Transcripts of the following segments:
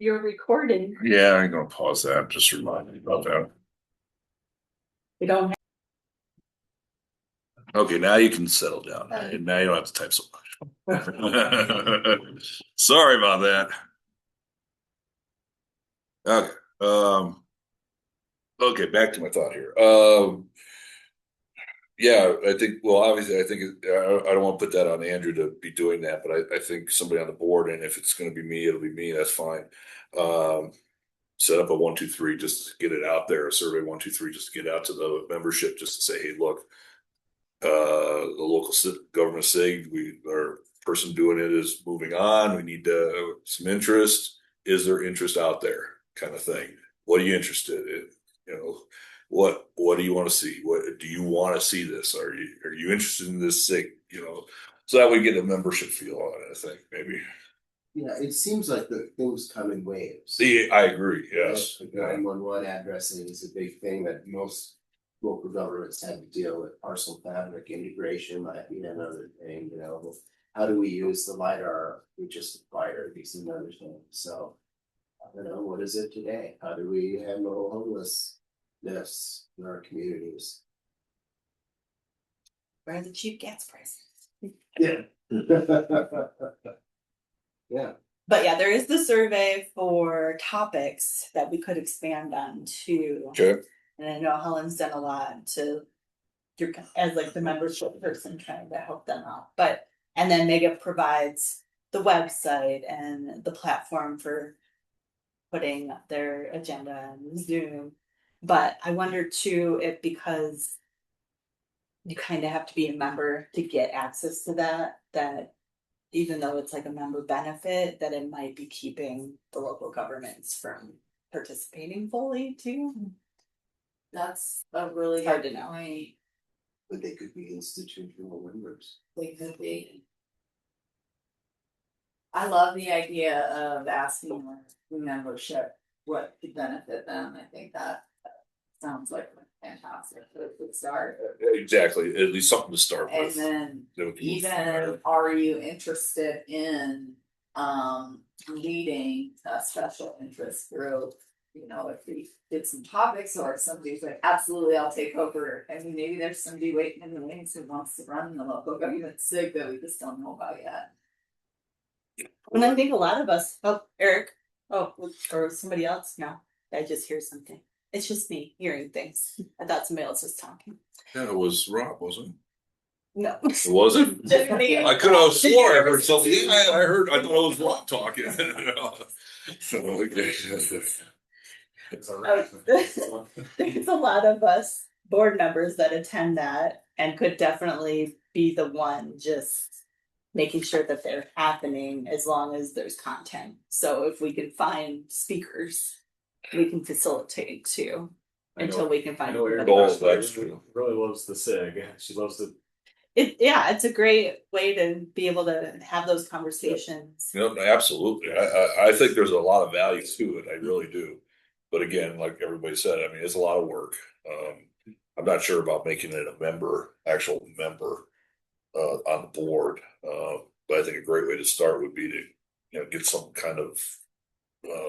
You're recording. Yeah, I'm gonna pause that. Just remind me about that. We don't have. Okay, now you can settle down. Now you don't have to type so much. Sorry about that. Okay. Okay, back to my thought here. Yeah, I think, well, obviously, I don't want to put that on Andrew to be doing that, but I think somebody on the board, and if it's going to be me, it'll be me. That's fine. Um, Set up a 1, 2, 3 just to get it out there, a survey 1, 2, 3 just to get out to the membership, just to say, hey, look, the local government SIG, our person doing it is moving on. We need some interest. Is there interest out there? Kind of thing. What are you interested in? You know, what do you want to see? What do you want to see this? Are you interested in this SIG? So that we get a membership feel on it, I think, maybe. Yeah, it seems like the things come in waves. See, I agree. Yes. The 911 addressing is a big thing that most local governments have to deal with. Parcel fabric integration might be another thing, How do we use the LiDAR we just acquired? These another thing. So I don't know, what is it today? How do we handle homelessness in our communities? Where are the cheap gas prices? Yeah. Yeah. But yeah, there is the survey for topics that we could expand on too. Okay. And I know Helen's done a lot as like the membership person trying to help them out. And then MAGIP provides the website and the platform for putting their agenda on Zoom. But I wonder too, if because you kind of have to be a member to get access to that even though it's like a member benefit, that it might be keeping the local governments from participating fully too. That's a really hard good to know. point. But they could be institutional members. They could be. I love the idea of asking membership what could benefit them. I think that sounds like fantastic. A good start. Exactly. At least something to start And with. then Even are you interested in leading a special interest group? If we did some topics or somebody's like, absolutely, I'll take over. I mean, maybe there's somebody waiting in the wings who wants to run the local government SIG that we just don't know about yet. And I think a lot of us, Eric, or somebody else, no, I just hear something. It's just me hearing things. I thought somebody else was talking. Yeah, it was Rob, wasn't it? No. It wasn't? Just me. I could have swore I heard something. Yeah, I thought it was Rob talking. There's a lot of us board members that attend that and could definitely be the one just making sure that they're happening as long as there's content. So if we can find speakers, we can facilitate too until we can find That's true. Really loves the SIG. She loves the. It's a great way to be able to have those conversations. Absolutely. I think there's a lot of value to it. I really do. But again, like everybody said, I mean, it's a lot of work. I'm not sure about making it actual member on the board. But I think a great way to start would be to, get some kind of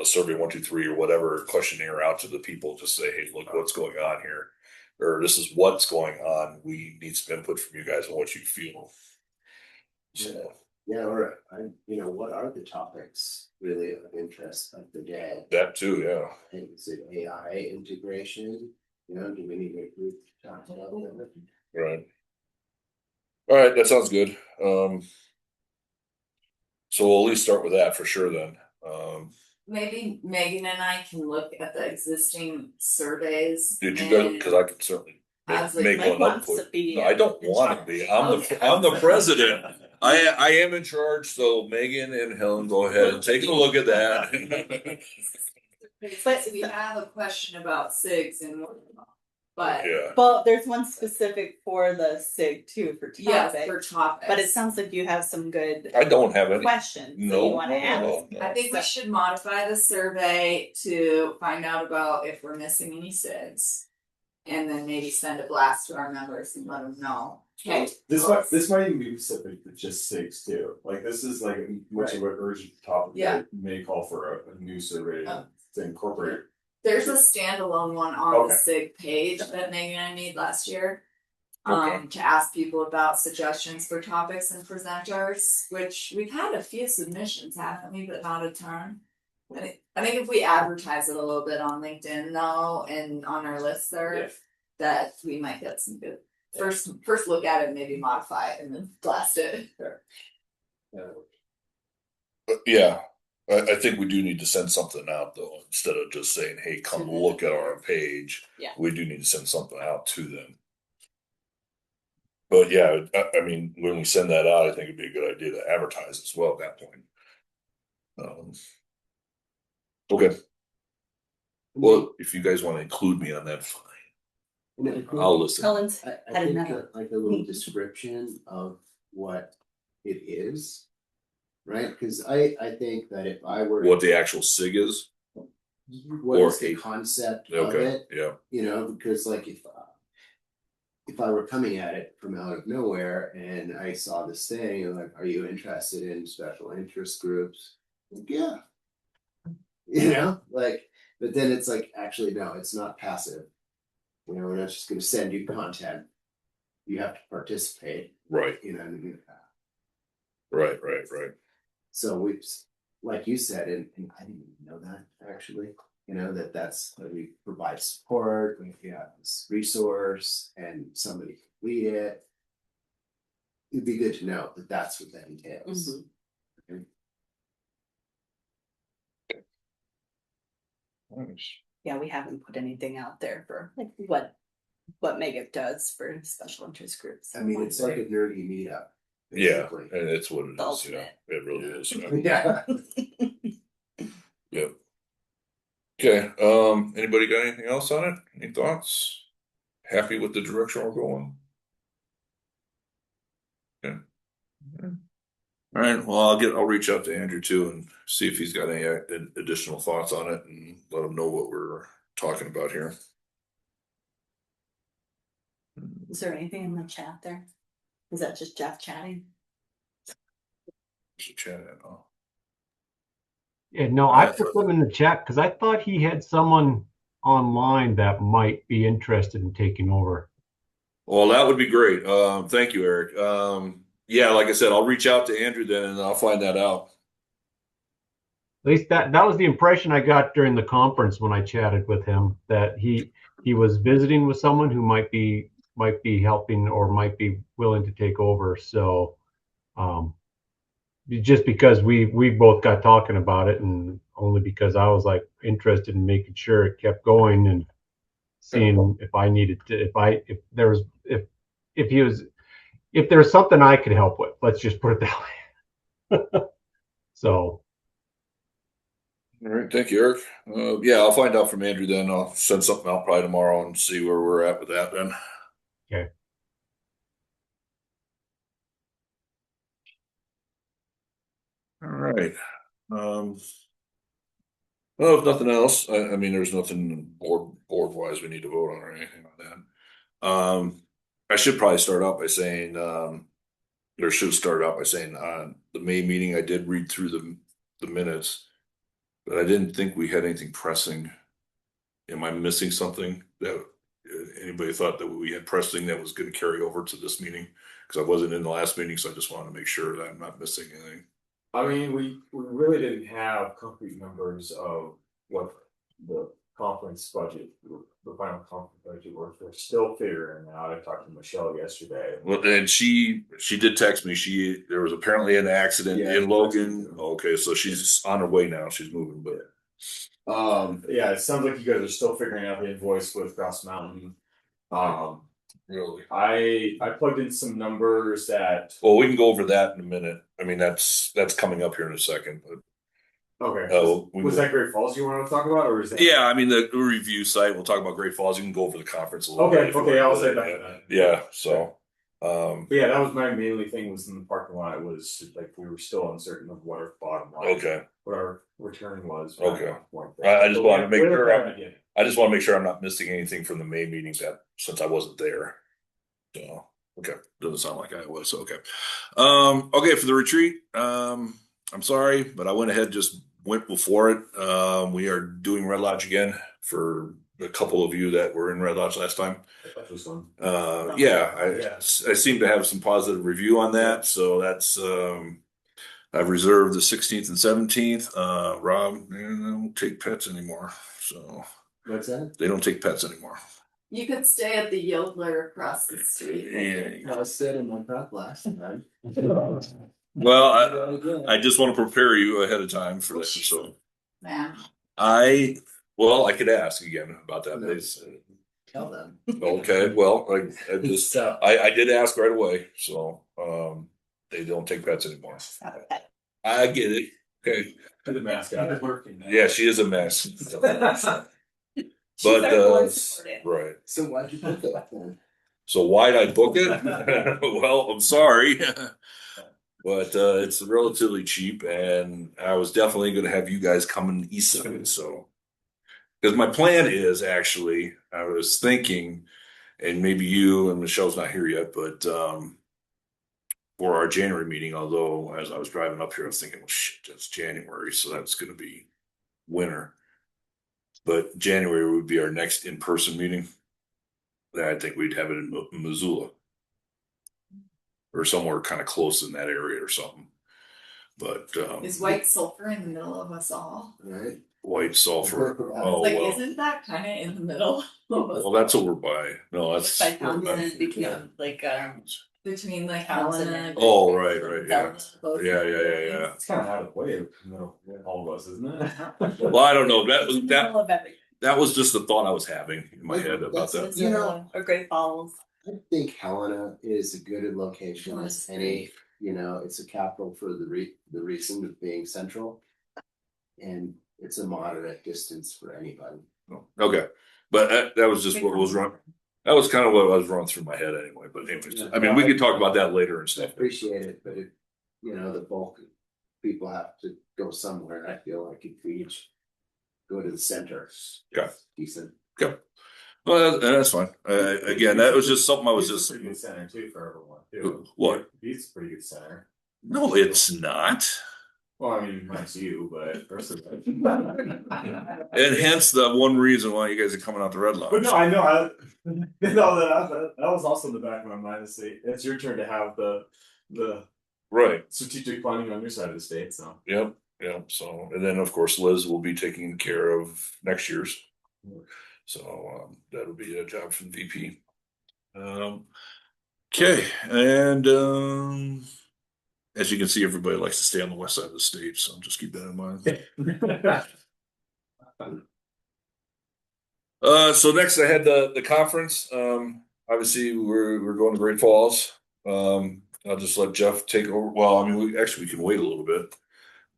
survey 1, 2, 3 or whatever questionnaire out to the people. Just say, hey, look, what's going on here, or this is what's going on. We need some input from you guys on what you feel. So or what are the topics really of interest of the day? that too, yeah. And is it AI integration? Do we need a group to talk about that? Right. All right, that sounds good. So we'll at least start with that for sure then. Maybe Megan and I can look at the existing surveys. Did you go? Because I could certainly make Mike one up wants for to you. be No, I don't want to be. I'm the president. I am in charge. So Megan and Helen, go ahead and take a look at that. But we have a question about SIGs and but yeah. Well, there's one specific for the SIG too for topic. Yes, for topics. But it sounds like you have some good I don't have any questions that you want to ask. I think we should modify the survey to find out about if we're missing any SIGs, and then maybe send a blast to our members and let them know. Okay. This might even be specific to just SIGs too. Like this is like much of an urgent topic Yeah. that may call for a new survey to incorporate. There's a standalone one on the Okay. SIG page that Megan and I made last year. Okay. To ask people about suggestions for topics and presenters, which we've had a few submissions, haven't we, but not a ton. I think if we advertise it a little bit on LinkedIn though, and on our listserv, that we might get some good first look at it, maybe modify it and then blast it. Yeah, I think we do need to send something out though, instead of just saying, hey, come look at our page. Yeah. We do need to send something out to them. But yeah, I mean, when we send that out, I think it'd be a good idea to advertise as well at that point. Okay. Well, if you guys want to include me on that, fine. And I think- I'll listen. Colin's I had think enough. like a little description of what it is, right? Because I think that if I were What the actual SIG is? what or is the a- concept of Okay, it, yeah, you know, because like if I were coming at it from out of nowhere and I saw this thing and like, are you interested in special interest groups? Like, yeah. You know, like, but then it's like, actually, no, it's not passive. You know, we're not just gonna send you content. You have to participate, right, you know, right. so we've, like you said, and I didn't even know that actually, you know, that's that we provide support, we have this resource and somebody can lead it. It'd be good to know that that's what that entails. Mhm. Nice. Yeah, we haven't put anything out there for like what MAGIP does for special interest groups. I mean, it's like a nerdy meetup. Yeah, Basically. and it's what it The is, yeah, ultimate. it really is, Yeah. yeah. Okay, anybody got anything else on it? Any thoughts? Happy with the direction we're going? Okay. All right, well, I'll reach out to Andrew too and see if he's got any additional thoughts on it and let him know what we're talking about here. Is there anything in the chat there? Is that just Jeff chatting? Should chat it off. Yeah, no, I put them in the chat because I thought he had someone online that might be interested in taking over. Well, that would be great. Thank you, Eric. Yeah, like I said, I'll reach out to Andrew then and I'll find that out. At least that was the impression I got during the conference when I chatted with him, that he was visiting with someone who might be helping or might be willing to take over. So just because we both got talking about it, and only because I was like interested in making sure it kept going and seeing if I needed to, if there was something I could help with, let's just put it that way. So. All right, thank you, Eric. Yeah, I'll find out from Andrew then. I'll send something out probably tomorrow and see where we're at with that then. Okay. All right. Well, if nothing else, I mean, there's nothing board wise we need to vote on or anything like that. I should probably start out by saying, or should start out by saying, the May meeting, I did read through the minutes, but I didn't think we had anything pressing. Am I missing something that anybody thought that we had pressing that was going to carry over to this meeting? Because I wasn't in the last meeting, so I just wanted to make sure that I'm not missing anything. I mean, we really didn't have concrete numbers of what the conference budget, the final conference budget was. We're still figuring out. I talked to Michelle yesterday. Well, and she did text me. There was apparently an accident in Logan. Okay, so she's on her way now. She's moving, but yeah, it sounds like you guys are still figuring out the invoice with Cross Mountain. really, I plugged in some numbers that. well, we can go over that in a minute. I mean, that's coming up here in a second. But Okay. was that Great Falls you wanted to talk about, or is that? Yeah, I mean the review site. We'll talk about Great Falls. You can go over the conference a little bit. Okay, I'll say that. Yeah. So, but yeah, that was my mainly thing. Was in the parking lot. It was like we were still uncertain of what our bottom line. Okay. What our return was. Okay. I just want to make sure. I just want to make sure I'm not missing anything from the May meeting since I wasn't there. So. Okay, doesn't sound like Iowa, so okay. Okay, for the retreat, I'm sorry, but I went ahead and just went before it. We are doing Red Lodge again for a couple of you that were in Red Lodge last time. That was fun. Yeah, Yeah. I seem to have some positive review on that, so that's I've reserved the 16th and 17th. Rob, they don't take pets anymore, so What's that? they don't take pets anymore. You could stay at the Yodler across the street. Yeah. I was sitting on top last time. Well, I just want to prepare you ahead of time for that. So Man, I could ask again about that. They said, Tell them. okay, well, I just So, I did ask right away, so they don't take pets anymore. Not a pet. I get it. Okay, The mascot is working now. yeah, she is a mess. She's But our board supporter. right. so why'd you put that then? So why'd I book it? Well, I'm sorry. But it's relatively cheap, and I was definitely going to have you guys come in the east side. So, because my plan is actually, I was thinking, and maybe you and Michelle's not here yet, but for our January meeting, although as I was driving up here, I was thinking, well, shit, that's January, so that's going to be winter. But January would be our next in-person meeting. I think we'd have it in Missoula or somewhere kind of close in that area or something. But is white sulfur in the middle of us all? Right? white sulfur. Oh Like, well. isn't that kind of in the middle of us? Well, that's over by. No, that's By Townsend, between like Between like Townsend Helena and- Oh, right, yeah. Bozeman. Yeah. It's kind of out of the way of all of us, isn't it? Well, I don't know. That was middle of everything. that was just the thought I was having in my head about that. You know- or Great Falls. I think Helena is a good location as any, it's a capital for the reason of being central. And it's a moderate distance for anybody. Okay, but that was just what was wrong. That was kind of what was running through my head anyway. But anyways, I mean, we could talk about that later and I stuff. appreciate it, but the bulk of people have to go somewhere. I feel like if we each go to the center. Okay. Decent. Well, that's fine. Again, that was just something I was just. It's a pretty good center too for everyone too. What? It's a pretty good center. No, it's not. Well, I mean, mine's you, but personally. And hence the one reason why you guys are coming out the Red Lodge. But no, I know. That was also in the back of my mind. To say it's your turn to have the Right. strategic planning on your side of the state. So Yep. So, and then of course Liz will be taking care of next year's. So that'll be a job from VP. Okay, and as you can see, everybody likes to stay on the west side of the state, so just keep that in mind. So next I had the conference. Obviously we're going to Great Falls. I'll just let Jeff take over. Well, I mean, we can wait a little bit.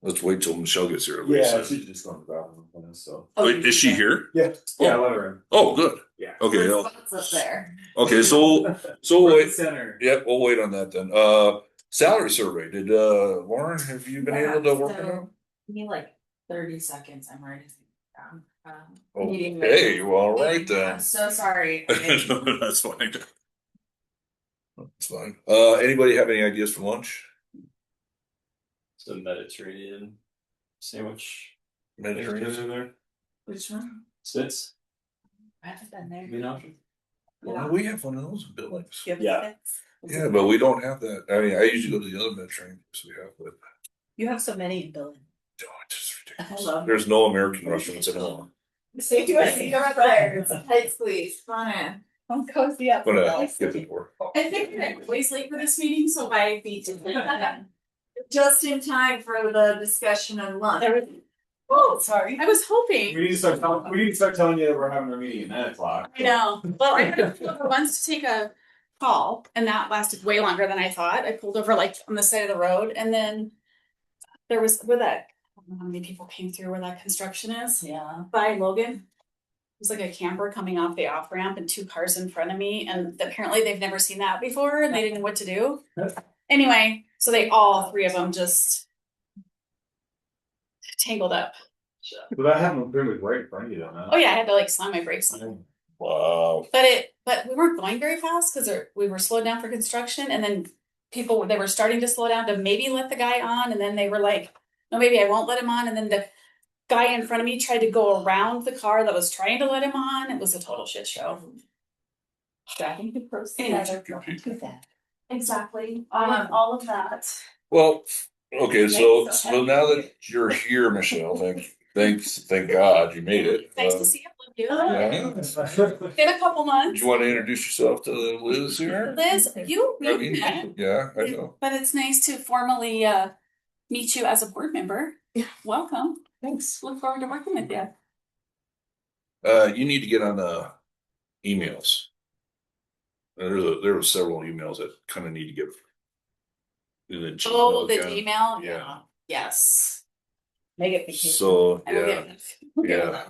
Let's wait till Michelle gets here. At least. yeah, she's just going to the bathroom. So Wait, is she here? yeah, let her in. Oh, good. Yeah. Okay. There's spots up there. Okay. So We're wait. in center. Yeah, we'll wait on that then. Salary survey. Did Lauren, have you been able to work on it? Give me like 30 seconds. I'm ready to sit down. Okay, well, all right then. I'm so sorry. That's fine. That's fine. Anybody have any ideas for lunch? Some Mediterranean sandwich. Mediterranean? In there. Which one? Sits. I haven't been there. Be an option. Well, we have one of those in Billings. Do you have Yeah. tickets? Yeah, but we don't have that. I mean, I usually go to the other Mediterranean, so we have, but You have so many in Billings. oh, it's just I ridiculous. love There's no American restaurants at all. See you right there. It's a tight squeeze. Come on in. Come cozy up. But Billings. get the door. I figured I'm always late for this meeting, so I beat it. Just in time for the discussion on lunch. Oh, sorry. I was hoping. We need to start telling you that we're having our meeting at 9:00. I know. Well, I had to pull over once to take a call, and that lasted way longer than I thought. I pulled over like on the side of the road, and then there was where that I don't know how many people came through where that construction is Yeah. by Logan. It was like a camper coming off the off ramp and 2 cars in front of me, and apparently they've never seen that before, and they didn't know what to do. Anyway, so they all 3 of them just tangled up. But that happened pretty much right in front of you, though, man. Oh yeah, I had to like slam my brakes on. Wow. But we weren't going very fast because we were slowed down for construction, and then they were starting to slow down to maybe let the guy on, and then they were like, no, maybe I won't let him on, and then the guy in front of me tried to go around the car that was trying to let him on. It was a total shit show. Tracking the proceed. Exactly. All of that. Well, okay, so now that you're here, Michelle, thank God you made it. Nice to see you. Yeah. In a couple months. Do you want to introduce yourself to Liz here? Liz, you I mean, yeah, I know. But it's nice to formally meet you as a board member. Yeah. Welcome. Thanks. Look forward to working with you. You need to get on the emails. There were several emails that kind of need to get. Oh, the email? Yeah. Yes. Make it vacation. So, I will yeah, yeah.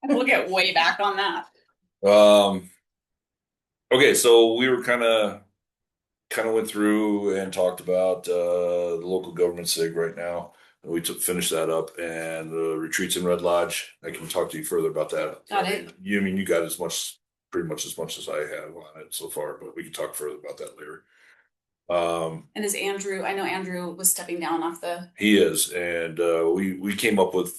We'll get way back on that. Okay, so we were kind of went through and talked about the local government SIG right now. We finished that up, and the retreats in Red Lodge. I can talk to you further about that. Got it. You got pretty much as much as I have on it so far, but we can talk further about that later. And is Andrew? I know Andrew was stepping down off the. He is, and we came up with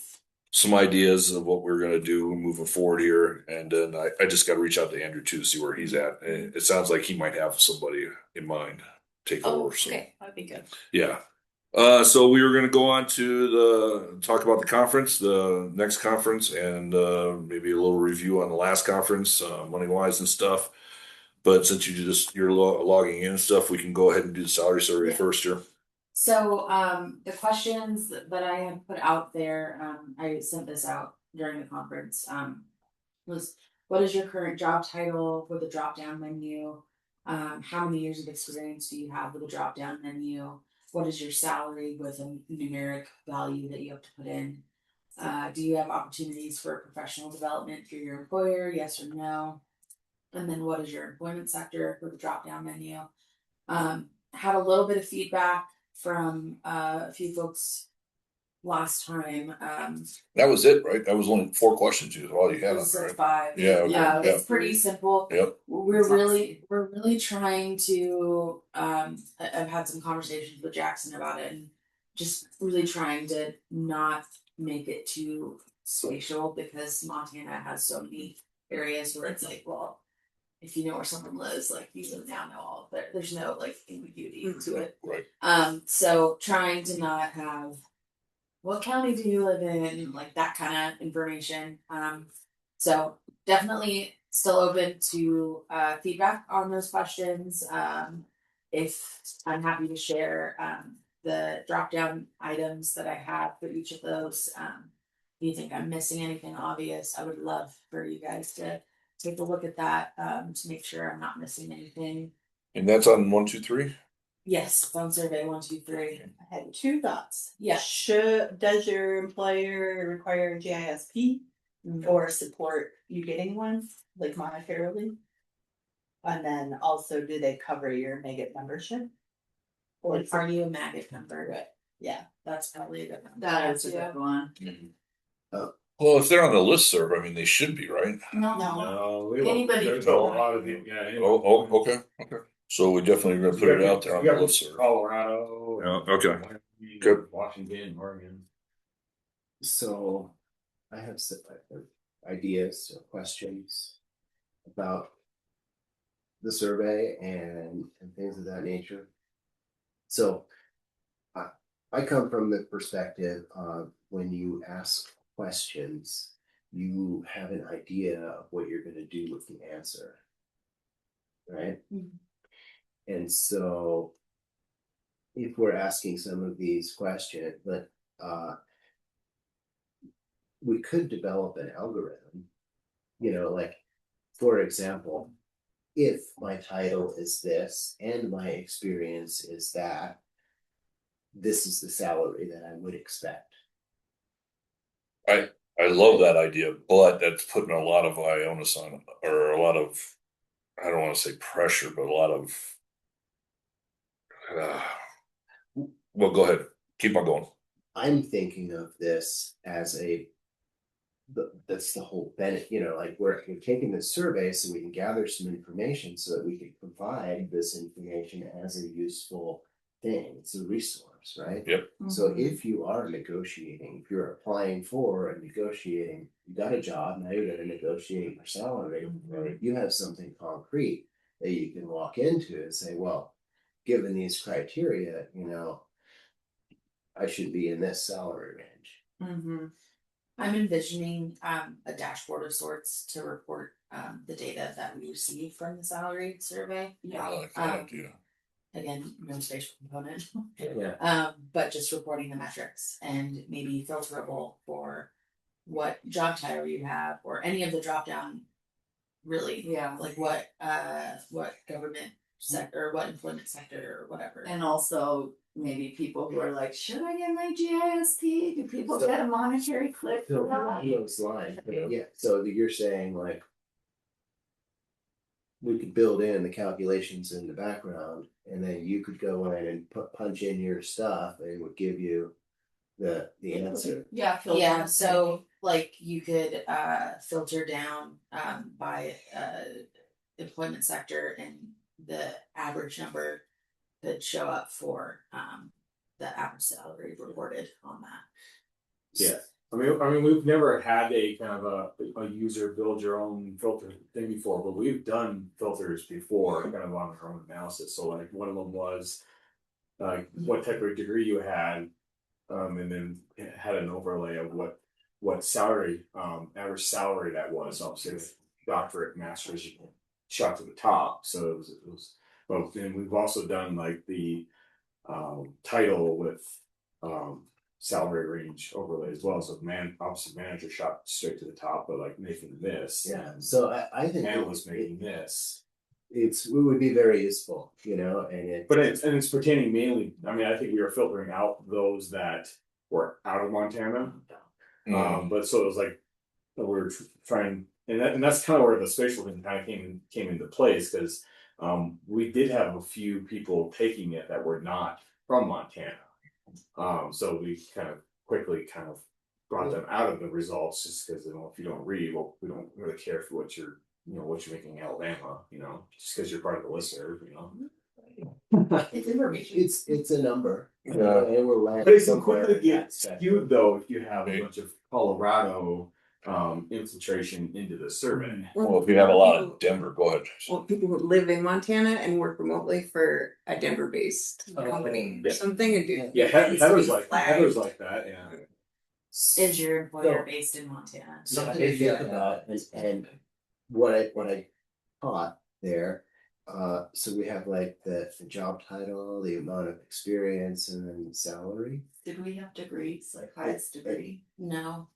some ideas of what we're going to do moving forward here, and then I just got to reach out to Andrew too to see where he's at. And it sounds like he might have somebody in mind to take over. So. Okay, that'd be good. Yeah. So we were going to go on to talk about the conference, the next conference, and maybe a little review on the last conference, money wise and stuff. But since you're logging in and stuff, we can go ahead and do the salary survey first here. So the questions that I had put out there, I sent this out during the conference, was what is your current job title with the drop down menu? How many years of experience do you have with the drop down menu? What is your salary with a numeric value that you have to put in? Do you have opportunities for professional development through your employer? Yes or no? And then what is your employment sector with the drop down menu? Had a little bit of feedback from a few folks last time. That was it, right? That was only 4 questions. All you had on It was there, like right? 5. Yeah, okay, Yeah, yeah. it's pretty simple. Yep. We're really trying to. I've had some conversations with Jackson about it, and just really trying to not make it too spatial because Montana has so many areas where it's like, well, if you know where someone lives, like you will now know all of it. There's no like ambiguity to it. Right. So trying to not have what county do you live in, like that kind of information. So definitely still open to feedback on those questions. If I'm happy to share the drop down items that I have for each of those. If you think I'm missing anything obvious, I would love for you guys to take a look at that to make sure I'm not missing anything. And that's on 1, 2, 3. Yes, phone survey 1, 2, 3. I had 2 thoughts. Yeah. Does your employer require GISP or support you getting one, like monetarily? And then also, do they cover your MAGIP membership? Or Are you a MAGIP member? Right. Yeah. That's probably a good one. That is a good one. Well, if they're on the listserv, I mean, they should be, right? No. No, Anybody there's can a join. lot of them. Yeah. Oh, okay. So we definitely going to put it out there on the listserv. Colorado. Yeah, okay. Wyoming, Good. Washington, Oregon. So I have some ideas or questions about the survey and things of that nature. So I come from the perspective of when you ask questions, you have an idea of what you're going to do with the answer, right? And so if we're asking some of these questions, but we could develop an algorithm, like, for example, if my title is this and my experience is that, this is the salary that I would expect. I love that idea, but that's putting a lot of onus on, or a lot of, I don't want to say pressure, but a lot of. Well, go ahead. Keep on going. I'm thinking of this as a that's the whole benefit, you know, like we're taking this survey so we can gather some information so that we can provide this information as a useful thing. It's a resource, right? Yep. So if you are negotiating, if you're applying for and negotiating, you got a job, now you're gonna negotiate your salary, or if you have something concrete that you can walk into and say, well, given these criteria, you know, I should be in this salary range. I'm envisioning a dashboard of sorts to report the data that we receive from the salary survey. I like that idea. Again, no spatial component. Yeah. But just reporting the metrics and maybe filterable for what job title you have or any of the drop down, really. Yeah. Like what government sector or what employment sector or whatever. And also maybe people who are like, should I get my GISP? Do people get a monetary clip So for that? along those lines, yeah, so you're saying like we could build in the calculations in the background and then you could go in and punch in your stuff and it would give you the answer. Yeah. Yeah, so like you could filter down by employment sector and the average number could show up for the average salary reported on that. Yeah. I mean, we've never had a kind of a user build your own filter thing before, but we've done filters before, kind of on our own analysis. So like one of them was like what type of degree you had, and then it had an overlay of what salary, average salary that was. Obviously, doctorate, master's, shot to the top. So it was. Well, then we've also done like the title with salary range overlay as well. So officer manager shot straight to the top, but like making this. Yeah, so I think analyst making this. It would be very useful, you know, and it's pertaining mainly. I mean, I think we were filtering out those that were out of Montana. But so it was like we were trying, and that's kind of where the spatial thing kind of came into place because we did have a few people taking it that were not from Montana. So we kind of quickly brought them out of the results just because, you know, if you don't read, well, we don't really care for what you're making in Alabama, you know, just because you're part of the listener, you know. It's information. It's a number. And we're But it can quickly get skewed though if you have a bunch of Colorado infiltration into the survey. Well, if you have a lot of Denver, go ahead. Well, people who live in Montana and work remotely for a Denver-based company or something, and do Heather's like that, yeah. Is your employer based in Montana? Something to think about, and what I taught there. So we have like the job title, the amount of experience, and then salary. Did we have degrees, like highest degree? No.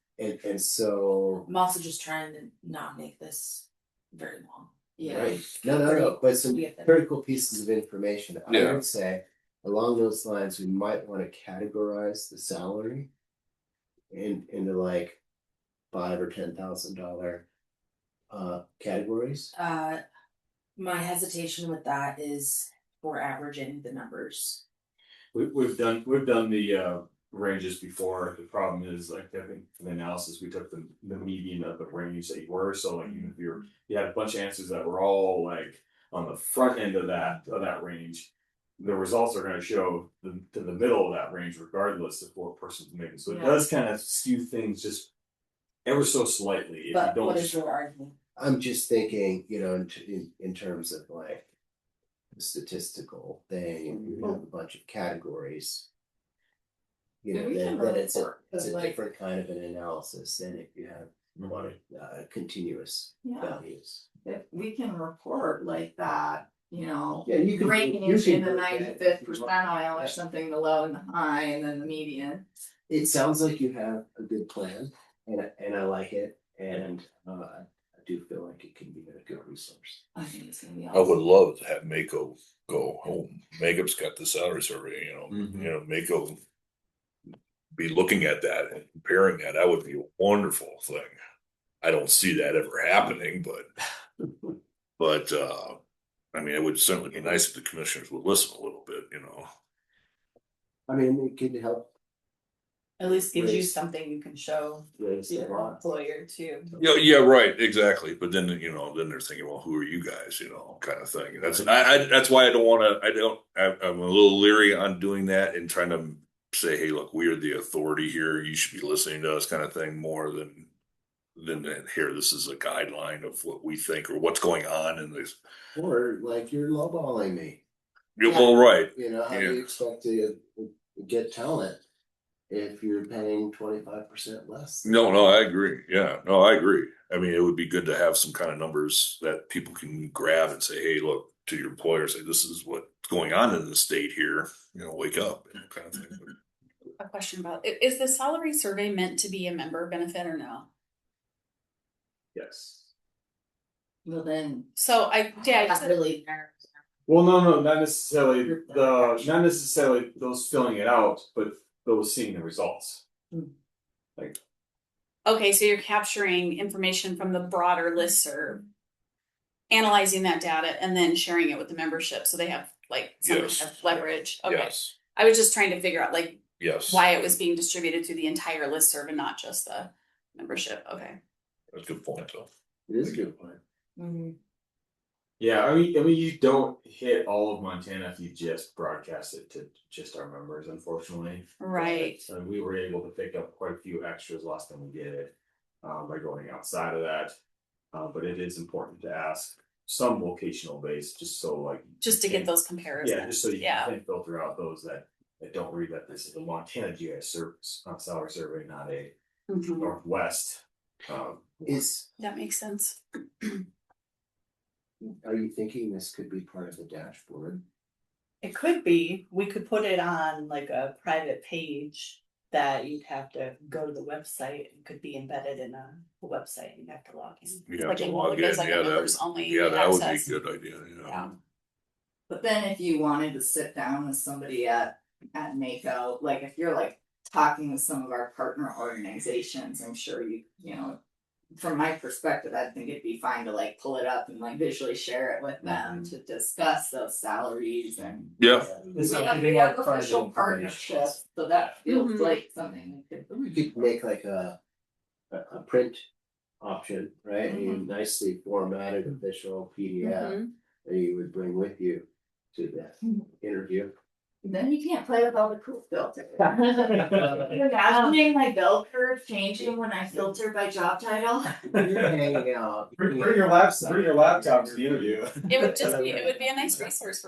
And so I'm also just trying to not make this very long. Yeah. right. No. But some critical pieces of information. I would say along those lines, we might want to categorize the salary into like $5,000 or $10,000 categories. My hesitation with that is for averaging the numbers. We've done the ranges before. The problem is, like, I think for the analysis we took the median of the range that you were. So like even if you had a bunch of answers that were all like on the front end of that range, the results are going to show to the middle of that range regardless of what person's making. So it does kind of skew things just ever so slightly. If But you don't what is your argument? I'm just thinking, you know, in terms of like the statistical thing, you have a bunch of categories. You know, then it's a different kind of an analysis than if you have continuous values. If we can report like that, you know, Yeah, you can ranking you in can the do that. 95th percentile or something, the low and the high, and then the median. It sounds like you have a good plan, and I like it, and I do feel like it can be a good resource. I think it's gonna be I would awesome. love to have Mako go home. MAGIP's got the salary survey, you know, Mako be looking at that and comparing that. That would be a wonderful thing. I don't see that ever happening, but I mean, it would certainly be nice if the commissioners would listen a little bit, you know. I mean, it could help At least gives you Raise- something you can show raise the your bar. employer too. Yeah, right, exactly. But then, then they're thinking, well, who are you guys, kind of thing. That's why I don't want to, I'm a little leery on doing that and trying to say, hey, look, we are the authority here. You should be listening to us kind of thing more than that here, this is a guideline of what we think or what's going on in this. Or like you're lowballing me. Yeah, well, right. How do you expect to get talent if you're paying 25% less? No, I agree. Yeah, no, I agree. I mean, it would be good to have some kind of numbers that people can grab and say, hey, look, to your employer, say, this is what's going on in the state here, wake up, kind of thing. A question about, is the salary survey meant to be a member benefit or no? Yes. Well, then, So I Not just, really there. Well, no, not necessarily not necessarily those filling it out, but those seeing the results. okay, so you're capturing information from the broader listserv, analyzing that data, and then sharing it with the membership, so they have like some Yes. kind of leverage. Okay, Yes, I was just trying to figure out like yes. why it was being distributed through the entire listserv and not just the membership. Okay. That's a good point, though. It is a good point. Mm-hmm. Yeah, I mean, you don't hit all of Montana if you just broadcast it to just our members, unfortunately. Right. So we were able to pick up quite a few extras last time we did it, by going outside of that. But it is important to ask some locational base, just so like. Just to get those comparisons. Yeah, just so you Yeah. can filter out those that don't read that this is a Montana GIS service, not salary survey, not a Mhm. Northwest. That makes sense. Are you thinking this could be part of the dashboard? It could be, we could put it on like a private page that you'd have to go to the website. It could be embedded in a website. You'd have to log in. You have Like to in log in. Woodlands, like a Yeah, members only that would be a access. good idea. Yeah. but then if you wanted to sit down with somebody at NACO, like if you're like talking with some of our partner organizations, I'm sure from my perspective, I think it'd be fine to like pull it up and like visually share it with them to discuss those salaries and. Yeah. We have official partnerships, so that feels Mhm. like something we could. We could make like a print option, right? Mm-hmm. A nicely formatted official PDF Mhm. that you would bring with you to the interview. Then you can't play with all the cool filters. Imagining my bell curve changing when I filter by job title. You're hanging out. Bring your laptop to the interview. It would be a nice resource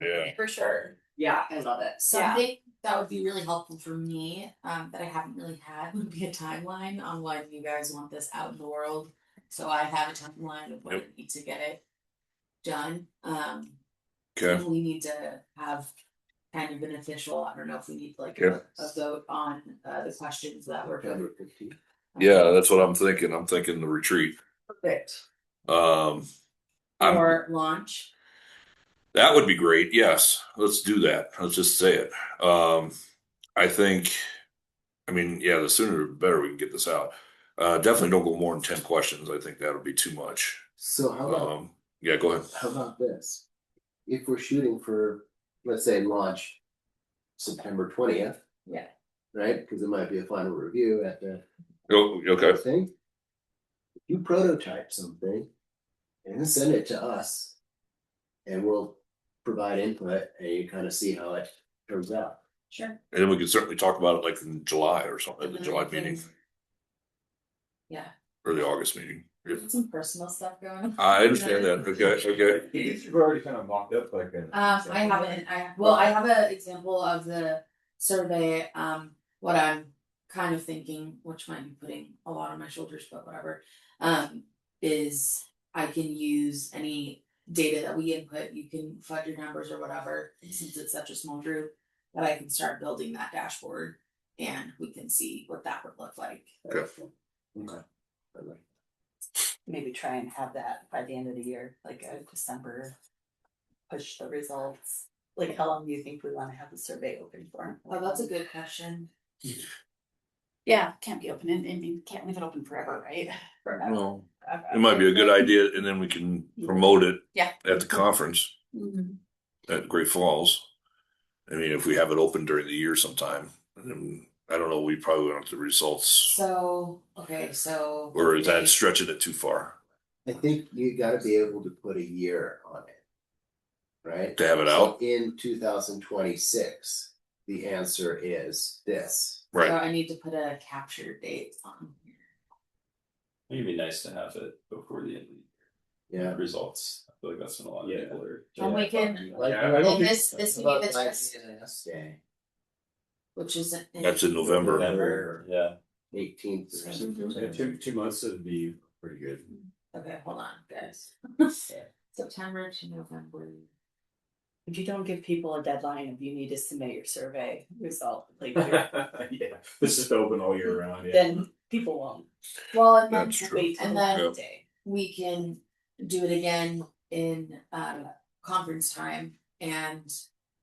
Yeah. for sure. Yeah, I love it. Something that would be really helpful for me, that I haven't really had, would be a timeline on when you guys want this out in the world. So I have a timeline of when I need to get it done. Okay. We need to have kind of an official, I don't know if we need like Yeah. a vote on the questions that were. November 15th. Yeah, that's what I'm thinking. I'm thinking the retreat. Perfect. I'm- Or launch. That would be great. Yes, let's do that. Let's just say it. I think, the sooner the better we can get this out. Definitely don't go more than 10 questions. I think that'll be too much. So how about Yeah, go ahead. How about this? If we're shooting for, let's say, launch September 20th. Yeah. Right? Because it might be a final review at the Oh, okay. thing. If you prototype something and then send it to us, and we'll provide input and you kind of see how it turns out. Sure. And then we could certainly talk about it like in July or something, the July meeting Yeah. or the August meeting. Yep. Some personal stuff going on. I understand that. Okay. You've already kind of mocked up like a. I haven't. I have an example of the survey. What I'm kind of thinking, which might be putting a lot on my shoulders, but whatever. Is I can use any data that we input. You can fudge your numbers or whatever, since it's such a small group. That I can start building that dashboard, and we can see what that would look like. Okay. Maybe try and have that by the end of the year, like a December, push the results. Like, how long do you think we want to have the survey open for? Oh, that's a good question. Yeah, can't be open can't leave it open forever, right? Well, it might be a good idea, and then we can promote it Yeah. at the conference Mhm. at Great Falls. If we have it open during the year sometime, and then I don't know, we probably want the results, So, okay, so. or is that stretching it too far I think you gotta be able to put a year on it. Right? to have it So out? in 2026, the answer is this. So Right. I need to put a capture date on here. It'd be nice to have it before the end of the year. Yeah. Results. I feel like that's when a lot of people are. And we can, Like, I don't and think- this about meeting is my just, GIS day, which is. That's in November. November, yeah. 18th or something. Yeah, 2 months would be pretty good. Okay, hold on, guys. September to November. If you don't give people a deadline, if you need to submit your survey result, like, Yeah, this is open all year round, yeah. then people won't Well, and then, That's true. wait till And the then- last day. we can do it again in conference time and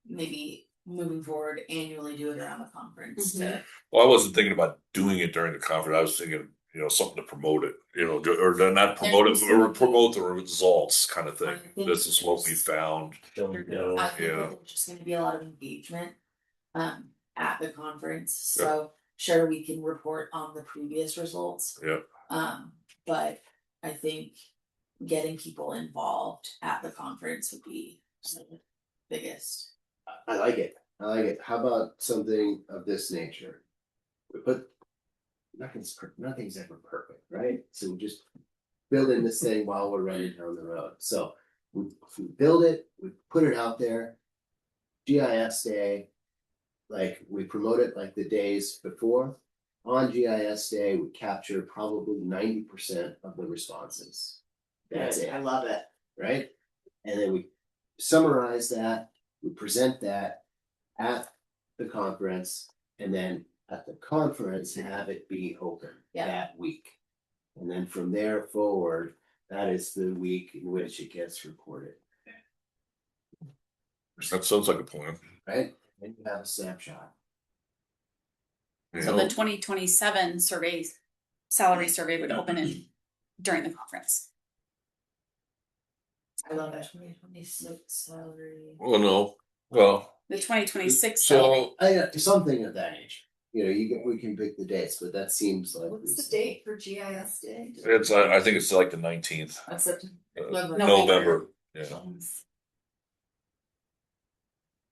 maybe moving forward annually do it around the conference to. Well, I wasn't thinking about doing it during the conference. I was thinking, something to promote it, or to not promote it, or promote the results kind of thing. I think- This is what we found. Don't know. I think Yeah. that there's just gonna be a lot of engagement at the conference, so sure, we can report on the previous results. Yeah. But I think getting people involved at the conference would be the biggest. I like it. I like it. How about something of this nature? We put nothing's ever perfect, right? So we just building this thing while we're running down the road. So we build it, we put it out there. GIS day, like we promote it like the days before. On GIS day, we capture probably 90% of the responses. That's it. I love it. Right? And then we summarize that, we present that at the conference, and then at the conference, have it be open Yeah. that week. And then from there forward, that is the week in which it gets reported, That sounds like a plan. right? And you have a snapshot. So the 2027 salary survey would open in during the conference. I love it. 2026 salary. Well, no, well, The 2026 salary. so Something of that nature. We can pick the dates, but that seems like. What's the date for GIS day? it's, I think it's like the 19th, That's September. November, yeah.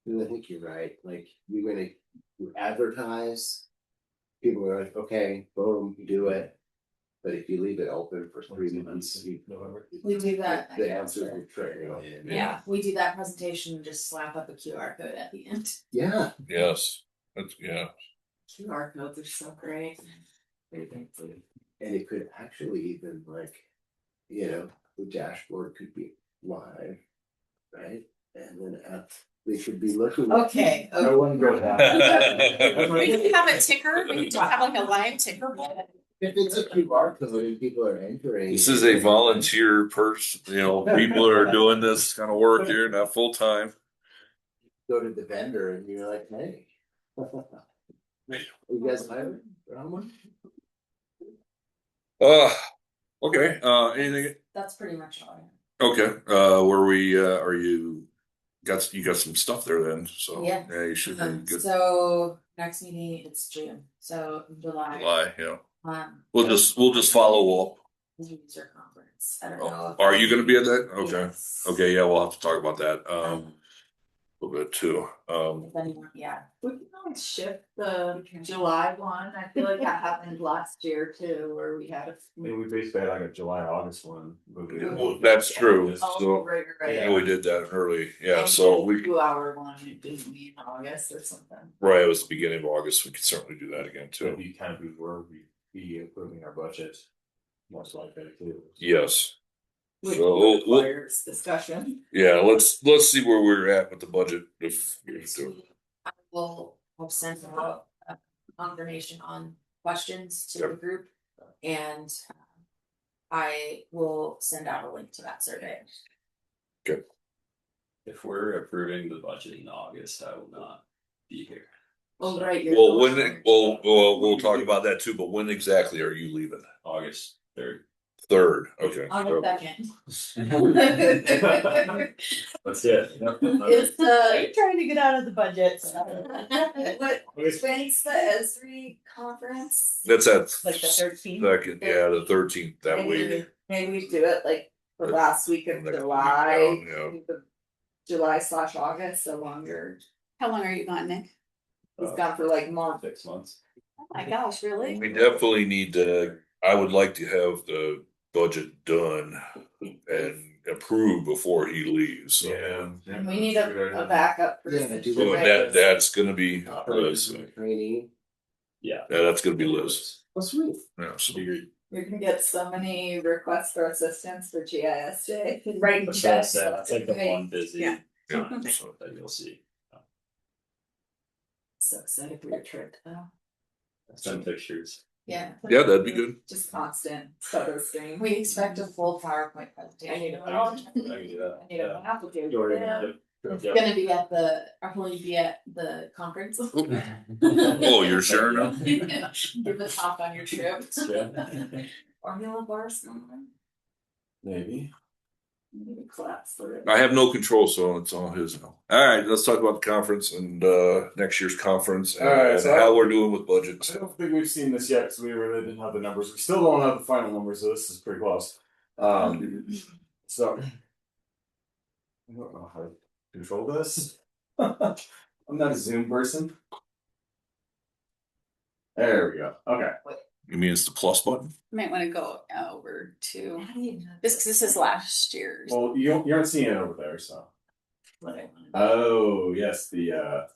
I think you're right, like, you advertise. People are like, okay, boom, you do it. But if you leave it open for 3 months, November. We do that. the answers will trickle in. Yeah, we do that presentation and just slap up a QR code at the end. Yeah, Yes, that's, yeah. QR codes are so great. and it could actually even the dashboard could be live, right? And then they should be looking. Okay. I wouldn't go that. We could have a ticker, we could just have like a live ticker. If it's a QR code and people are entering. This is a volunteer person, people are doing this kind of work here, not full time. Go to the vendor and you're like, hey. You guys hiring? Okay, anything, That's pretty much all I have. okay, are you got some stuff there then, so. Yeah. You should be good. So next meeting, it's June, so July. Lie, yeah, We'll we'll just follow up. User conference, I don't know. Are you gonna be at that? Okay, Yes. okay, yeah, we'll have to talk about that, a Um, little bit too, if anyone- yeah, We can always shift the July one. I feel like that happened last year too, where we had I mean, we basically had like a July, August one. Well, that's true. Oh, So, right, right. yeah, we did that early, yeah, And so the we, 2-hour one, didn't we, in August or something? right, it was the beginning of August, we could certainly do that again So too. we kind of we'd be improving our budget. Most likely too. Yes. Which So we'll, requires discussion. yeah, let's see where we're at with the budget if we do it. I will send out a confirmation on questions to the Yep. group. And I will send out a link to that survey. If we're approving the budget in August, I will not be here. Oh, right. you're Well, going when, for it. we'll talk about that too, but when exactly are you leaving? August 3rd. 3rd, okay. On so- the 2nd. That's it. It's I'm trying to get out of the budget. what, when's the ESRI conference? That's at Like the 13th? second, yeah, the 13th that week. Maybe we do it like the last week of Next week July. down, yeah. the July/August, so longer. How long are you gone, Nick? He's gone for like months. 6 months. Oh my gosh, really? We definitely need to, I would like to have the budget done and approved before he leaves. So. Yeah. And we need a backup Yeah, person. do So that's gonna be Liz. Trainee. Yeah. Yeah, that's gonna be Liz. Oh, sweet. Yeah, so We can get so many requests for assistance for GISJ. Right. That's what I said, it's like the one busy. Yeah. Yeah, time so- that you'll see. So excited for your trip though. Send pictures. Yeah. Yeah, that'd be good. Just constant photo stream. We expect a full PowerPoint presentation. I need a I can do that. I need a application. You already Yeah. did. It's Yep. gonna be at the, will you be at the conference? Oh, you're sure now? Give a talk on your trip. Yeah. Formula bar somewhere. Maybe. Maybe class for it. I have no control, so it's all his now. All right, let's talk about the conference and next year's conference and All right, so how we're doing with budgets. I don't think we've seen this yet because we really didn't have the numbers. We still don't have the final numbers, so this is pretty close. So I don't know how to control this. I'm not a Zoom person. There we go. Okay. You mean it's the plus button? Might want to go over to How do you know this because this is last year's. Well, you aren't seeing it over there, so. what I wanna Oh yes, the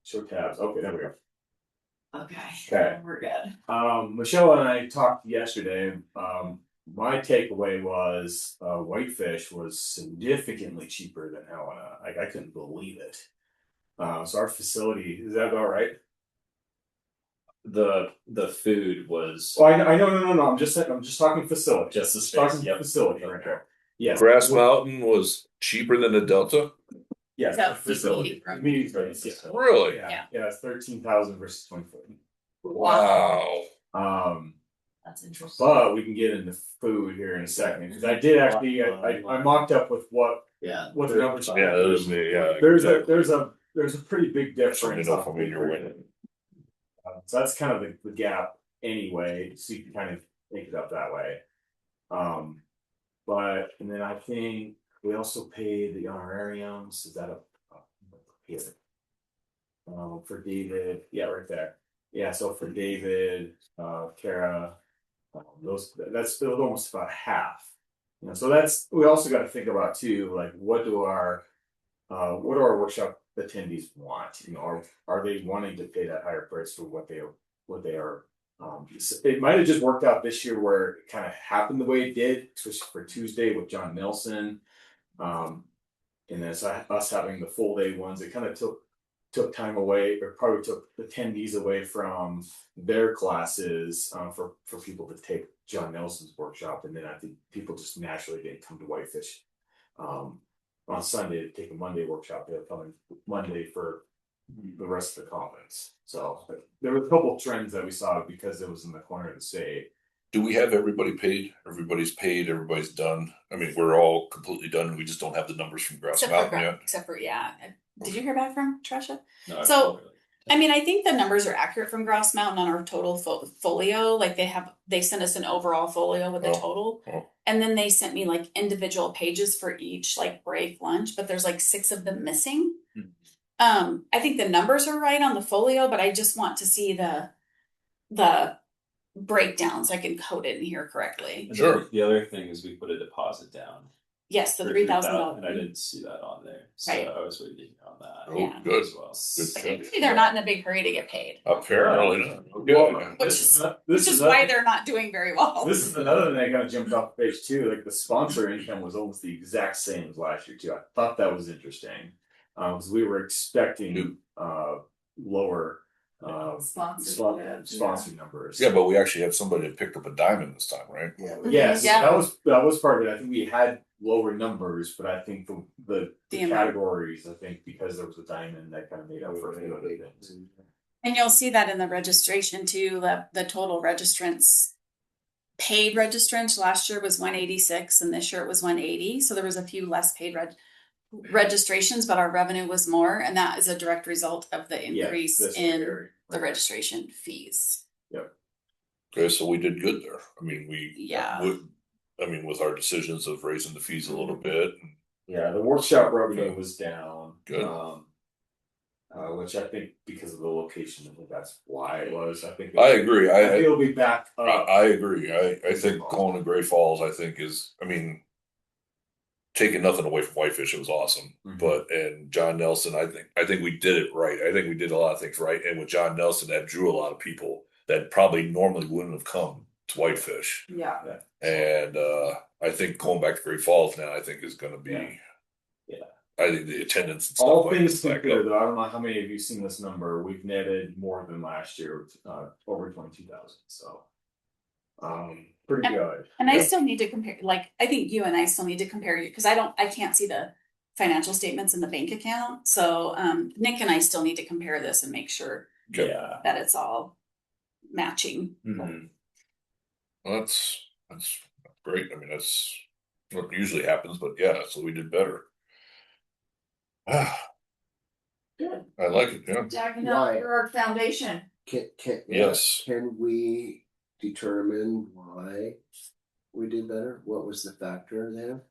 show tabs. Okay, there we go. do? Okay. Okay. We're good. Michelle and I talked yesterday. My takeaway was whitefish was significantly cheaper than Helena. Like I couldn't believe it. So our facility, is that about right? The food was Oh, I know, no. I'm just talking facility. just the talking space. Yep. facility right now. Yes. Grass Mountain was cheaper than the Delta? Yes, So, facility. facility. Meeting space. Yeah. Really? Yeah. Yeah, it's 13,000 versus 24. Wow. That's interesting. But we can get into food here in a second because I did actually I mocked up with what Yeah. the numbers are. Yeah, that is me, yeah. There's a pretty big difference. Let me know if I'm in your way. So that's kind of the gap anyway, so you can kind of think it up that way. But and then I think we also pay the honorariums. Is that up here? For David, yeah, right there. Yeah, so for David, Kara, that's almost about half. You know, so that's we also got to think about too, like what do our workshop attendees want? You know, are they wanting to pay that higher price for what they are? It might have just worked out this year where it kind of happened the way it did, especially for Tuesday with John Nelson. And then us having the full day ones, it kind of took time away, or probably took attendees away from their classes for people to take John Nelson's workshop, and then I think people just naturally didn't come to Whitefish on Sunday to take a Monday workshop. They'll come in Monday for the rest of the conference. So there were a couple of trends that we saw because it was in the corner of the state. Do we have everybody paid? Everybody's paid, everybody's done. I mean, we're all completely done. We just don't have the numbers from Grass Mountain yet. Except for yeah. Did you hear back from Trisha? No, So, I mean, I think the numbers are accurate from Grouse Mountain on our total folio. Like they sent us an overall folio with a total. Oh. And then they sent me like individual pages for each like break lunch, but there's like 6 of them missing. I think the numbers are right on the folio, but I just want to see the breakdown so I can code it in here correctly. Sure. The other thing is we put a deposit down. Yes, the for $3,000. And I didn't see that on there. So Right. I was waiting on that. Oh, Yeah. good. As well. Good. Maybe they're not in a big hurry to get paid, Apparently not. Well, Which is why they're not doing very well. This is another thing that kind of jumped off the page too. Like the sponsor income was almost the exact same as last year too. I thought that was interesting because we were expecting lower sponsor numbers. Yeah, but we actually had somebody that picked up a diamond this time, right? Yeah. Yes, Yeah. that was part of it. I think we had lower numbers, but I think the The amount. categories, I think because there was a diamond that kind of made up for a few other things. And you'll see that in the registration too, the total registrants paid registrants last year was 186 and this year it was 180. So there was a few less paid registrations, but our revenue was more. And that is a direct result of the increase in the registration fees. Okay, so we did good there. I mean, Yeah. with our decisions of raising the fees a little bit. Yeah, the workshop revenue was down. Good. Which I think because of the location, I think that's why it was. I think agree. I think it'll be back up. I agree. I think going to Great Falls, I think taking nothing away from Whitefish, it was awesome. Mhm. And John Nelson, I think we did it right. I think we did a lot of things right. And with John Nelson, that drew a lot of people that probably normally wouldn't have come to Whitefish. Yeah. And I think going back to Great Falls now, I think is going to be. Yeah. I think the attendance and stuff All like things that considered, though, I don't know how many of you seen this number. We've netted more than last year, over 22,000. So, pretty good. And I still need to compare. Like, I think you and I still need to compare you because I can't see the financial statements in the bank account. So, Nick and I still need to compare this and make sure Yeah. that it's all matching. Mhm. Well, that's great. I mean, that's what usually happens, but yeah, so we did better. Good. I like it. Yeah. Jacking up Why? for our foundation. Yes. Can we determine why we did better? What was the factor there?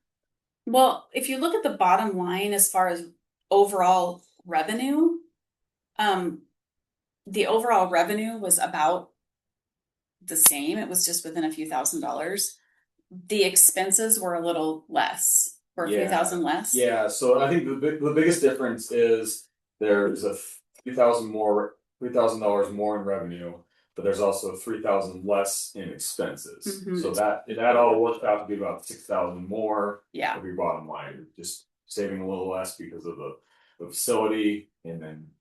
Well, if you look at the bottom line as far as overall revenue, the overall revenue was about the same. It was just within a few $1,000s. The expenses were a little less, or a few thousand less. Yeah, so I think the biggest difference is there's a $3,000 more in revenue, but there's also 3,000 less in expenses. Mhm. So that all worked out to be about 6,000 more Yeah. of your bottom line, just saving a little less because of the facility, and then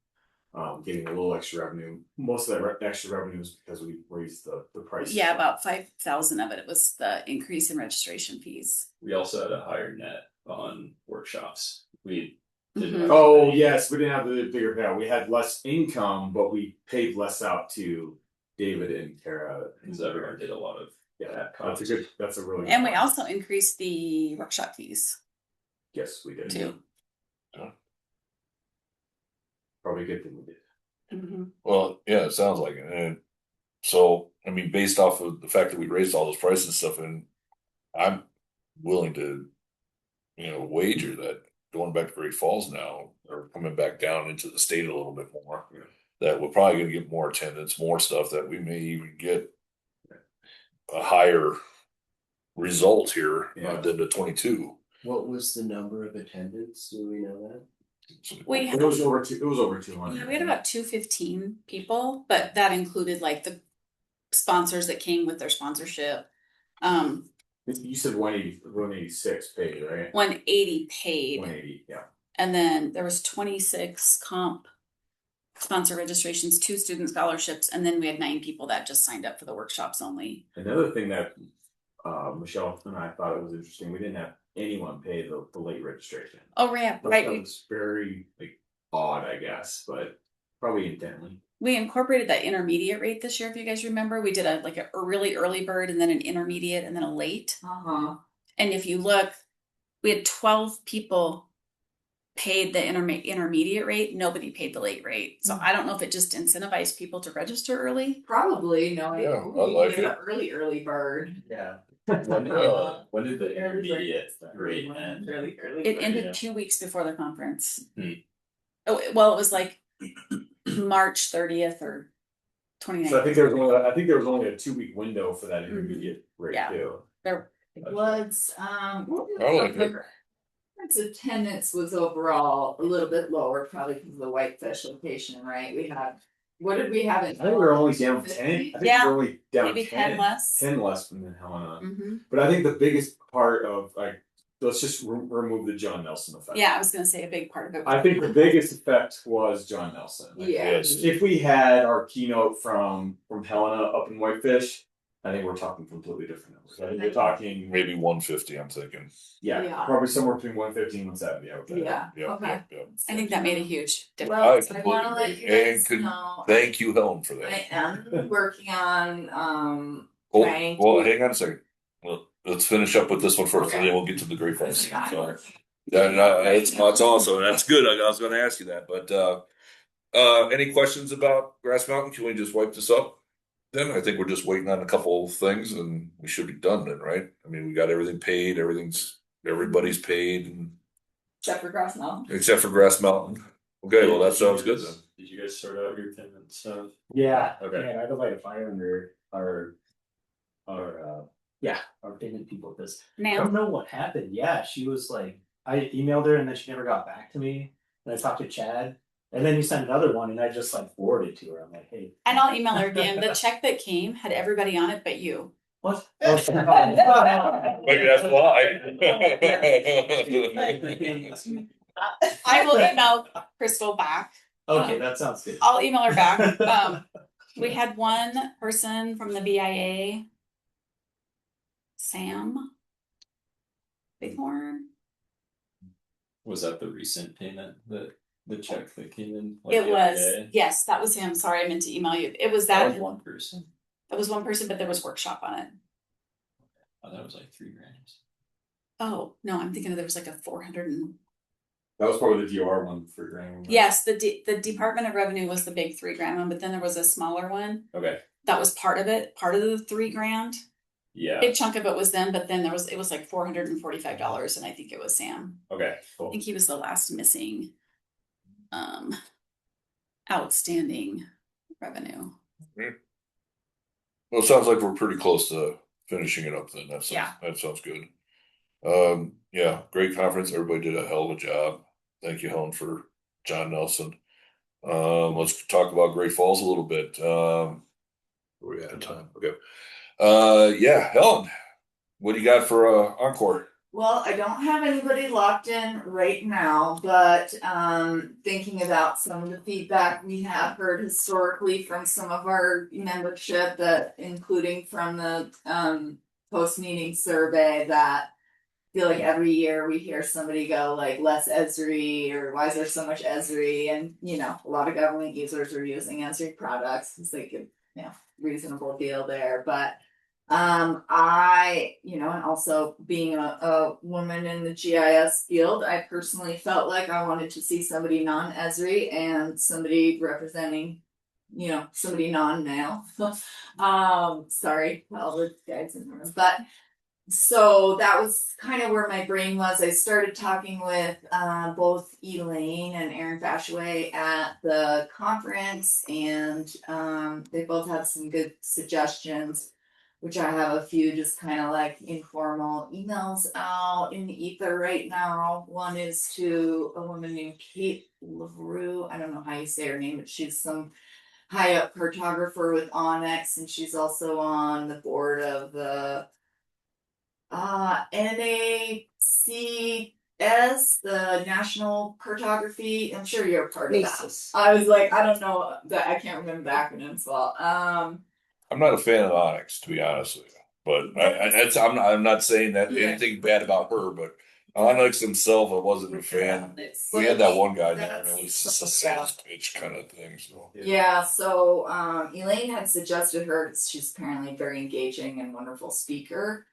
getting a little extra revenue. Most of that extra revenue is because we raised the price. Yeah, about 5,000 of it was the increase in registration fees. We also had a higher net on workshops. We didn't. Mhm. have Oh any- yes, we didn't have the bigger payout. We had less income, but we paid less out to David and Tara. Because everyone did a lot of That's a really. And good we point. also increased the workshop fees Yes, we did too. Probably a good thing we did. Mm-hmm. Well, yeah, it sounds like it. And so, I mean, based off of the fact that we raised all those prices and stuff, and I'm willing to, wager that going back to Great Falls now, or coming back down into the state a little bit more, that we're probably going to get more attendance, more stuff, that we may even get a higher result here than the 22. What was the number of attendants? Do we know that? It was over 200. Yeah, we had about 215 people, but that included like the sponsors that came with their sponsorship. You said 186 paid, right? 180 paid. 180, yeah. And then there was 26 comp sponsor registrations, 2 student scholarships, and then we had 9 people that just signed up for the workshops only. Another thing that Michelle and I thought it was interesting, we didn't have anyone pay the late registration. Oh, yeah, right. That was very odd, I guess, but probably intently. We incorporated that intermediate rate this year, if you guys remember. We did a really early bird and then an intermediate and then a late. Uh-huh. And if you look, we had 12 people paid the intermediate rate. Nobody paid the late rate. So I don't know if it just incentivized people to register early. Probably, no. Yeah, I like it. Early bird. Yeah. When did the intermediate rate end? Early. It bird. ended 2 weeks before the conference. Hmm. Well, it was like March 30th or 29th. So I think there was only a 2-week window for that intermediate rate Yeah. too. Was I like it. its attendance was overall a little bit lower, probably because of the Whitefish location, right? What did we have? I think we were only down 10. I think Yeah. we were only down Maybe 10. 10 less. 10 less than Helena. Mm-hmm. But I think the biggest part of let's just remove the John Nelson effect. Yeah, I was going to say a big part of it. I think the biggest effect was John Nelson. Yeah. Yes. If we had our keynote from Helena up in Whitefish, I think we're talking completely different numbers. I think we're talking Maybe 150, I'm thinking. Yeah. probably somewhere between 150 and 170. I would think. Yeah. Yep, Okay. yep, yep. I think that made a huge difference. Well, I completely want to let agree. you guys And could know. Thank you, Helen, for that. I am working on Well, trying well, to- hang on a second. Well, let's finish up with this one first, and Okay. then we'll get to the grapevines. Got it. So, that's awesome. That's good. I was gonna ask you that, but, any questions about Grass Mountain? Can we just wipe this up? Then I think we're just waiting on a couple of things and we should be done then, right? I mean, we got everything paid, everybody's paid and Except for Grass Mountain. except for Grass Mountain. Okay, well, that sounds good then. Did you guys sort out your tenant stuff? Yeah, Okay. and I'd like to fire under our our payment people because I Ma'am, don't know what happened. Yeah, she was like, I emailed her and then she never got back to me. And I talked to Chad, and then you sent another one, and I just like forwarded to her. I'm like, hey, and I'll email her again. The check that came had everybody on it but you. what? Maybe that's why. I will email Crystal back. Okay, that sounds good. I'll email her back. We had one person from the BIA, Sam Bighorn. Was that the recent payment the check that came in? It the was, other day? yes, that was him. Sorry, I meant to email you. It was That that. was one person. It was one person, but there was workshop on it. Oh, that was like $3,000. Oh no, I'm thinking there was like a 400 and That was probably the DR one for Graham. yes, the Department of Revenue was the big $3,000 one, but then there was a smaller one Okay. that was part of it, part of the $3,000. Yeah. Big chunk of it was them, but then it was like $445, and I think it was Sam. Okay. I Cool. think he was the last missing outstanding revenue. Well, it sounds like we're pretty close to finishing it up then. Yeah. That sounds good. Yeah, great conference. Everybody did a hell of a job. Thank you, Helen, for John Nelson. Let's talk about Great Falls a little bit. We're out of time. Okay. Yeah, Helen, what do you got for Encore? Well, I don't have anybody locked in right now, but thinking about some of the feedback we have heard historically from some of our membership, that including from the post-meeting survey, that I feel like every year we hear somebody go like less Esri, or why is there so much Esri? And a lot of government users are using Esri products because they could, reasonable deal there. But and also being a woman in the GIS field, I personally felt like I wanted to see somebody non-Esri and somebody representing, somebody non-male. Sorry, all the guys in the room, but so that was kind of where my brain was. I started talking with both Elaine and Aaron Fashaway at the conference, and they both had some good suggestions, which I have a few just kind of like informal emails out in the ether right now. One is to a woman named Kate LaRue. I don't know how you say her name, but she's some high up cartographer with Onyx, and she's also on the board of the NACS, the National Cartography. I'm sure you're a part of that. I was like, I don't know that, I can't remember the acronyms well. I'm not a fan of Onyx, to be honest with you. But I'm not saying that anything bad about her, but Onyx himself, I wasn't a fan. We had that one guy there, and it was just a sales pitch kind of thing. So so Elaine had suggested her. She's apparently very engaging and wonderful speaker.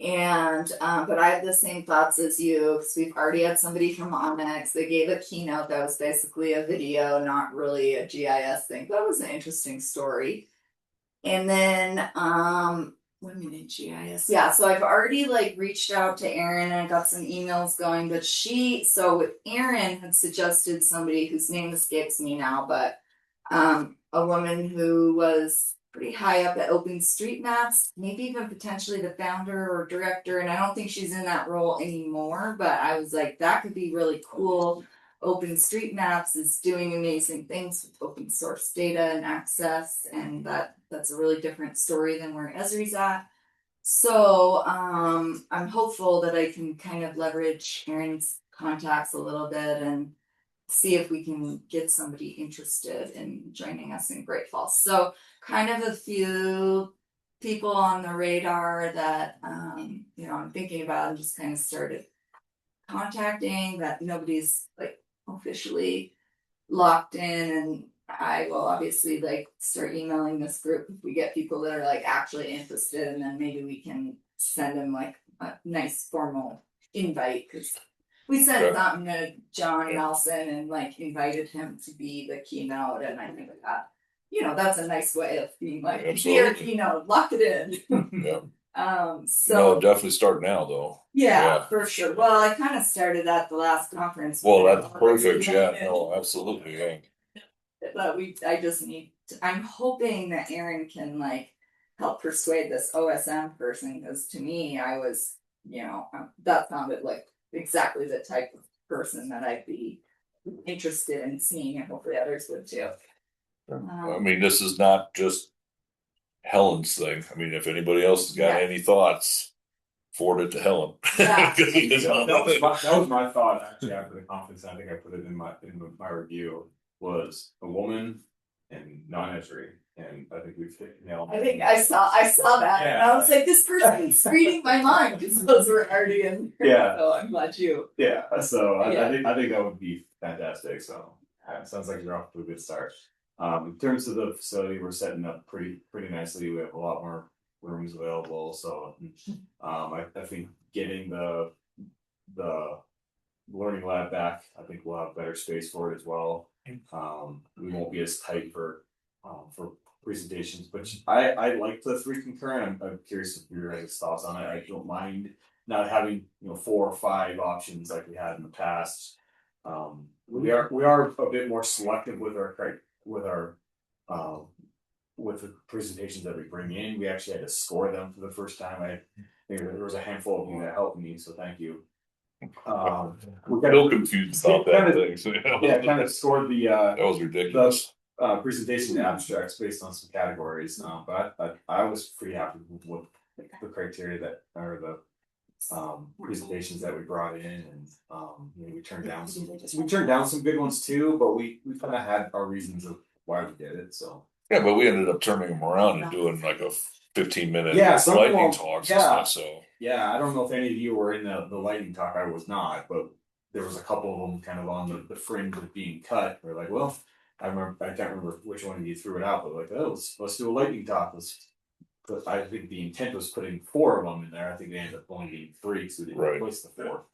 And but I have the same thoughts as you, because we've already had somebody from Onyx. They gave a keynote that was basically a video, not really a GIS thing. That was an interesting story. And then women in GIS. Yeah, so I've already reached out to Erin and I got some emails going, but Erin had suggested somebody whose name escapes me now, but a woman who was pretty high up at OpenStreetMaps, maybe even potentially the founder or director, and I don't think she's in that role anymore, but I was like, that could be really cool. OpenStreetMaps is doing amazing things with open source data and access, and that's a really different story than where Esri's at. So I'm hopeful that I can kind of leverage Erin's contacts a little bit and see if we can get somebody interested in joining us in Great Falls. So kind of a few people on the radar that I'm thinking about, and just kind of started contacting, that nobody's officially locked in. And I will obviously like start emailing this group if we get people that are like actually interested, and then maybe we can send them like a nice formal invite, because we sent Okay. something to John Nelson and like invited him to be the keynote, and I think that, you know, that's a nice way of being like, here, Absolutely. you know, lock it in. Yeah. So No, definitely start now though. yeah, for sure. Well, I kind of started at the last conference. Well, that's perfect. Yeah, no, absolutely. Yeah. But I just need I'm hoping that Aaron can like help persuade this OSM person, because to me, I was, you know, that sounded like exactly the type of person that I'd be interested in seeing, and hopefully others would too. I mean, this is not just Helen's thing. I mean, if anybody else has got Yeah. any thoughts, forward it to Helen. Yeah. That was my thought actually after the conference. I think I put it in my review, was a woman and non-entry, and I think we've hit nail. I think I saw that, and I was like, this person's reading my mind, because those were already in there. Yeah. So I'm glad you. Yeah, so Yeah. I think that would be fantastic. So it sounds like you're off to a good start. In terms of the facility, we're setting up pretty nicely. We have a lot more rooms available. So I think getting the learning lab back, I think we'll have better space for it as well. We won't be as tight for presentations, which I like the 3 concurrent. I'm curious if your guys' thoughts on it. I don't mind not having 4 or 5 options like we had in the past. We are a bit more selective with the presentations that we bring in. We actually had to score them for the first time. I think there was a handful of them that helped me, so thank you. We're still confused about that thing. So, kind of scored the that was ridiculous. presentation abstracts based on some categories. But I was pretty happy with what the criteria that are the presentations that we brought in, and we turned down some good ones too, but we kind of had our reasons of why we did it. So Yeah, but we ended up turning them around and doing like a 15-minute some lightning of them- talks yeah. and stuff. So yeah, I don't know if any of you were in the lightning talk. I was not, but there was a couple of them kind of on the fringe of being cut. We're like, well, I can't remember which one of you threw it out, but like, oh, let's do a lightning talk. But I think the intent was putting 4 of them in there. I think they ended up only being 3, so they didn't replace the 4.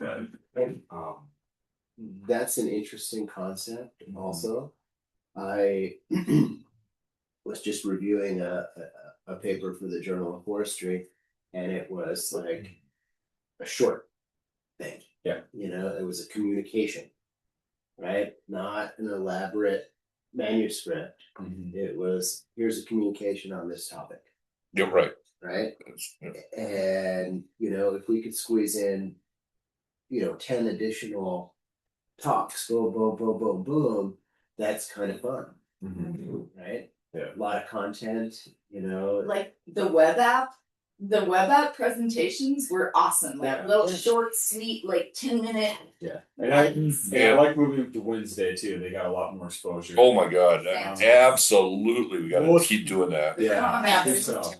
That's an interesting concept. Also, I was just reviewing a paper for the Journal of Forestry, and it was like a short thing. Yeah. It was a communication, right? Not an elaborate manuscript. It was, here's a communication on this topic. you're right. Right. Yeah. And, if we could squeeze in, 10 additional talks, boom, boom, boom, boom, boom, that's kind of fun. Right? Yeah. A lot of content, Like the web app presentations were awesome. Like little short, sweet, like 10-minute. Yeah, and I like moving to Wednesday too. They got a lot more exposure. Oh my God! Yeah. Absolutely, we got to keep doing that. Yeah, Yeah. I think so.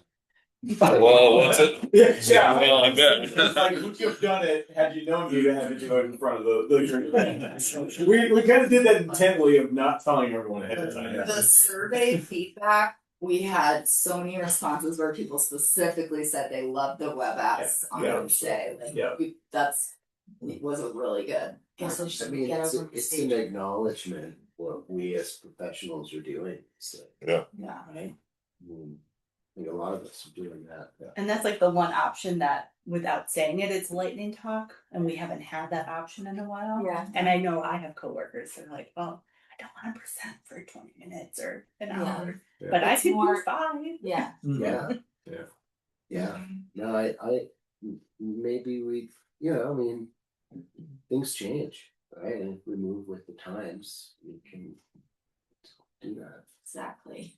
Well, what's it? Yeah, well, I bet. It's like, would you have done it had you known you had to do it in front of the we kind of did that intently of not telling everyone ahead of time. The survey feedback, we had so many responses where people specifically said they loved the web apps on Wednesday. Like, it was really good. Yeah, so I mean, it's an acknowledgement what we as professionals are doing. So, Yeah. Right. I think a lot of us are doing that. Yeah. And that's like the one option that, without saying it, it's lightning talk, and we haven't had that option in a while. Yeah. And I know I have coworkers that are like, well, I don't want to present for 20 minutes or an hour, Yeah. but I It's could more- do 5. Yeah. Yeah. Yeah. Yeah. No, I maybe we, things change, right? And if we move with the times, we can do that. Exactly.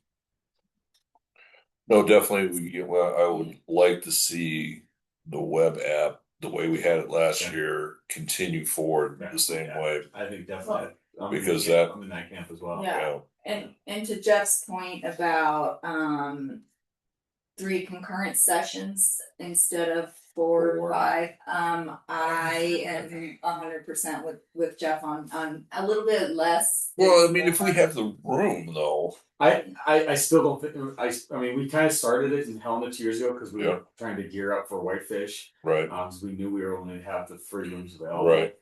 No, definitely. I would like to see the web app, the way we had it last year, continue forward the same way. I think definitely Because I'm in that camp as well. Yeah. And to Jeff's point about 3 concurrent sessions instead of 4 or 5. I am 100% with Jeff on a little bit less. Well, I mean, if we have the room though. I still don't think I mean we kind of started it in Helena 2 years ago because we Yeah. were trying to gear up for Whitefish. Right. So we knew we were only have the 3 rooms available. Right.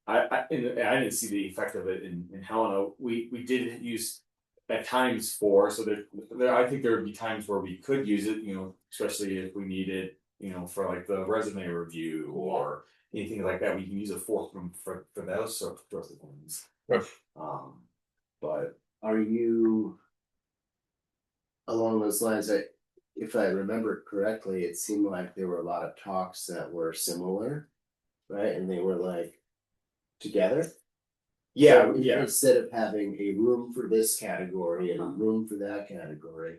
I didn't see the effect of it in Helena. We did use at times 4, so there I think there would be times where we could use it, you know, especially if we need it, you know, for like the resume review or anything like that. We can use a 4th room for those sorts of things. Right. But Are you along those lines? If I remember correctly, it seemed like there were a lot of talks that were similar, right? And they were like together. yeah, So instead of having a room for this category and a room for that category,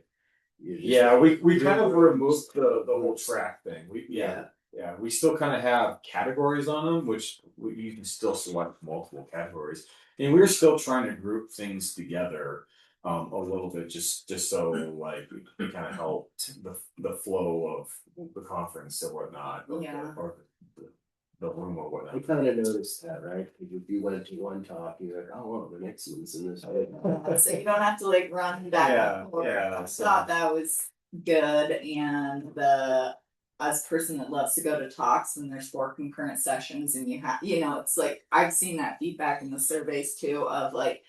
you just we kind of removed the whole track thing. We still kind of have categories on them, which you can still select multiple categories, and we're still trying to group things together a little bit, just so like we kind of helped the flow of the conference or whatnot, or the room or whatnot. I kind of noticed that, right? If you went to one talk, you're like, oh, well, the next one's in this. So you don't have to like run back and forth. Yeah, I thought that was good, and as a person that loves to go to talks when there's 4 concurrent sessions and you have, you know, it's like I've seen that feedback in the surveys too of like,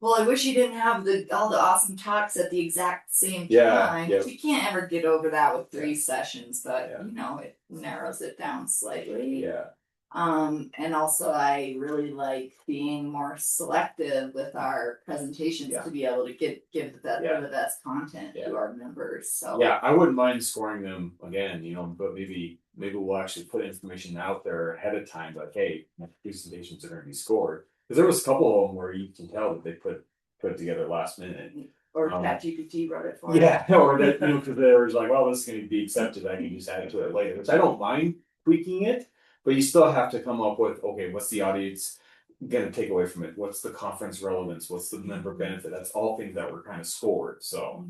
well, I wish you didn't have all the awesome talks at the exact same time. Yeah. But you can't ever get over that with 3 sessions, but you know, it narrows it down slightly. Yeah. And also I really like being more selective with our presentations to be able to give the best content to our members. So yeah, I wouldn't mind scoring them again, you know, but maybe we'll actually put information out there ahead of time, like, hey, my presentations are going to be scored. Because there was a couple of them where you can tell that they put together last minute. Or ChatGPT wrote it for Yeah, or that, you know, because they were like, well, this is going to be accepted, I can just add it to it later, which I don't mind tweaking it, but you still have to come up with, okay, what's the audience going to take away from it? What's the conference relevance? What's the member benefit? That's all things that were kind of scored. So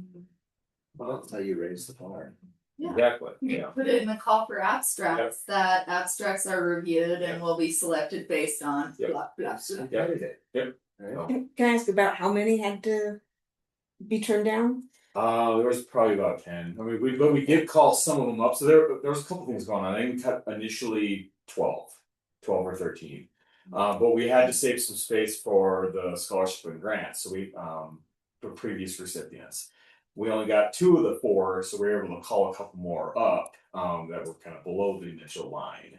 Well, that's how you raise the bar. Yeah. exactly. You Yeah. put it in the call for abstracts that abstracts are reviewed and will be selected based on blah blah blah. Yep. Can I ask about how many had to be turned down? There was probably about 10. I mean, we did call some of them up. So there was a couple things going on. I think we cut initially 12 or 13. But we had to save some space for the scholarship and grants. So we, for previous recipients, we only got 2 of the 4. So we were able to call a couple more up, that were kind of below the initial line.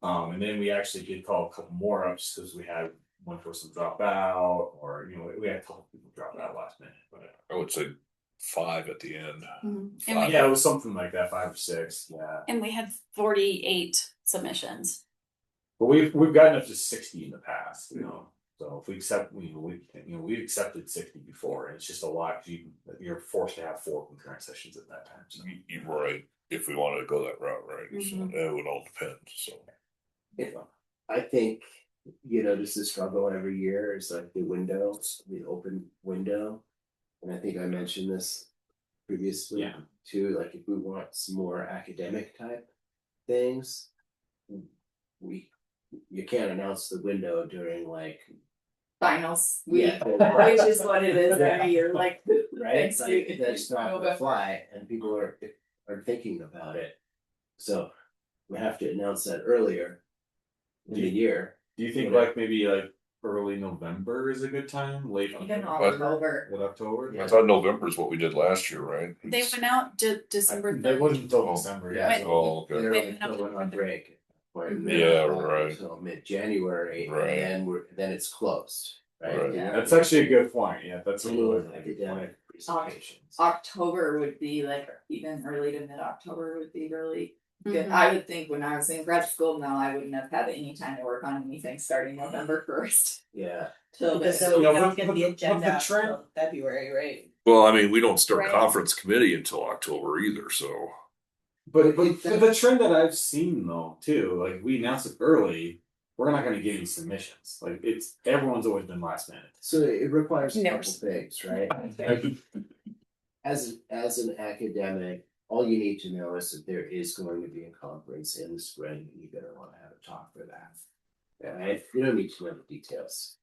And then we actually did call a couple more up just because we had one person drop out, or, you know, we had a couple people drop out last minute. But I would say 5 at the end. And yeah, it was something like that, 5 or 6. Yeah. And we had 48 submissions. But we've gotten up to 60 in the past, you know. So if we accept, we've accepted 60 before, and it's just a lot because you're forced to have 4 concurrent sessions at that time. So You're right. If we wanted to go that route, right? So it would all depend. So I think, you know, just the struggle every year is like the window, the open window. And I think I mentioned this previously too. Like if we want some more academic type things, you can't announce the window during like Finals week, which is what it is every year. Like right, like that's not gonna fly, and people are thinking about it. So we have to announce that earlier in the year. do you think like maybe like early November is a good time? Late even October? October. October? I thought November is what we did last year, right? They went out December That 3rd. wasn't until December. Yeah. Yeah. Oh, okay. They're Wait, like no, still on break. Yeah, right. Until mid-January, Right. and then it's closed, right? Right. Yeah. That's actually a good point. Yeah, that's a really good point. Academic presentations. October would be like even early to mid-October would be really good. Mhm. I would think when I was in grad school, no, I wouldn't have had any time to work on anything starting November 1st. Yeah. Till Because then. then we know, don't but- get but- the but the agenda trend- until February, right? Well, I mean, we don't start Right. conference committee until October either. So But the trend that I've seen though too, like we announced it early, we're not going to get any submissions. Like everyone's always been last minute. So it requires a Never couple things, right? as an academic, all you need to know is that there is going to be a conference in the spring, and you're gonna want to have a talk for that. Right? You don't need to know the details.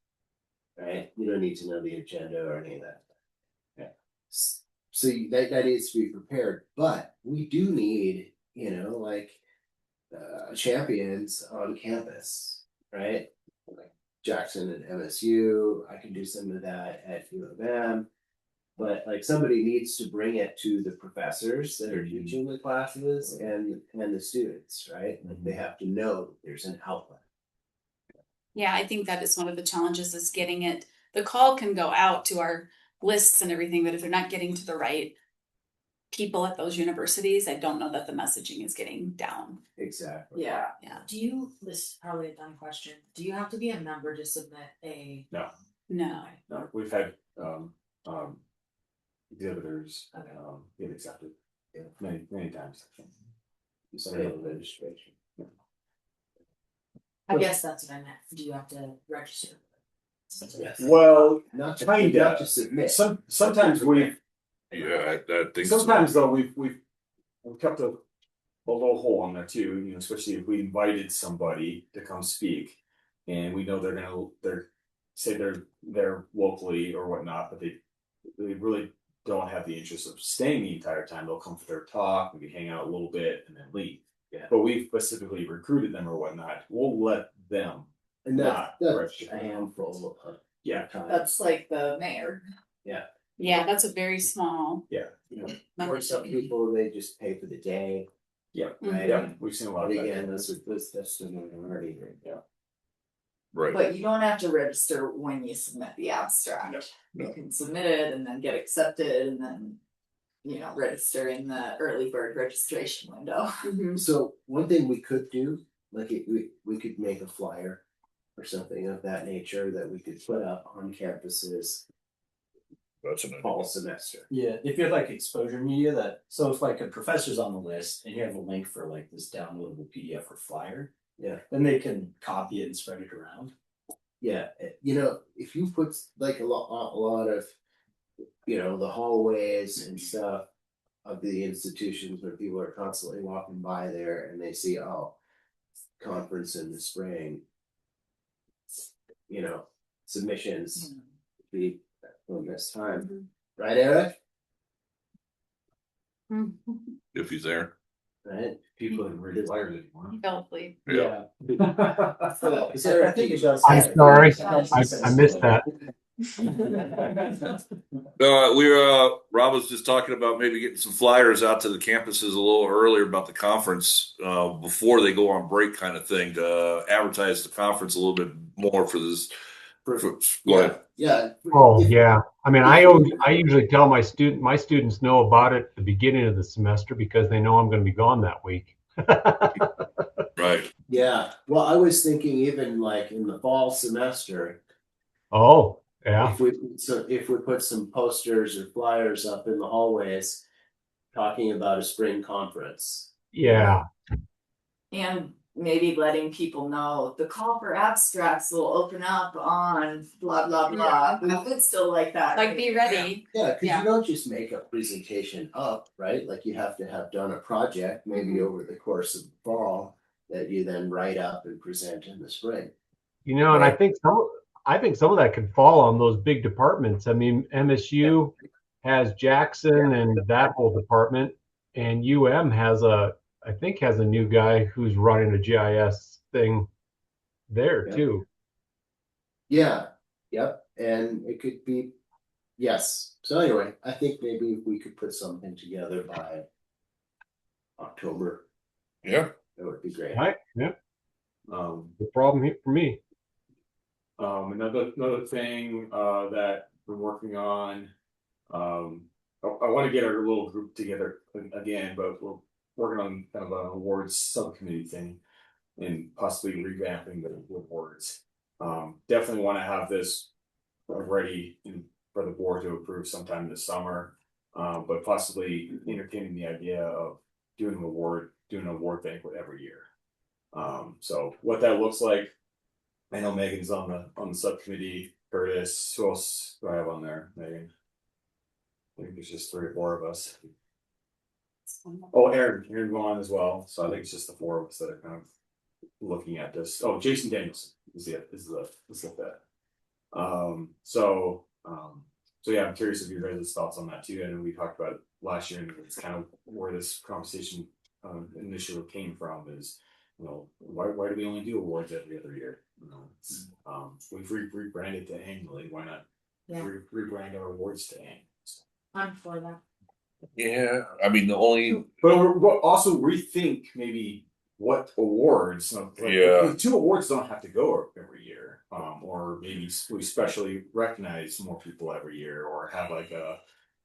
Right? You don't need to know the agenda or any of that. Yeah. So that needs to be prepared, but we do need, like champions on campus, right? Like Jackson and MSU. I can do some of that at U of M. But like somebody needs to bring it to the professors that are teaching the classes and the students, right? Like they have to know there's an outlet. Yeah, I think that is one of the challenges is getting it. The call can go out to our lists and everything, but if they're not getting to the right people at those universities, I don't know that the messaging is getting down. Exactly. Yeah. Yeah. Do you, this is probably a dumb question, do you have to be a member to submit a? No, No. we've had exhibitors Okay. get accepted many times. You say registration. I guess that's what I meant, do you have to register? Yes. Well, Not to, kinda. not to submit. Sometimes we. Yeah, I think so. Sometimes though, we've kept a little hole on there too, especially if we invited somebody to come speak and we know they're locally or whatnot, but they really don't have the interest of staying the entire time. They'll come for their talk, maybe hang out a little bit and then leave. Yeah. But we've specifically recruited them or whatnot. We'll let them. And that's register. a handful of time. That's like the mayor. Yeah, that's a very small. Or some people, they just pay for the day. Yeah, Right. yeah, we've seen a lot But of that. again, that's the minority. Yeah. Right. But you don't have to register when you submit the abstract. No. You can submit it and then get accepted and then, register in the early bird registration window. Mm-hmm. So one thing we could do, like we could make a flyer or something of that nature that we could put up on campuses That's an fall semester. Yeah, if you have like exposure media so if like a professor's on the list and you have a link for like this downloadable PDF or flyer, then they can copy it and spread it around. Yeah, if you put like a lot of, the hallways and stuff of the institutions where people are constantly walking by there and they see, conference in the spring, submissions be on this time. Right, Eric? If he's there. Right? People that read flyers anymore. Fell asleep. Yeah. So I think it does. I'm sorry, I missed that. Rob was just talking about maybe getting some flyers out to the campuses a little earlier about the conference before they go on break, kind of thing, to advertise the conference a little bit more for this. Go ahead. Yeah. Oh, yeah. I mean, I usually tell my students know about it at the beginning of the semester because they know I'm going to be gone that week. Right. Yeah. Well, I was thinking even like in the fall semester. Oh, yeah. If we put some posters or flyers up in the hallways talking about a spring conference. Yeah. And maybe letting people know the call for abstracts will open up on blah blah blah. I would still like that. Like, be ready. Yeah, because you don't just make a presentation up, right? Like you have to have done a project maybe over the course of the fall that you then write up and present in the spring. And I think some of that could fall on those big departments. I mean, MSU has Jackson and that whole department, and UM has a new guy who's running a GIS thing there too. Yeah. Yep. And it could be, yes. So anyway, I think maybe we could put something together by October. Yeah. That would be great. Right. Yeah. The problem here for me. Another thing that we're working on. I want to get our little group together again, but we're working on kind of an awards subcommittee thing and possibly revamping the awards. Definitely want to have this ready for the board to approve sometime this summer, but possibly entertaining the idea of doing an award banquet every year. So what that looks like, I know Megan's on the subcommittee. Curtis, who else do I have on there? Megan. I think there's just 3 or 4 of us. Oh, Aaron going as well. So I think it's just the 4 of us that are kind of looking at this. Oh, Jason Danielson is the fit. So yeah, I'm curious if your guys' thoughts on that too. I know we talked about it last year, and it's kind of where this conversation initially came from. Is why do we only do awards every other year? We've rebranded to annually. Why not rebrand our awards to annual? So. I'm for that. Yeah, I mean the only But we'll also rethink maybe what awards. The 2 awards don't have to go every year, or maybe we specially recognize more people every year, or have like a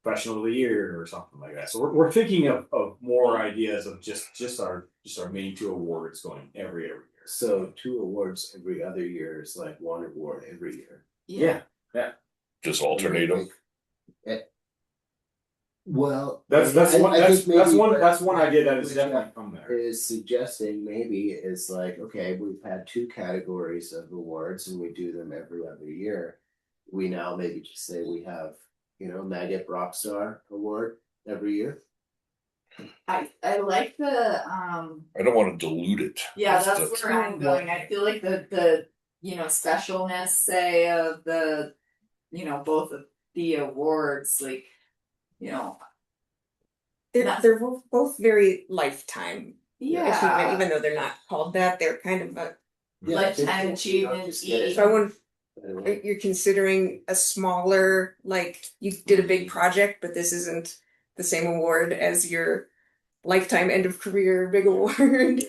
professional of the year or something like that. So we're thinking of more ideas of just our main 2 awards going every year. So 2 awards every other year is like 1 award every year. Yeah. just alternate them. Well, That's one idea that is definitely come there. Is suggesting maybe is like, okay, we've had 2 categories of awards and we do them every other year. We now maybe just say we have, MAGIP Rockstar Award every year. I like the I don't want to dilute it. yeah, that's where I'm going. I feel like the specialness, say, of the both of the awards, like They're both very lifetime achievement, yeah, even though they're not called that. They're kind of a lifetime achievement. so I wouldn't. You're considering a smaller, like you did a big project, but this isn't the same award as your lifetime end of career big award.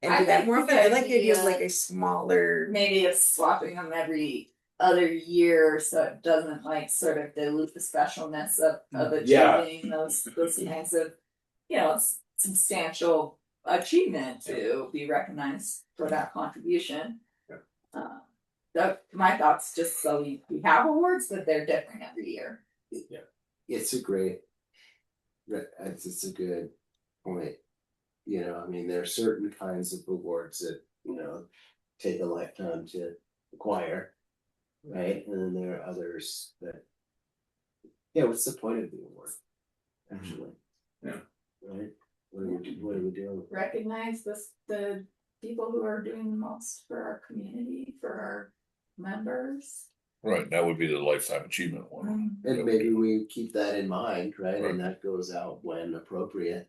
And I do that think more the often. I like the idea of idea- like a smaller. Maybe it's swapping them every other year, so it doesn't like sort of dilute the specialness of achieving those kinds of substantial achievement to be recognized for that contribution. My thoughts, just so we have awards, but they're different every year. It's a great, it's a good point. I mean, there are certain kinds of awards that, take a lifetime to acquire, right? And then there are others that, what's the point of the award, actually? Yeah. Right? What are we doing? Recognize the people who are doing the most for our community, for our members. Right, that would be the lifetime achievement one. And maybe we keep that in mind, right? And that goes out when appropriate.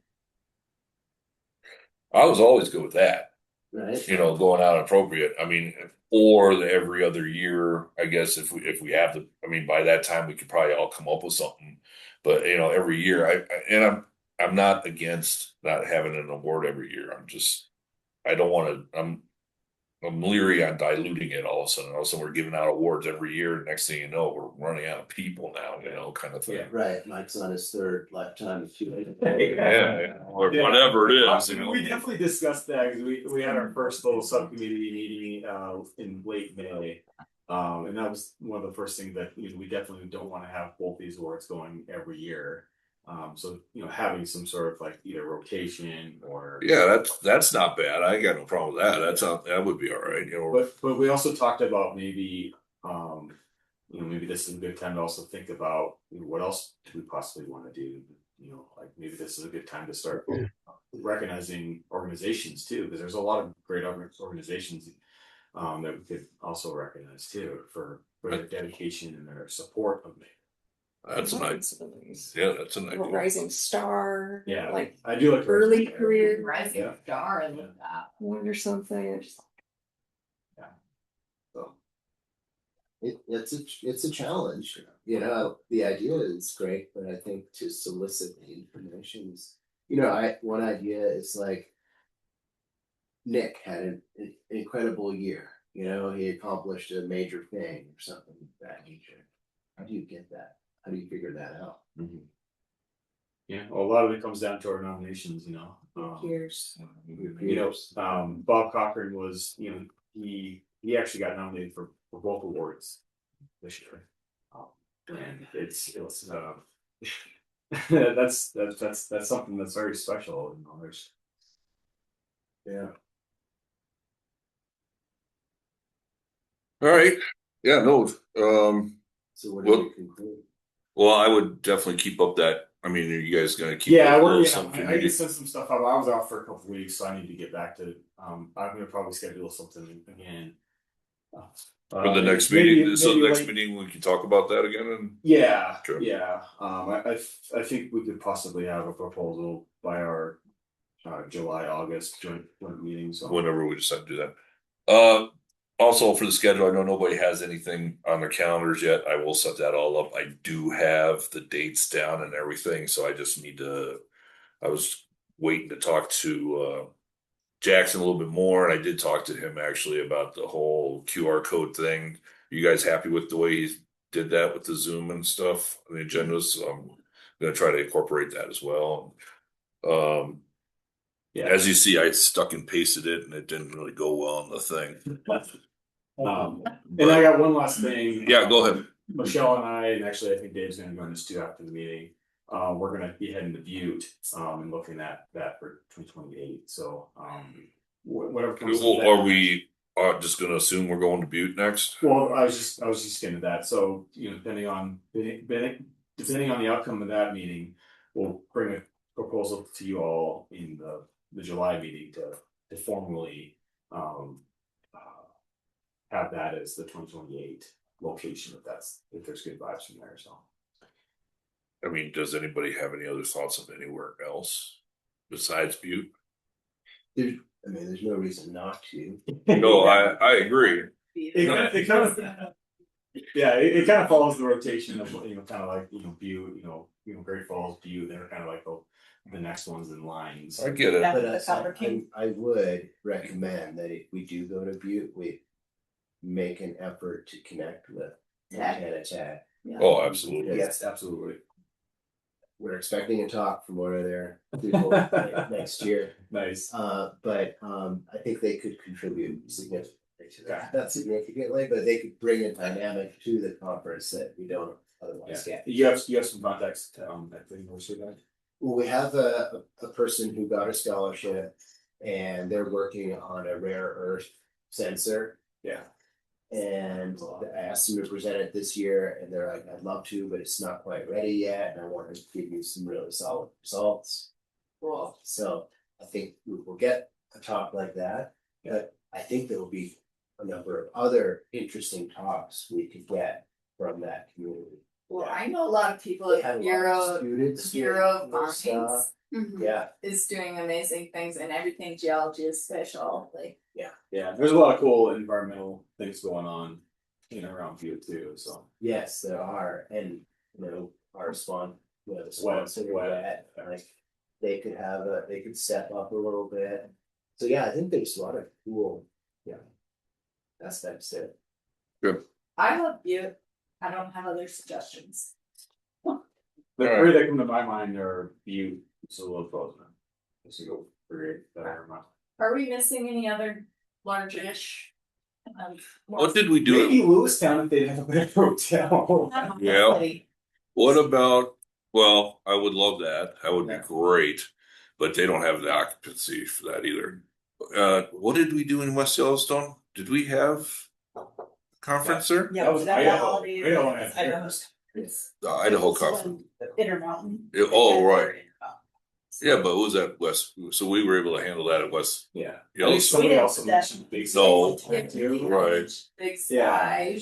I was always good with that. Right. Going out appropriate. I mean, or the every other year. I guess if we have the, I mean, by that time we could probably all come up with something. But every year, I'm not against not having an award every year. I don't want to. I'm leery on diluting it all of a sudden. All of a sudden, we're giving out awards every year. Next thing you know, we're running out of people now, kind of thing. Yeah. Right. Mike's on his 3rd lifetime achievement. Or whatever it is. We definitely discussed that because we had our first little subcommittee meeting in late May. And that was one of the first things that we definitely don't want to have both these awards going every year. So having some sort of like either rotation or that's not bad. I got no problem with that. That would be all right. But we also talked about maybe maybe this is a good time to also think about what else do we possibly want to do. Like maybe this is a good time to start recognizing organizations too, because there's a lot of great organizations that we could also recognize too for their dedication and their support of me. That's a nice. Yeah, that's a nice. Rising star. Yeah, like I do like early career Rising star, I love that. one or something. So it's a challenge. The idea is great, but I think to solicit the information is, one idea is like Nick had an incredible year. He accomplished a major thing or something of that nature. How do you get that? How do you figure that out? Mm-hmm. Yeah, well, a lot of it comes down to our nominations. Years. Bob Cochran was, he actually got nominated for both awards this year, and it's that's something that's very special. All right. Yeah. No. So what do you conclude? Well, I would definitely keep up that. I mean, are you guys gonna keep? Yeah, up we're, little you know, something I you- sent some stuff out. I was out for a couple weeks, so I need to get back to. I'm gonna probably schedule something again. For the next maybe- meeting, so maybe the next late- meeting we can talk about that again. And Yeah, Sure. yeah. I think we could possibly have a proposal by our July, August joint meeting. So whenever we decide to do that. Also for the schedule, I know nobody has anything on their calendars yet. I will set that all up. I do have the dates down and everything, so I just need to. I was waiting to talk to Jackson a little bit more, and I did talk to him actually about the whole QR code thing. You guys happy with the way he did that with the Zoom and stuff, the agendas? So I'm gonna try to incorporate that as well. yeah. As you see, I stuck and pasted it, and it didn't really go well on the thing. And I got one last thing. Yeah, go ahead. Michelle and I, and actually I think Dave's gonna join us too after the meeting. We're gonna be heading to Butte, and looking at that for 2028. So, whatever comes. of that. Are we just gonna assume we're going to Butte next? Well, I was just getting to that. So, you know, depending on the outcome of that meeting, we'll bring a proposal to you all in the July meeting to formally have that as the 2028 location if there's good vibes from there. So I mean, does anybody have any other thoughts of anywhere else besides Butte? There's no reason not to. No, I agree. it kind of yeah, it kind of follows the rotation of, you know, kind of like, you know, Butte, Great Falls, Butte. They're kind of like the next ones in lines. I get it. Yeah. But The Coworking. I would recommend that if we do go to Butte, we make an effort to connect with Montana Tech. Oh, absolutely. Yes, absolutely. We're expecting a talk from one of their people next year. Nice. But I think they could contribute significantly to that. Not significantly, but they could bring a dynamic to the conference that we don't otherwise get. You have some contacts at the university then? Well, we have a person who got a scholarship, and they're working on a rare earth sensor. Yeah. And I asked them to present it this year, and they're like, I'd love to, but it's not quite ready yet, and I want to give you some really solid results. Cool. So I think we will get a talk like that, but I think there will be a number of other interesting talks we could get from that community. Well, I know a lot of people They had at a lot of students Bureau of doing cool Mines stuff. Mhm. Yeah, is doing amazing things, and everything geology is special. Like, Yeah, there's a lot of cool environmental things going on in and around Butte too. So yes, there are, and our sponsor, the sponsor, Wet. like they could step up a little bit. So yeah, I think there's a lot of cool, aspects there. I love Butte. I don't have other suggestions. the three that come to my mind are Butte, Zulu, Bozeman. Just to go for that I remember. Are we missing any other large-ish? What did we do? Maybe Lewistown if they have a better hotel. Yeah. What about? Well, I would love that. That would be Yeah. great, but they don't have the occupancy for that either. What did we do in West Yellowstone? Did we have a conference there? Yeah, That was that Idaho. holiday. Idaho had Idaho's- The Idaho conference. Intermountain. Oh, right. Yeah, but what was that West? So we were able to handle that at West. Yeah. Yeah, I think so- somebody else Yeah. mentioned Big No. Sky too. Right. Big Yeah. sky.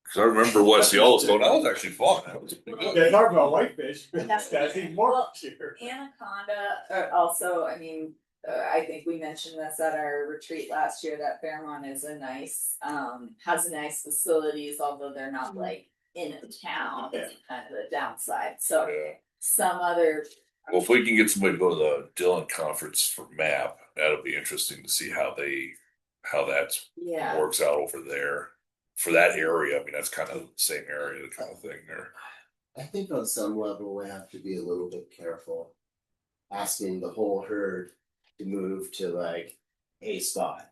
Because I remember West Yellowstone. That was actually fun. That was pretty good. Yeah, talk about whitefish. That's That's even more Well, cheer. Anaconda, also, I mean, I think we mentioned this at our retreat last year, that Fairmont is a nice, has nice facilities, although they're not like in a town, it's kind of the downside, so Yeah. some other. Well, if we can get somebody to go to the Dillon conference for MAP, that'll be interesting to see how that Yeah, works out over there for that area. I mean, that's kind of the same area, kind of thing there. I think on some level we have to be a little bit careful asking the whole herd to move to like a spot,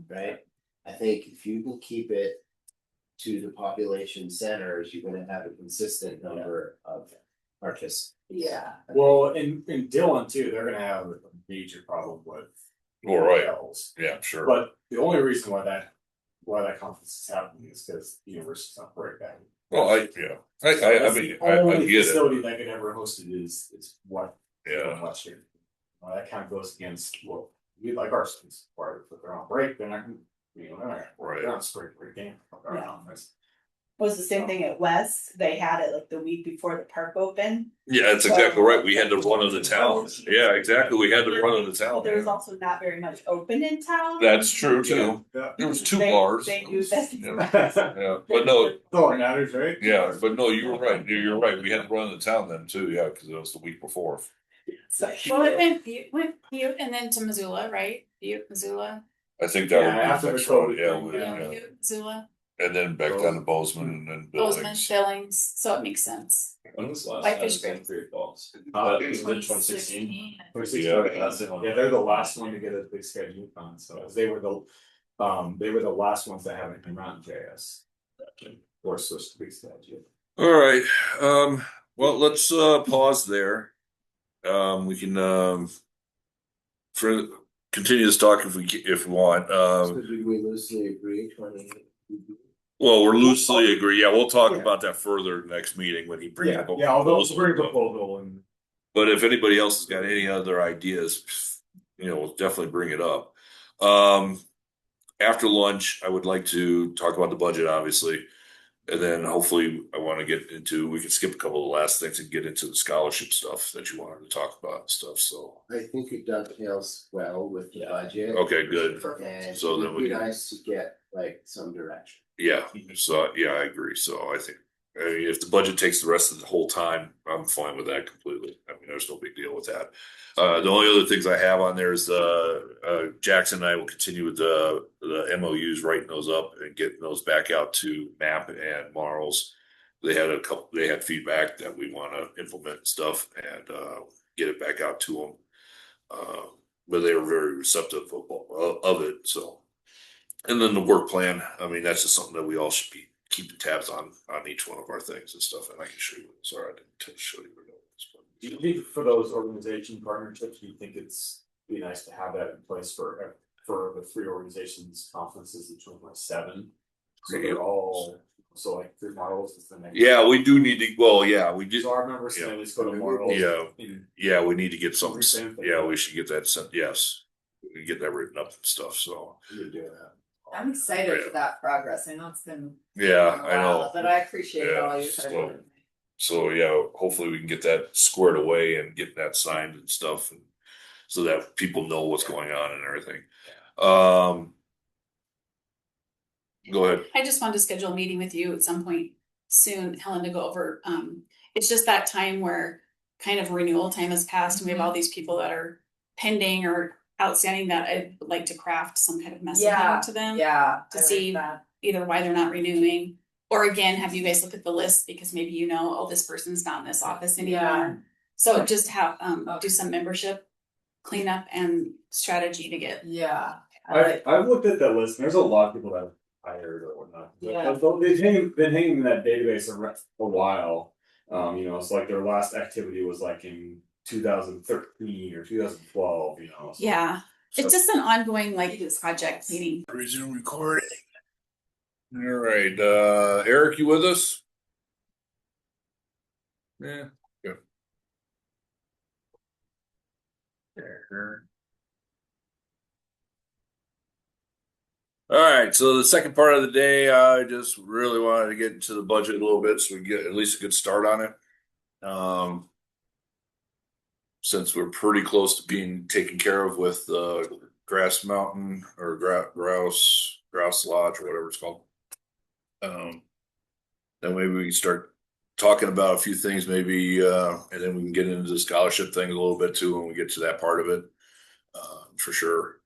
right? I think if you can keep it to the population centers, you're gonna have a consistent number of participants. yeah, Well, in Dillon too, they're gonna have a major problem with All right. hotels. Yeah, sure. But the only reason why that conference is happening is because the university's not right back Well, I That's mean, the I only get it. facility that could ever host it is what Yeah. last year. That kind of goes against what we like our students required. If they're on break, they're not, Right. they're on spring break game. Was the same thing at West. They had it like the week before the park opened. Yeah, that's exactly right. We had to run of the town. Yeah, exactly. We had to run of the town. There was also not very much open in town. That's true too. Yeah. There was two They- bars. They knew that. Yeah, but no, Oh, it matters, right? yeah, but no, you were right. You're right. We had to run of the town then too. Yeah, because it was the week before. So, Well, it went Butte and then to Missoula, right? Butte, Missoula. I think that Yeah, would after be the next road. COVID Yeah, thing, Yeah, yeah. Butte, Missoula, And then back down to Bozeman and then Bozeman, Billings. Billings. So it makes sense. When was the last Whitefish time Creek. Great Falls? It was in 2016. 2016. Yeah. Yeah, they're the last one to get a big schedule on, so they were the last ones that haven't come out in JS. Or switched to big schedule. All right. Well, let's pause there. We can for continue this talk if we want. So did we loosely agree 20? Well, we're loosely agree. Yeah, we'll talk about that further next meeting when he brings Yeah, up a yeah, I'll proposal. bring a proposal and. But if anybody else has got any other ideas, we'll definitely bring it up. After lunch, I would like to talk about the budget, obviously. And then hopefully we can skip a couple of the last things and get into the scholarship stuff that you wanted to talk about and stuff. So, I think it dovetails well with the budget. okay, good. And So it then would we be can- nice to get like some direction. Yeah. So, yeah, I agree. So I mean, if the budget takes the rest of the whole time, I'm fine with that completely. I mean, there's no big deal with that. The only other things I have on there is Jackson and I will continue with the MOUs, writing those up and getting those back out to MAP and Marls. They had feedback that we want to implement stuff and get it back out to them. But they were very receptive of it. So, and then the work plan. I mean, that's just something that we all should be keeping tabs on each one of our things and stuff. And I can show you. Sorry, I didn't show you. Do you think for those organization partnerships, do you think it's be nice to have that in place for the three organizations conferences in 2027? So they're all like 3 models is the next. Yeah, we do need to. Well, yeah, we did. So I remember saying let's go to models. Yeah, we need to get some. Same thing. Yeah, we should get that sent. Yes, we can get that written up and stuff. So You're doing that. I'm excited for that progress. I know it's been yeah, a I know. while, but I appreciate Yeah, all your time. So yeah, hopefully we can get that squared away and get that signed and stuff, and so that people know what's going on and everything. Go ahead. I just wanted to schedule a meeting with you at some point soon, Helen, to go over. It's just that time where kind of renewal time has passed, and we have all these people that are pending or outstanding that I'd like to craft some kind of messaging to them. Yeah. To see either why they're not renewing, or again, have you guys look at the list because maybe oh, this person's not in this office anymore. Yeah. So just have do some membership cleanup and strategy to get. Yeah. I've looked at that list. And there's a lot of people that I've hired or whatnot. Yeah. They've been hanging in that database a while. It's like their last activity was like in 2013 or 2012. So. Yeah, it's just an ongoing project meeting. Resume recording. All right, Eric, you with us? Yeah. Good. There. All right, so the second part of the day, I just really wanted to get into the budget a little bit so we get at least a good start on it. Since we're pretty close to being taken care of with Grass Mountain or Grouse Lodge or whatever it's called. Then maybe we can start talking about a few things, maybe, and then we can get into the scholarship thing a little bit too when we get to that part of it, for sure.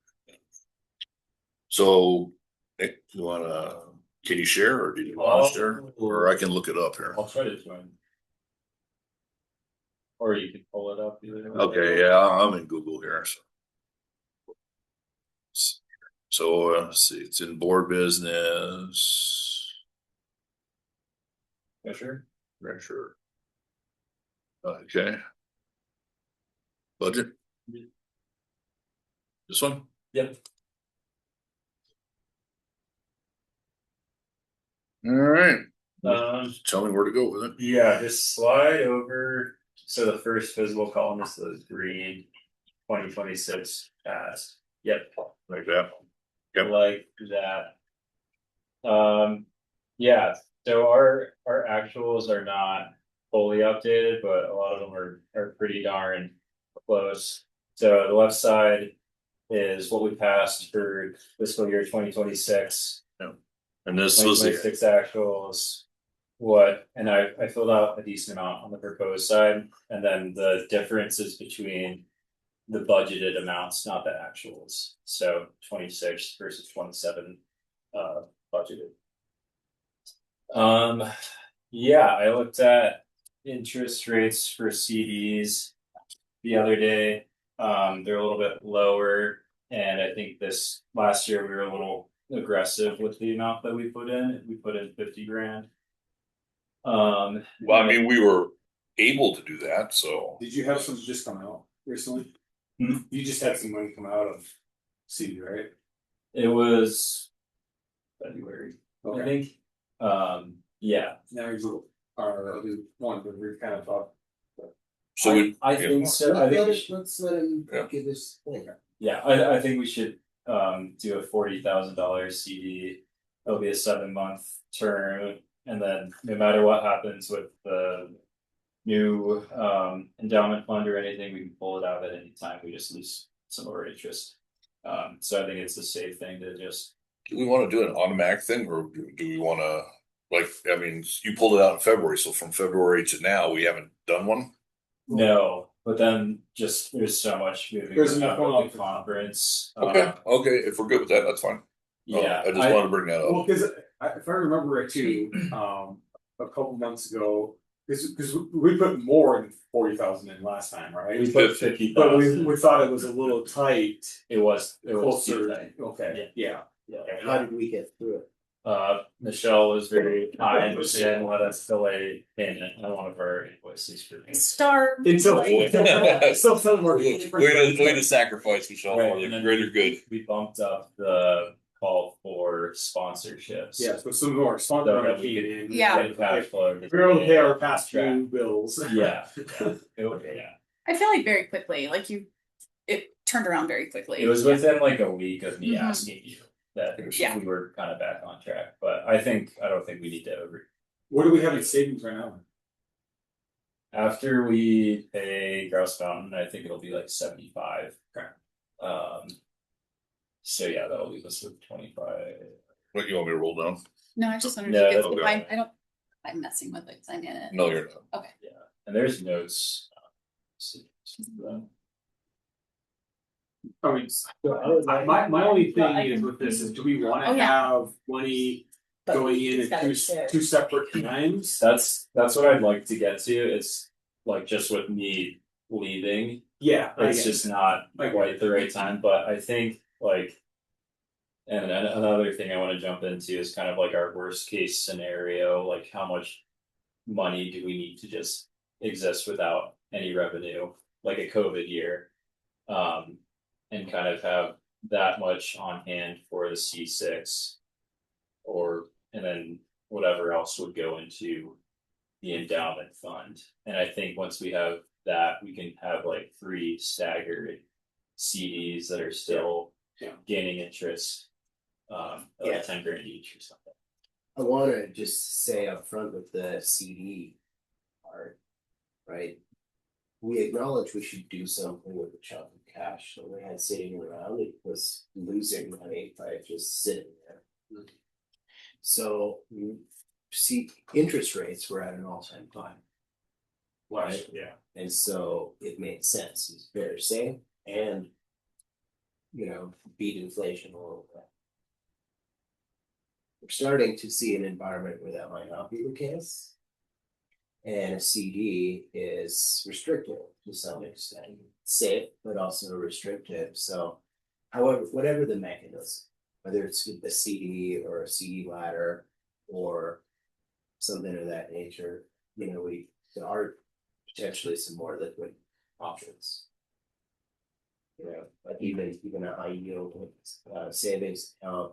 So, Nick, can you share, or do you want to share, or I can look it up here? I'll try to join. Or you can pull it up. Okay, yeah, I'm in Google here. So let's see, it's in board business. Treasure. Okay. Budget. This one? Yep. All right. Tell me where to go with it. Yeah, just slide over. So the first visible column is the green 2026 pass. Yep, Like that. Yep. like that. Yeah. So our actuals are not fully updated, but a lot of them are pretty darn close. So the left side is what we passed for fiscal year 2026. And this was the 2026 actuals. What, and I filled out a decent amount on the proposed side, and then the difference is between the budgeted amounts, not the actuals. So 26 versus 27 budgeted. Yeah, I looked at interest rates for CDs the other day. They're a little bit lower, and I think this last year we were a little aggressive with the amount that we put in. We put in 50 grand. well, I mean, we were able to do that, so Did you have some just come out recently? Hmm? You just had some money come out of CD, right? It was February, I think. Yeah. Now you are the one that we kind of thought. so we I think so. I think we should, Let's let him Yeah. give this thing. yeah, I think we should do a $40,000 CD. It'll be a 7-month term, and then no matter what happens with the new endowment fund or anything, we can pull it out at any time. We just lose some of our interest. So I think it's a safe thing to just. do we want to do an automatic thing, or do we want to, like, I mean, you pulled it out in February, so from February to now, we haven't done one. No, but then just there's so much moving There's around enough going with on. the conference. Okay, okay, if we're good with that, that's fine. Yeah, I just wanted to bring that up. Well, because if I remember right too, a couple months ago, because we put more than 40,000 in last time, right? we put 50,000. But we thought it was a little tight. It was Closer. too tight. Okay, yeah. How did we get through it? Michelle was very kind and let us delay payment on one of our invoices for me. Star. Until like, still more. Way to sacrifice, Michelle, Right, for the and then greater good. We bumped up the call for sponsorships. Yeah, so some more So sponsor that money we came in. Yeah. get cash flow. We're able to pay our past due bills. Yeah. Yeah. I feel like very quickly, like it turned around very quickly. It was within like a week of me Mhm. asking you that Yeah. we were kind of back on track, but I don't think we need to over. What do we have in savings right now? After we pay Grouse Mountain, I think it'll be like 75. Okay. So yeah, that'll leave us with 25. What, you want me to roll down? No, I just wondered No, if okay. I don't. I'm messing with it because I'm in it. No, you're not. Okay. Yeah, and there's notes. I mean, my only thing is with this is, do we want to Oh, yeah. have money going in at two separate times? That's what I'd like to get to. It's like just with me leaving, Yeah, it's just not quite the right time. But I think like, and another thing I want to jump into is kind of like our worst case scenario. Like, how much money do we need to just exist without any revenue, like a COVID year, and kind of have that much on hand for the C6, and then whatever else would go into the endowment fund. And I think once we have that, we can have like 3 staggered CDs that are still gaining interest, like 10 grand each or something. I want to just say up front with the CD part, right? We acknowledge we should do something with the chunk of cash that we had sitting around. It was losing money by just sitting there. So you see, interest rates were at an all-time high. Right. Yeah. And so it made sense. It's better safe and, beat inflation a little bit. We're starting to see an environment where that might not be the case. And a CD is restrictive to some extent, safe, but also restrictive. So, however, whatever the mechanism, whether it's a CD or a CD ladder or something of that nature, there are potentially some more liquid options. Like even a high yield savings account,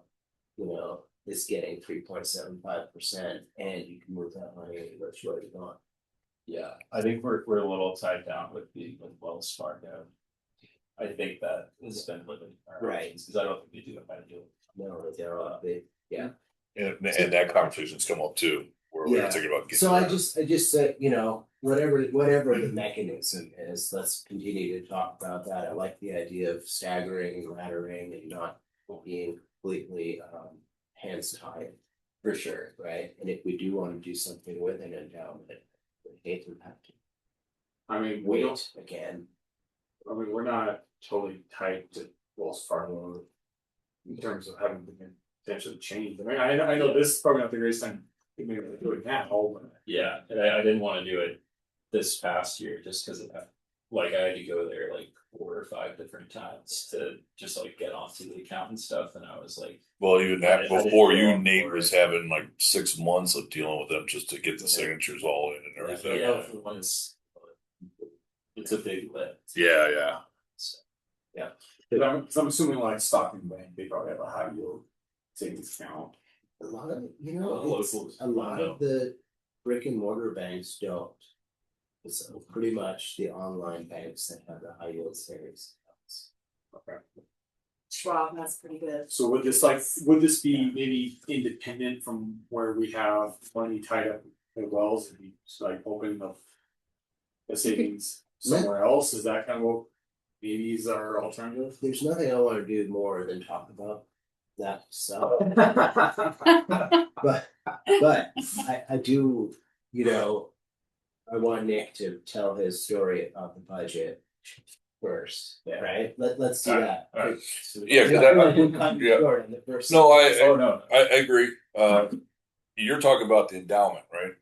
is getting 3.75%, and you can move that money anywhere you want. Yeah, I think we're a little tied down with Wells Fargo. I think that has been limiting our Right. options, because I don't think they do a bad deal. No, they're all big. Yeah. And that conversation's come up too, where we were Yeah. thinking about getting. So I just said, you know, whatever the mechanism is, let's continue to talk about that. I like the idea of staggering, laddering, and not being completely hands tied, for sure, right? And if we do want to do something with an endowment, we hate to have to I mean, we don't, wait again. I mean, we're not totally tied to Wells Fargo in terms of having to potentially change. I mean, I know this is probably not the greatest time to maybe do it now, but Yeah, and I didn't want to do it this past year just because of that. Like, I had to go there like 4 or 5 different times to just like get onto the account and stuff, and I was like, Well, even I that didn't before go you, on Nate board. was having like 6 months of dealing with them just to get the signatures all in and everything. yeah, it's a big lift. Yeah. So, Because I'm assuming like Stockton Bank, they probably have a high yield savings account. A lot of, you Well, know, it's- locals, a lot I know. of the brick and mortar banks don't. It's pretty much the online banks that have the high yield savings accounts. Schwab has pretty good. So would this be maybe independent from where we have money tied up in wells and we just like open the savings somewhere else? Is that kind of what maybe is our alternative? There's nothing I want to do more than talk about that stuff. But I do, you know, I want Nick to tell his story about the budget first, Yeah. right? Let's do All that. all right. So Yeah, I 'cause feel like we've gotten yeah. short on the first. No, Oh no, I agree. You're talking about the endowment, right?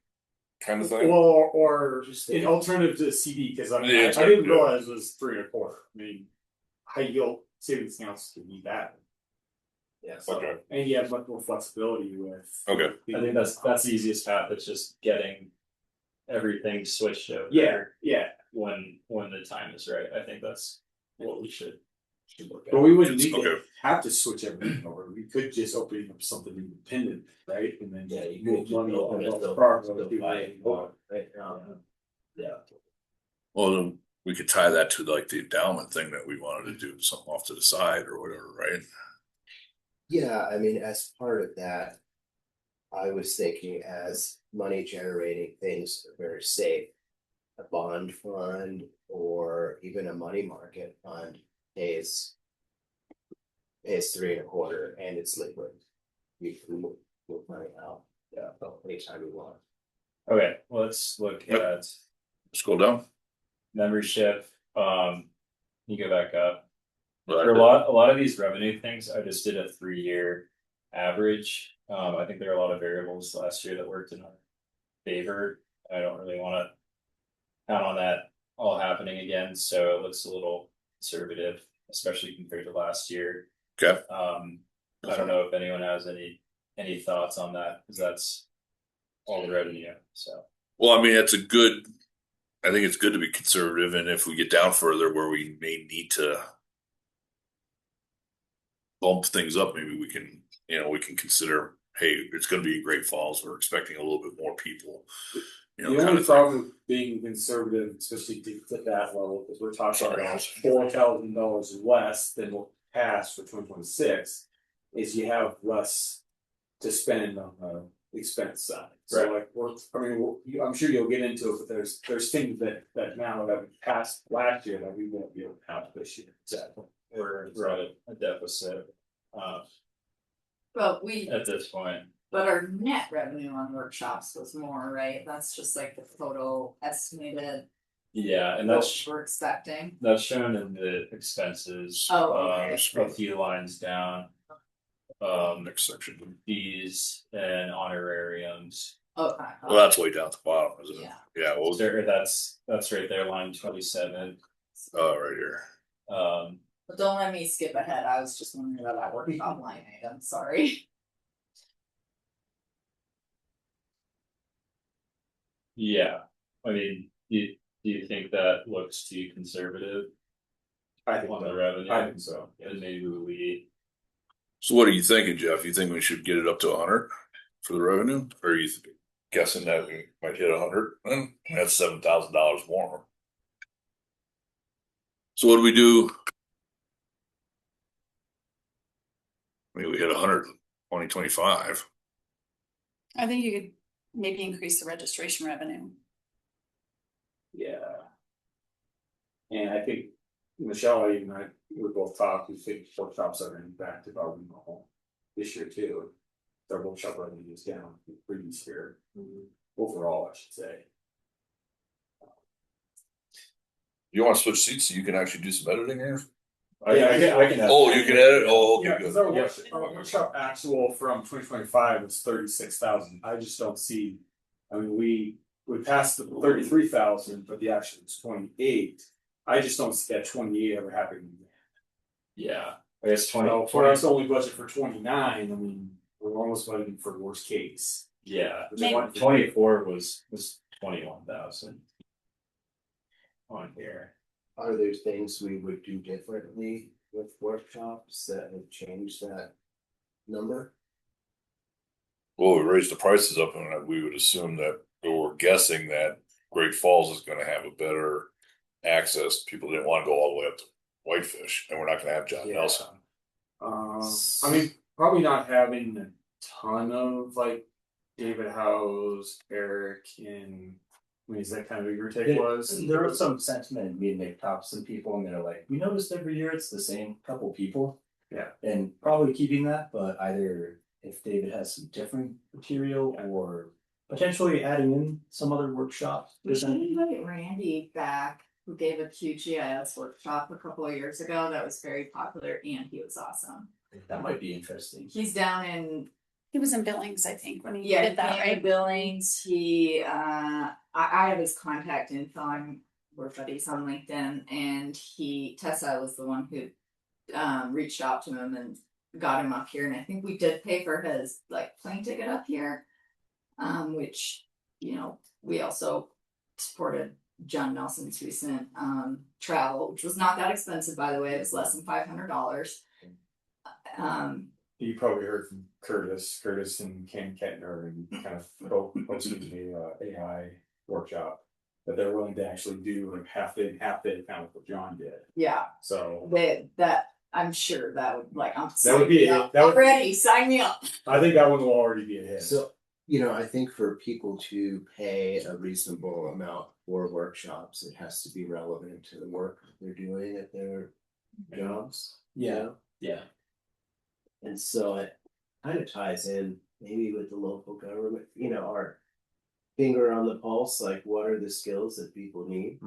Kind of thing. Or an alternative to CD, because I mean, Yeah, I didn't yeah. realize it was 3 1/4. I mean, high yield savings accounts can be that. Yeah. Okay. And you have much more flexibility with. Okay. I think that's the easiest path. It's just getting everything switched over. Yeah. When the time is right, I think that's what we should look at. But we wouldn't need to Okay. have to switch everything over. We could just open up something independent, right? And then Yeah, you move could money open on it, the they'll property. buy it right now. Yeah. Well, then we could tie that to like the endowment thing that we wanted to do, something off to the side or whatever, right? Yeah, I mean, as part of that, I was thinking as money generating things are very safe. A bond fund or even a money market fund pays 3 1/4 and it's liquid. You can move money out, anytime you want. Okay, let's look Yep. at Scroll down. membership. You go back up. Well, For a lot of these revenue things, I just did a 3-year average. I think there are a lot of variables last year that worked in our favor. I don't really want to count on that all happening again, so it looks a little conservative, especially compared to last year. Okay. I don't know if anyone has any thoughts on that, because that's all the revenue. So Well, I mean, I think it's good to be conservative, and if we get down further where we may need to bump things up, maybe we can consider, hey, it's going to be Great Falls. We're expecting a little bit more people. The kind only of problem with being conservative, especially to that level, is we're talking Sorry. about $4,000 less than what passed for 2026, is you have less to spend on the expense side. So like, I'm sure you'll get into it, but there's things that now that we passed last year that we won't be able to have this year. exactly, we're at a deficit But we, at this point. but our net revenue on workshops was more, right? That's just like the total estimated Yeah, and what we're expecting. that's shown in the expenses. Oh, okay. A few lines down. Next section. Fees and honorariums. Okay. Well, that's way down at the bottom, isn't it? Yeah. Yeah. Well, That's right there, line 27. right here. But don't let me skip ahead. I was just wondering about that workshop line item. Sorry. Yeah, I mean, do you think that looks too conservative I think on the so. revenue? I think so. And maybe we So what are you thinking, Jeff? You think we should get it up to 100 for the revenue? Or are you guessing that we might hit 100? That's $7,000 more. So what do we do? I mean, we hit 100 2025. I think you could maybe increase the registration revenue. Yeah. And I think Michelle and I, we both talked, we think workshops are in back to our normal this year too. Their workshop revenue is down from the previous year, overall, I should say. You want to switch seats so you can actually do some editing here? I can. Oh, you can edit? Oh, okay, Yeah, good. because our workshop actual from 2025 was 36,000. I just don't see. I mean, we passed the 33,000, but the actual was 28. I just don't see that 28 ever happening. Yeah, I guess 20. So for us, only budget for 29. I mean, we're almost budgeting for worst case. Yeah, Maybe. 24 was 21,000 on here. Are there things we would do differently with workshops that would change that number? Well, we raised the prices up, and we would assume that, or we're guessing that Great Falls is going to have a better access. People didn't want to go all the way up to Whitefish, and we're not going to have John Yeah. Nelson. I mean, probably not having a ton of like David Howe's, Eric, and I mean, is that kind of what your take was? There was some sentiment in me and Nick talked to some people and they're like, we noticed every year it's the same couple people. Yeah. And probably keeping that, but either if David has some different material or potentially adding in some other workshops. We should invite Randy back, who gave a QGIS workshop a couple of years ago that was very popular and he was awesome. That might be interesting. He's down in He was in Billings, I think, when he Yeah, did that, right? Billings. He, I have his contact info. We're buddies on LinkedIn, and Tessa was the one who reached out to him and got him up here. And I think we did pay for his like plane ticket up here, which we also supported John Nelson's recent travel, which was not that expensive, by the way. It was less than $500. You probably heard from Curtis and Ken Kettner and kind of hosted the AI workshop that they're willing to actually do like half day, kind of what John did. Yeah. So that I'm sure that would that would be that would already sign me up. I think that one will already be a hit. So, I think for people to pay a reasonable amount for workshops, it has to be relevant to the work they're doing at their jobs. Yeah. Yeah. And so it kind of ties in maybe with the local government, our finger on the pulse, like what are the skills that people need?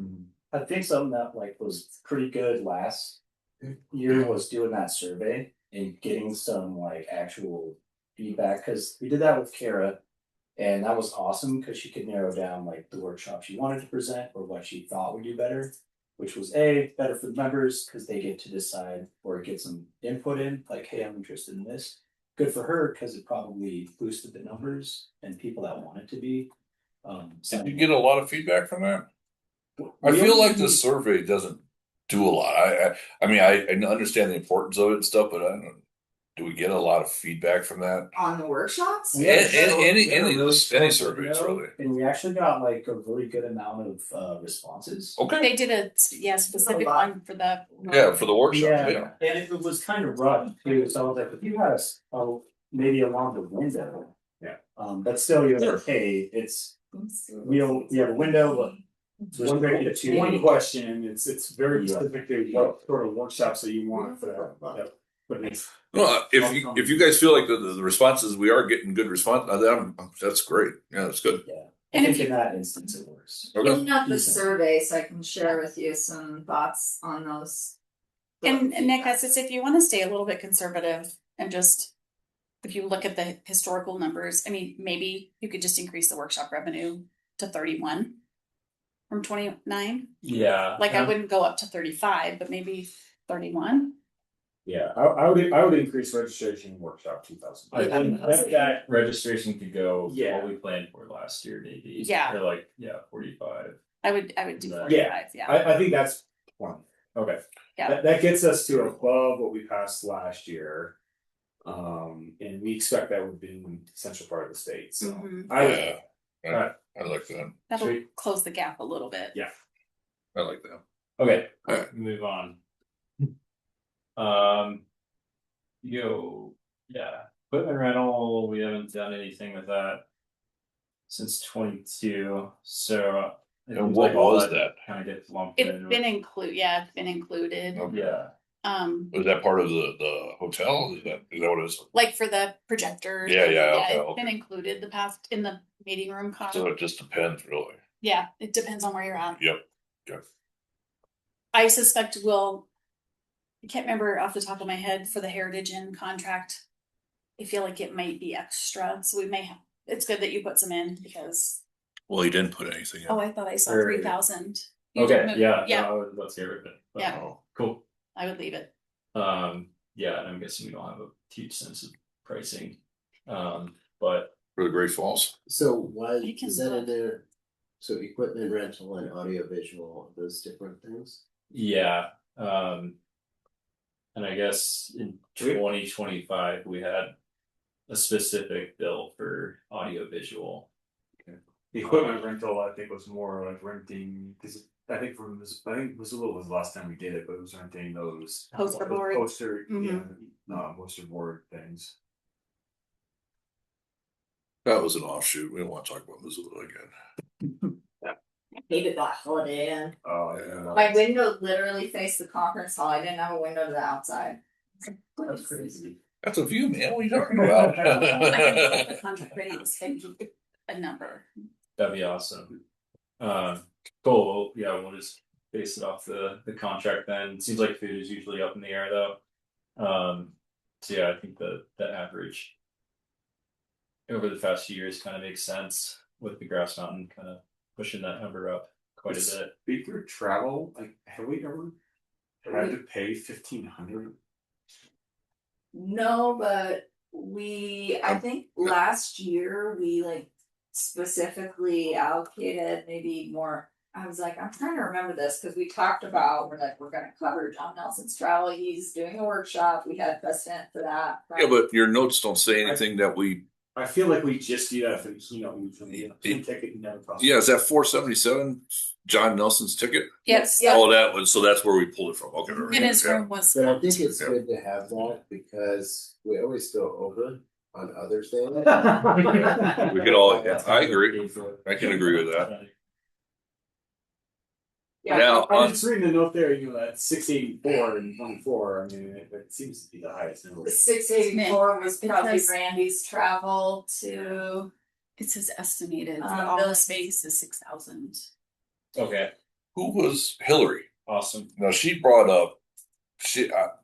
I think something that was pretty good last year was doing that survey and getting some actual feedback, because we did that with Kara and that was awesome because she could narrow down the workshop she wanted to present or what she thought would do better, which was better for the members because they get to decide or get some input in, hey, I'm interested in this. Good for her because it probably boosted the numbers and people that want it to be. Did you get a lot of feedback from that? I feel like the survey doesn't do a lot. I mean, I understand the importance of it and stuff, but I don't know. Do we get a lot of feedback from that? On the workshops? Any surveys, really. And we actually got a really good amount of responses. Okay. They did a specific one for the. Yeah, for the workshop. Yeah. And it was kind of rough too. So I was like, if you had maybe along the window. Yeah. But still, you're like, hey, it's we have a window, but there's one question. It's very specific to what sort of workshops that you want for that. But it's Well, if you guys feel like the responses, we are getting good response, that's great. Yeah, that's good. Yeah. And I if think in that instance it works. Okay. Filling out the survey so I can share with you some thoughts on those. And Nick, I says if you want to stay a little bit conservative and just, if you look at the historical numbers, I mean, maybe you could just increase the workshop revenue to 31 from 29. Yeah. I wouldn't go up to 35, but maybe 31. Yeah, I would increase registration workshop 2,000. I think that registration could go Yeah. what we planned for last year, maybe. Yeah. Or 45. I would do Yeah. 45. Yeah. I think that's one. Okay. Yeah. That gets us to above what we passed last year. And we expect that would be in the central part of the state, so. Mhm. I, I like that. That'll Sweet. close the gap a little bit. yeah, I like that. Okay, Alright. move on. Equipment rental, we haven't done anything with that since 22, so. it And seems what all was that? Kind of gets lumped It's in. been it's been included. Okay. Yeah, Was that part of the hotel? Is that what it is? Like for the projector. Yeah, okay, It's been included in the meeting room cost. So it just depends, really. Yeah, it depends on where you're at. Yep. I suspect I can't remember off the top of my head for the Heritage Inn contract. I feel like it might be extra, so we may have, it's good that you put some in because, Well, he didn't put anything in. oh, I thought I saw Or- 3,000. okay, yeah, Yeah, no, let's hear it. Yeah. Oh. Cool. I would leave it. Yeah, and I'm guessing we don't have a huge sense of pricing. But For the Great Falls. So why You can is that in look. there? So equipment rental and audio visual, those different things? yeah, and I guess in 2025 we had a specific bill for audio visual. the equipment rental, I think, was more like renting, because I think Missoula was the last time we did it, but it was renting those. Poster board. Poster, Mhm. poster board things. That was an offshoot. We don't want to talk about Missoula again. Hated that holiday inn. Oh, Yeah. My window literally faced the conference hall. I didn't have a window to the outside. That's crazy. That's a view, man. What are you talking I about? can put the contract ready to send you a number. That'd be awesome. Cool. Yeah, we'll just base it off the contract then. Seems like food is usually up in the air though. So yeah, I think the average over the past few years kind of makes sense with the Grass Mountain kind of pushing that number up quite a bit. Speaking of travel, like, have we ever had to pay 1,500? No, but I think last year we like specifically allocated maybe more. I was like, I'm trying to remember this because we talked about, we're gonna cover John Nelson's travel. He's doing a workshop. We had precedent for that. Yeah, but your notes don't say anything that we. I feel like we just do that for the keynote. Ticket never costs. Yeah, is that 477 John Nelson's ticket? Yes. Yeah. Oh, that was, so that's where we pulled it from. Okay. And his yeah. room was. But I think it's Yeah. good to have that because we always go over on other things. We could all, yeah, I agree. I can agree with that. Yeah. Now, I was just reading the note there, at 684 and 24. I mean, it seems to be the highest number. The 684 was It probably says- Randy's travel to. It says estimated for Um, all the the- space is 6,000. Okay, who was Hillary? awesome. Now she brought up.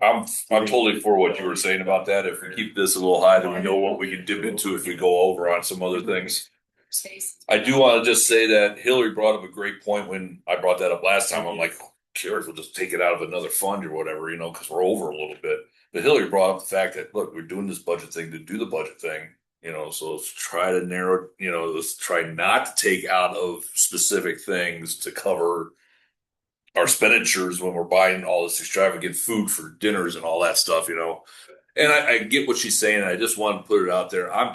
I'm totally for what you were saying about that. If we keep this a little high, then we know what we can dip into if we go over on some other things. Space. I do want to just say that Hillary brought up a great point when I brought that up last time. I'm like, who cares? We'll just take it out of another fund or whatever, because we're over a little bit. But Hillary brought up the fact that, look, we're doing this budget thing to do the budget thing, so let's try to narrow, let's try not to take out of specific things to cover our expenditures when we're buying all this extravagant food for dinners and all that stuff, And I get what she's saying. And I just want to put it out there. I'm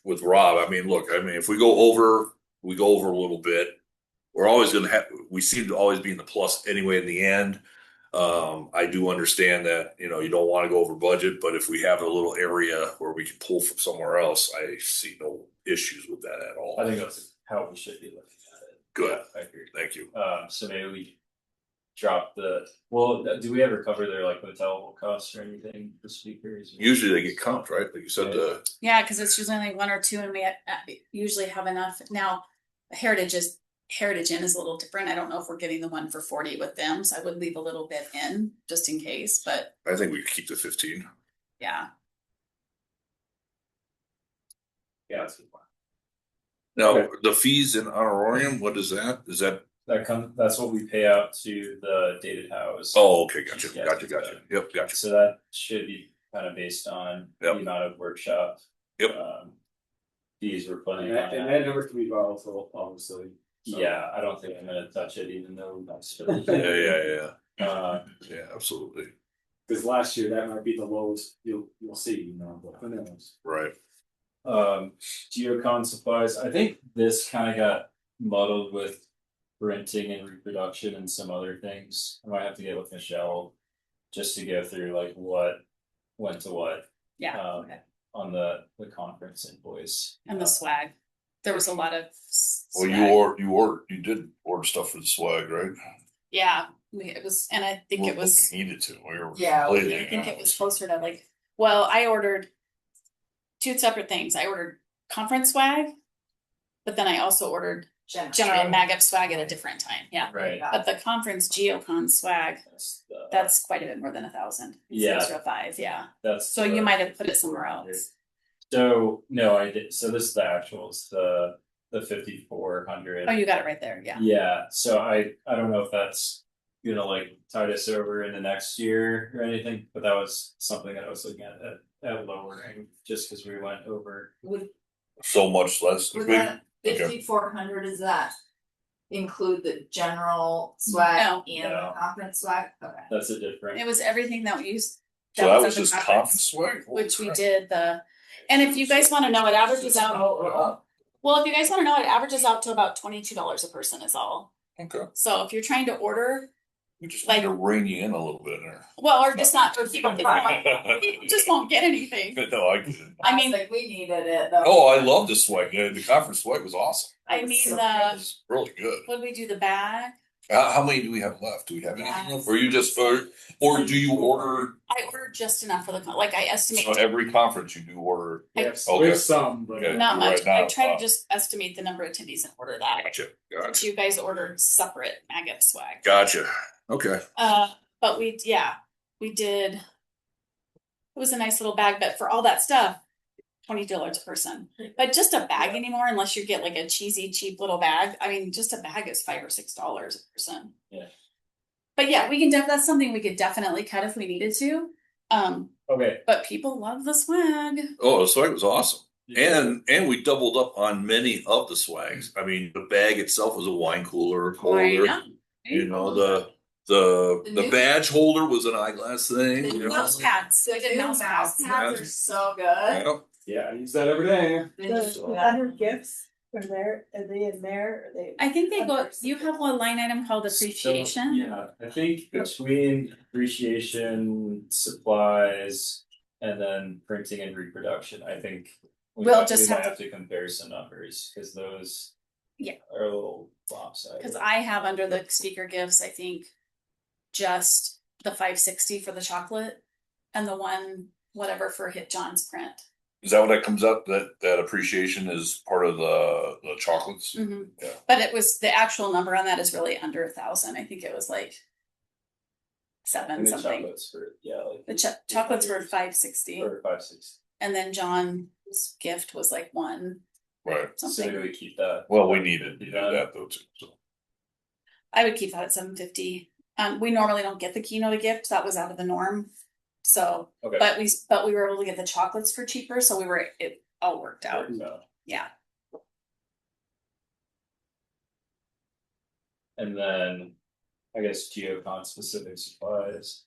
with Rob. Look, if we go over a little bit. We're always going to we seem to always be in the plus anyway in the end. I do understand that, you don't want to go over budget, but if we have a little area where we can pull from somewhere else, I see no issues with that at all. I think that's how we should be looking at it. Good. Yeah, I agree. Thank you. So maybe we drop do we ever cover their hotel costs or anything for speakers? Usually they get comped, right? Like you said, Yeah, because it's usually only one or two, and we usually have enough. Now, Heritage Inn is a little different. I don't know if we're getting the one for 40 with them, so I would leave a little bit in just in case. But I think we could keep the 15. yeah, Yeah, that's a good one. Now, Okay. the fees in honorarium, what is that? Is that? That's what we pay out to the dated house. Oh, okay. Gotcha. Yeah. Yep. Gotcha. So that should be kind of based on Yep. the amount of workshop. Yep. Fees we're putting And on that that. number can be volatile, obviously. So- Yeah, I don't think I'm gonna touch it, even though that's. Yeah. Uh, Yeah, absolutely. Because last year that might be the lowest you'll We'll see, you know, but who knows? Right. Geocon supplies, I think this kind of got muddled with printing and reproduction and some other things. I might have to get with Michelle just to go through like what went to what. Yeah. On the conference invoice. And the swag. There was a lot of Well, swag. you did order stuff for the swag, right? Yeah, it was, and I think it was. We needed to. We were Yeah, I think it was closer to like. Well, I ordered 2 separate things. I ordered conference swag, but then I also ordered general MAGIP swag at a different time. Yeah, Right. but the conference geocon swag, that's quite a bit more than 1,000. Yeah. Extra 5. Yeah. That's So you might have put it somewhere else. So no, I did. So this is the actuals, the 5,400. Oh, you got it right there. Yeah. Yeah. So I don't know if that's gonna like tide us over in the next year or anything, but that was something that I was looking at lowering just because we went over. Would so much less. would that 5,400, does that include the general swag No. and No. the conference swag? Okay. That's a different. It was everything that we used. So that was at the just conference, conference swag? which we did and if you guys want to know, it averages out. Well, if you guys want to know, it averages out to about $22 a person is all. Okay. So if you're trying to order, We just like- need to rein you in a little bit there. well, or just not for people, people just won't get anything. No, I get it. I mean, like we needed it though. Oh, I love the swag. Yeah, the conference swag was awesome. I mean, It was really good. what did we do? The bag. How many do we have left? Do we have anything left? Or you just, or do you order, I ordered just enough for like I estimate so every conference you do order? Yes, Okay. there's some, but. Okay. not much. Right, I not try a lot. to just estimate the number of attendees and order that. Gotcha, But gotcha, you guys ordered separate MAGIP swag. gotcha. Okay. But we did. It was a nice little bag, but for all that stuff, $20 a person. But just a bag anymore, unless you get like a cheesy, cheap little bag. I mean, just a bag is $5 or $6 a person. Yeah. But yeah, that's something we could definitely cut if we needed to. Okay. But people love the swag. Oh, the swag was awesome. And we doubled up on many of the swags. I mean, the bag itself was a wine cooler holder. You know, the new- badge holder was an eyeglass thing. The You know? Mouse pads. The We did new mouse mouse pads. pads are so good. Yeah. Yeah, I use that every day. The other gifts are they in there? Are they? I think they go. You have one line item called appreciation. So, yeah, I think between appreciation, supplies, and then printing and reproduction, I think We'll might- just might have to compare some numbers because those Yeah. are a little lopsided. Because I have under the speaker gifts, I think just the 560 for the chocolate and the one whatever for Hit John's print. Is that what that comes up? That appreciation is part of the chocolates? Yeah. But it was the actual number on that is really under 1,000. I think it was like 7 And the something. chocolates for like The chocolates were 560, or 560. and then John's gift was like 1 Right. So something. maybe we keep that. Well, we needed to do that though too. So. I would keep that at 750. We normally don't get the keynote gift. That was out of the norm. So, Okay. but we were able to get the chocolates for cheaper. So it all worked out. No. Yeah. And then I guess geocon specific supplies.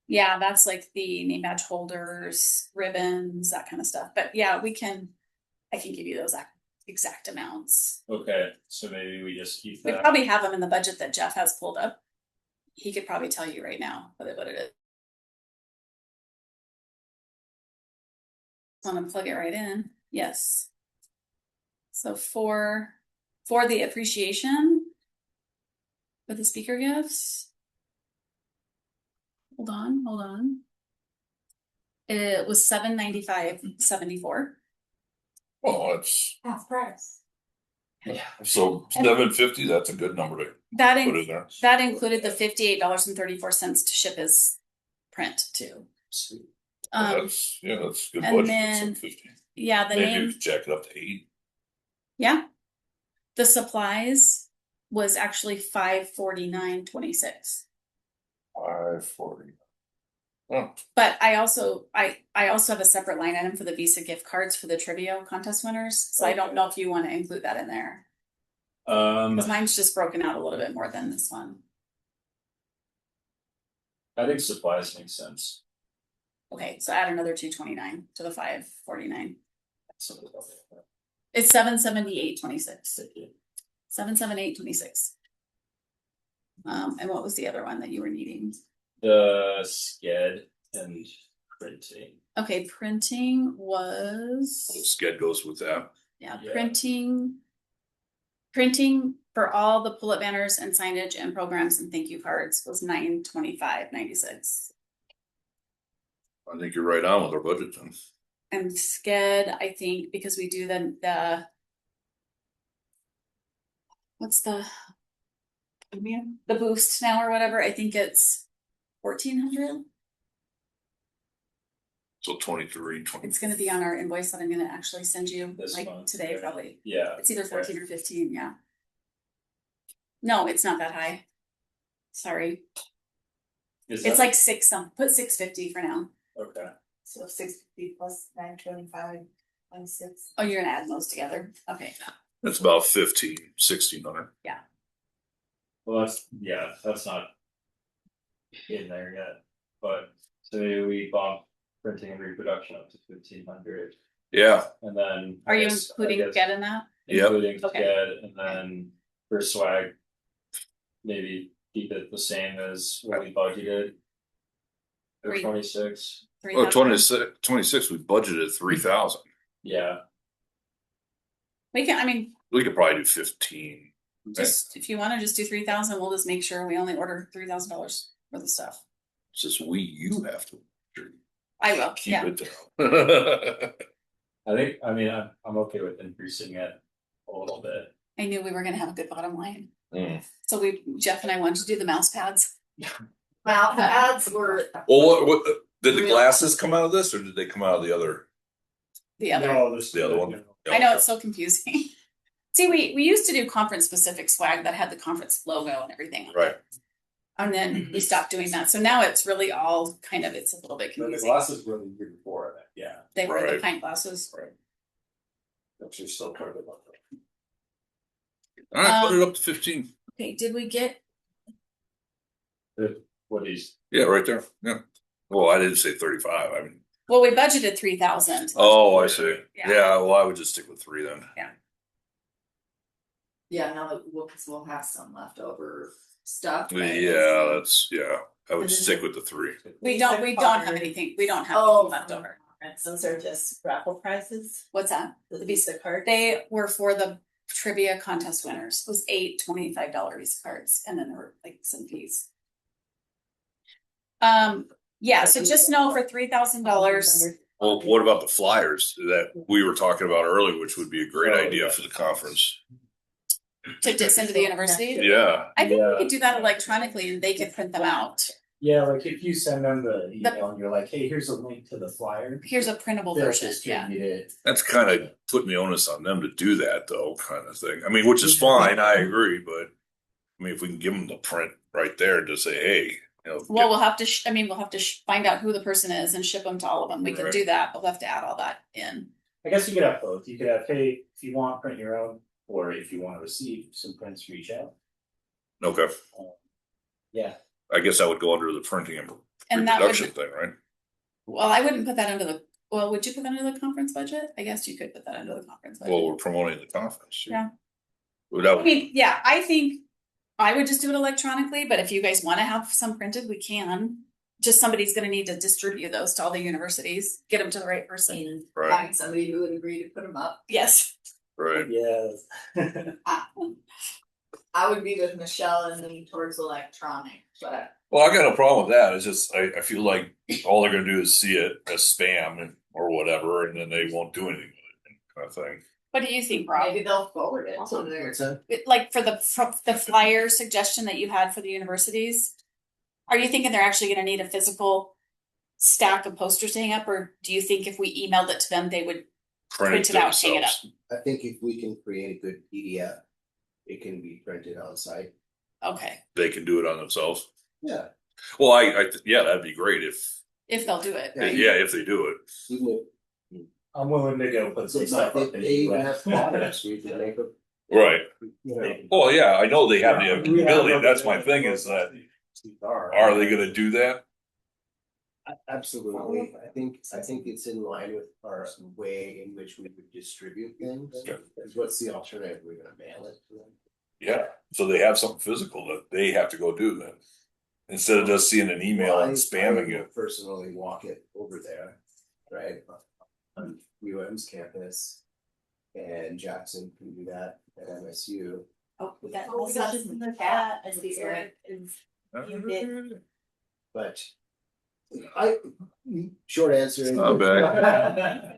Yeah. That's like the name badge holders, ribbons, that kind of stuff. But yeah, I can give you those exact amounts. Okay, so maybe we just keep We that. probably have them in the budget that Jeff has pulled up. He could probably tell you right now what it is. Want to plug it right in? Yes. So for the appreciation with the speaker gifts. Hold on. It was $795.74. Well, that's Half price. so 750. That's a good number to That put in there. that included the $58.34 to ship his print too. Sweet. That's good and budget. then- 750. Yeah, the Maybe name. you could jack it up to 8. Yeah. The supplies was actually $549.26. 540. Oh, But I also have a separate line item for the Visa gift cards for the trivia contest winners. So I don't know if you want to include that in there. Because mine's just broken out a little bit more than this one. I think supplies make sense. Okay, so add another 229 to the 549. It's 778.26. 778.26. And what was the other one that you were needing? The sked and printing. Okay, printing was Sked goes with that. yeah, Yeah. printing for all the pull-up banners and signage and programs and thank you cards was $925.96. I think you're right on with our budget then. And sked, I think, because we do the what's the boost now or whatever, I think it's 1,400. So 23, 20. It's gonna be on our invoice that I'm gonna actually send you This like month, today, yeah. probably. Yeah. It's either 14 or 15, yeah. No, it's not that high. Sorry. It's like put 650 for now. Okay. So 650 plus 925 and 6. Oh, you're gonna add those together? Okay. That's about 1,600. Well, that's not in there yet. But say we bump printing and reproduction up to 1,500, Yeah. and then Are I you guess- including I guess get in that? Yep. including Okay. sked, and then for swag, maybe keep it the same as what we budgeted. For Three. 26. Oh, 3,000? 26, we budgeted 3,000. Yeah. We can, I mean, We could probably do 15. just if you wanna just do 3,000, we'll just make sure we only order $3,000 worth of stuff. It's just you have to I will, keep yeah. it down. I'm okay with increasing it a little bit. I knew we were gonna have a good bottom line. Mm. So Jeff and I wanted to do the mouse pads. Well, the ads were. Well, what did the glasses come out of this, or did they come out of the other? The other. No, there's The other one? I know it's so confusing. See, we used to do conference specific swag that had the conference logo and everything. Right. And then we stopped doing that. So now it's really all kind of, it's a little bit The confusing. glasses were the year before that, yeah, They were the Right. pint glasses. which are still covered about that. All right, put it up to 15. Okay, did we get, What is Yeah, right there. Yeah. Well, I didn't say 35. I mean, well, we budgeted 3,000. oh, I see. Yeah. Yeah. Well, I would just stick with 3 then. Yeah, now that we'll have some leftover stuff. but Yeah, it's- I would And then stick with the 3. We don't have anything, we don't have Oh, anything left over. And those are just raffle prizes. What's that? The Visa card. They were for the trivia contest winners. It was 8 $25 Visa cards, and then there were like some fees. Yeah, so just know for $3,000. Well, what about the flyers that we were talking about earlier, which would be a great Oh, idea yeah. for the conference? To send to the university. Yeah. I think Yeah. we could do that electronically and they could print them out. Yeah, like if you send them the email and you're like, hey, here's a link to the flyer. Here's a printable They'll version, yeah. distribute it. That's kind of putting the onus on them to do that, though, kind of thing. I mean, which is fine. I agree, but I mean, if we can give them the print right there to say, hey, you know, Well, we'll have to, we'll have to find out who the person is and ship them to all of them. We can Right. do that, but we'll have to add all that in. I guess you could have both. You could have, hey, if you want, print your own, or if you want to receive some prints, reach out. okay. Yeah. I guess that would go under the printing and And that reproduction would, thing, right? well, I wouldn't put that under the, well, would you put that under the conference budget? I guess you could put that under the conference budget. Well, we're promoting the conference. Yeah. Well, that I would- mean, yeah, I think I would just do it electronically, but if you guys want to have some printed, we can. Just somebody's gonna need to distribute those to all the universities, get them to the right person. And Right. find somebody who would agree to put them up. Yes. right. Yes. I would be with Michelle and lean towards electronic, but Well, I got no problem with that. It's just I feel like all they're gonna do is see it as spam or whatever, and then they won't do anything with it, kind of thing. What do you think, Rob? maybe they'll forward it to their. What's that? Like for the flyer suggestion that you had for the universities, are you thinking they're actually gonna need a physical stack of posters to hang up, or do you think if we emailed it to them, they would print it out, hang it up? themselves. I think if we can create a good PDF, it can be printed on site. Okay, They can do it on themselves. Yeah. Well, yeah, that'd be great if if they'll do it. if they do it. Even I'm willing to go put some if, stuff they, up there. they even have plotters, we can make them, Right. you know. Well, yeah, I know they have the We have ability. them. That's my thing is that are they gonna do that? Absolutely, I think it's in line with our way in which we would distribute things. Okay. What's the alternative? We're gonna mail it to them? Yeah, so they have something physical that they have to go do then. Instead of just seeing an email Well, and I spamming will it. personally walk it over there, right, on UM's campus. And Jackson can do that at MSU. Oh, we got Oh, we got messages in the chat. chat, I see Eric is But short answer is. Not bad.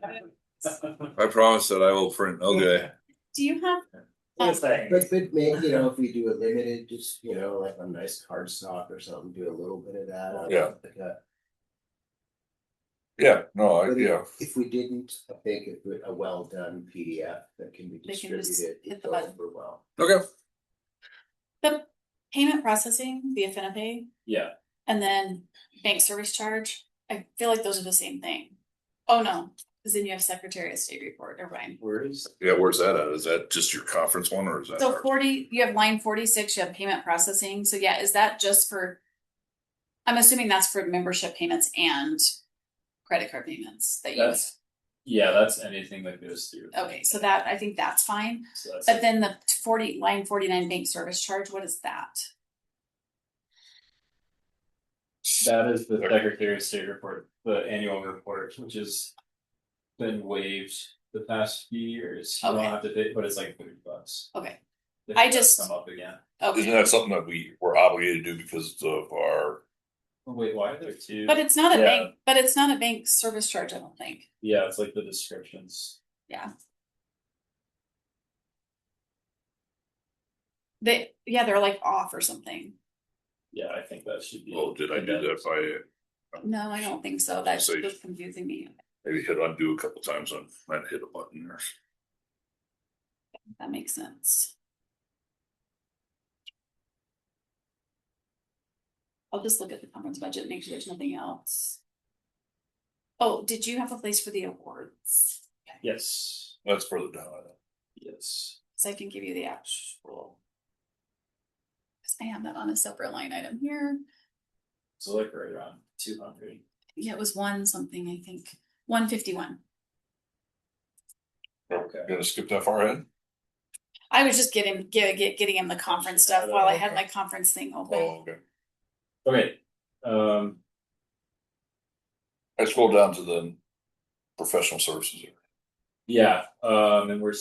I promise that I will print, okay. Do you have? But maybe, if we do it limited, just, like a nice card stock or something, do a little bit of that. Yeah. Like that. Yeah, no, But yeah, if we didn't, I think a well done PDF that can be They can just distributed hit the would go button. over well. okay. The payment processing via FinaPay Yeah, and then bank service charge, I feel like those are the same thing. Oh no, because then you have Secretary of State report, or Ryan. Where's Yeah, where's that at? Is that just your conference one or is that? So ours? 40, you have line 46, you have payment processing. So yeah, is that just for, I'm assuming that's for membership payments and credit card payments that you. that's anything that goes through. Okay, so that, I think that's fine. So that's But then the line 49 bank service charge, what is that? that is the Secretary of State report, the annual report, which has been waived the past few years. You don't Okay. have to pay, but it's like $30. Okay, If I it does just- come up again. okay. Isn't that something that we're obligated to do because of our, Oh, wait, why are there two? But it's not a Yeah. bank, but it's not a bank service charge, I don't think. Yeah, it's like the descriptions. Yeah. They're like off or something. Yeah, I think that should be. oh, did I do that by No, I don't think so. That's Say- just confusing me. maybe hit undo a couple times and might hit a button there? That makes sense. I'll just look at the conference budget, make sure there's nothing else. Oh, did you have a place for the awards? Yes, That's further down. yes. So I can give you the actual. Cause I have that on a separate line item here. So like right around 200. Yeah, it was one something, I think, 151. Okay. You gonna skip that far ahead? I was just getting him the conference stuff while I had my conference thing open. Oh, okay. Okay, I scrolled down to the professional services area. yeah, and we're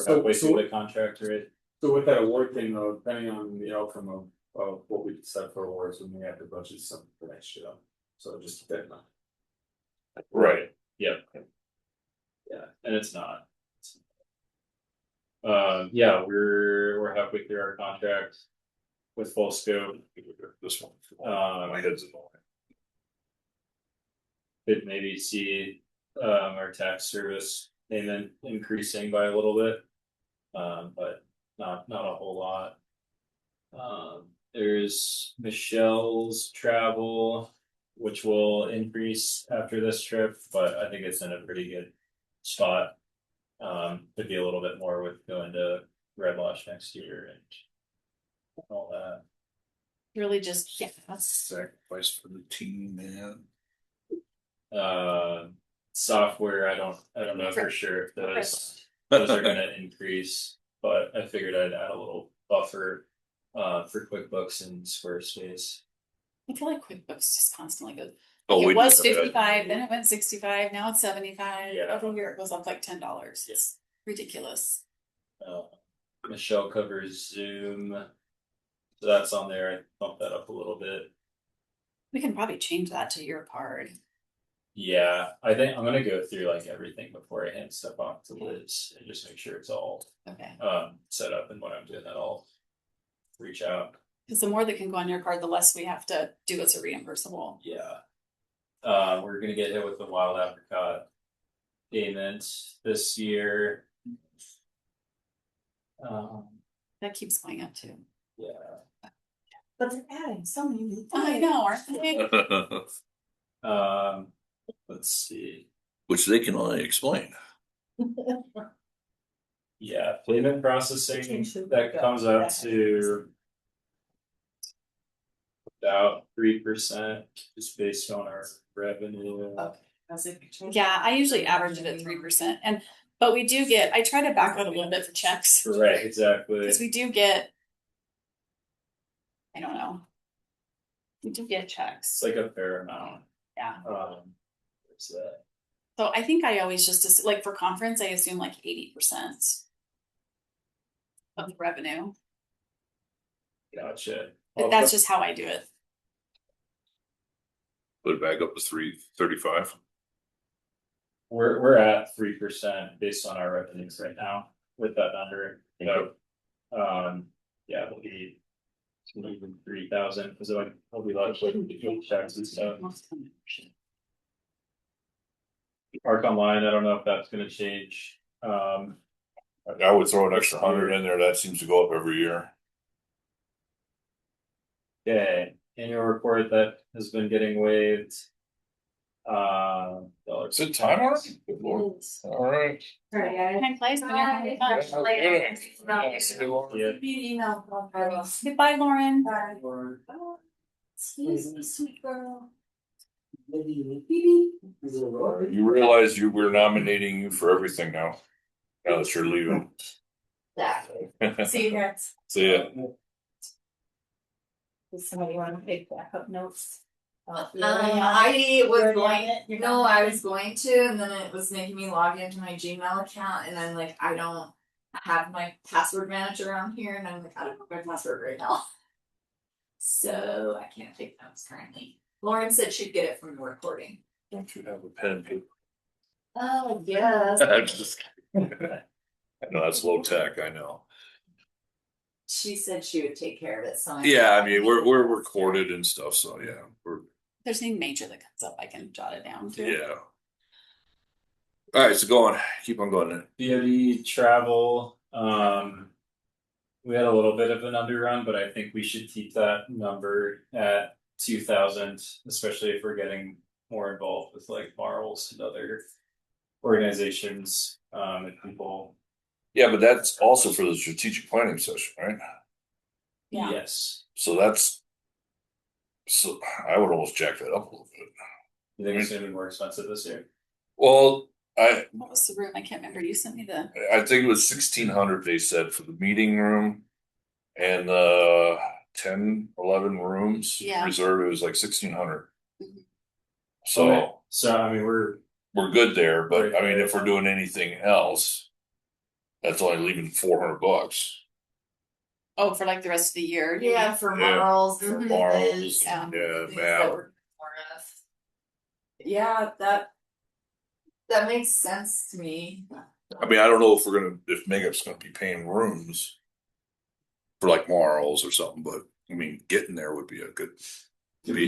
halfway through the contract, right? So with that award thing though, depending on the outcome of what we decide for awards, we may have to budget something for next year. So just keep that in mind. Right. Yeah. Yeah, and it's not. Yeah, we're halfway through our contract with full scope. This one. Um, My head's in the way. Could maybe see our tax service payment increasing by a little bit. But not a whole lot. There's Michelle's travel, which will increase after this trip, but I think it's in a pretty good spot. Could be a little bit more with going to Red Lodge next year and all that. Really just, yeah, that's, Sacrifice for the team, man. Software, I don't know for sure if those are gonna increase, but I figured I'd add a little buffer for QuickBooks and Squarespace. I feel like QuickBooks just constantly goes. Oh, It we was did that. 55, then it went 65, now it's 75. Yeah. Every year it goes up like $10. It's ridiculous. Michelle covers Zoom, so that's on there. I bumped that up a little bit. We can probably change that to your card. Yeah, I think I'm gonna go through like everything before I hand stuff off to Liz and just make sure it's all Okay. set up, and when I'm doing that, I'll reach out. Because the more that can go on your card, the less we have to do as a reimbursable. Yeah. We're gonna get hit with the wild apricot payment this year. That keeps going up too. Yeah. But they're adding so many new. I know, aren't they? Let's see. Which they can only explain. Yeah, payment processing that comes out to about 3%, just based on our revenue. Yeah, I usually average it at 3%, but we do get. I try to back out a little bit for checks Right, exactly. because we do get. I don't know. We do get checks. It's like a fair amount. Yeah. What's that? So I think I always just like for conference, I assume like 80% of the revenue. Gotcha. But that's just how I do it. Put it back up to 335. We're at 3% based on our revenues right now with that number. So, yeah, it'll be even 3,000 because it'll be like checks and stuff. Park online, I don't know if that's going to change. I would throw an extra 100 in there. That seems to go up every year. Okay, annual report that has been getting waived. Is it time already? Good Lord. All right. Time flies when you're having fun. Yeah. Goodbye, Lauren. Excuse me, sweet girl. You realize we're nominating you for everything now. Now that you're leaving. Exactly. See you guys. See ya. Does somebody want to take backup notes? I was You're going. on it? You're No, on I it? was going to, and then it was making me log into my Gmail account, and I'm like, I don't have my password manager on here, and I'm like, I don't know my password right now. So I can't take notes currently. Lauren said she'd get it from the recording. Don't you have a pen and paper? Oh yes. I'm just kidding. I know that's low tech, I know. She said she would take care of it. So Yeah, I mean we're recorded and stuff, so yeah, we're There's anything major that comes up, I can jot it down too. yeah. All right, so go on, keep on going then. DoD travel, we had a little bit of an underrun, but I think we should keep that number at 2,000, especially if we're getting more involved with like Marls and other organizations, and people. Yeah, but that's also for the strategic planning session, right? Yeah. Yes. So I would almost jack that up a little bit. You think it's gonna be more expensive this year? Well, What was the room? I can't remember. You sent me the. I think it was 1,600 they said for the meeting room and 10, 11 rooms reserved. It was like 1,600. Mhm. So Okay. So I mean we're good there, but Right. I mean if we're doing anything else, that's only leaving $400. Oh, for like the rest of the year. you yeah, mean? for Yeah. Marls, Mhm. Marls, Yeah. yeah, things man. that were more of. Yeah, that makes sense to me. I mean, I don't know if MAGIP's gonna be paying rooms for like Marls or something, but I mean, getting there would be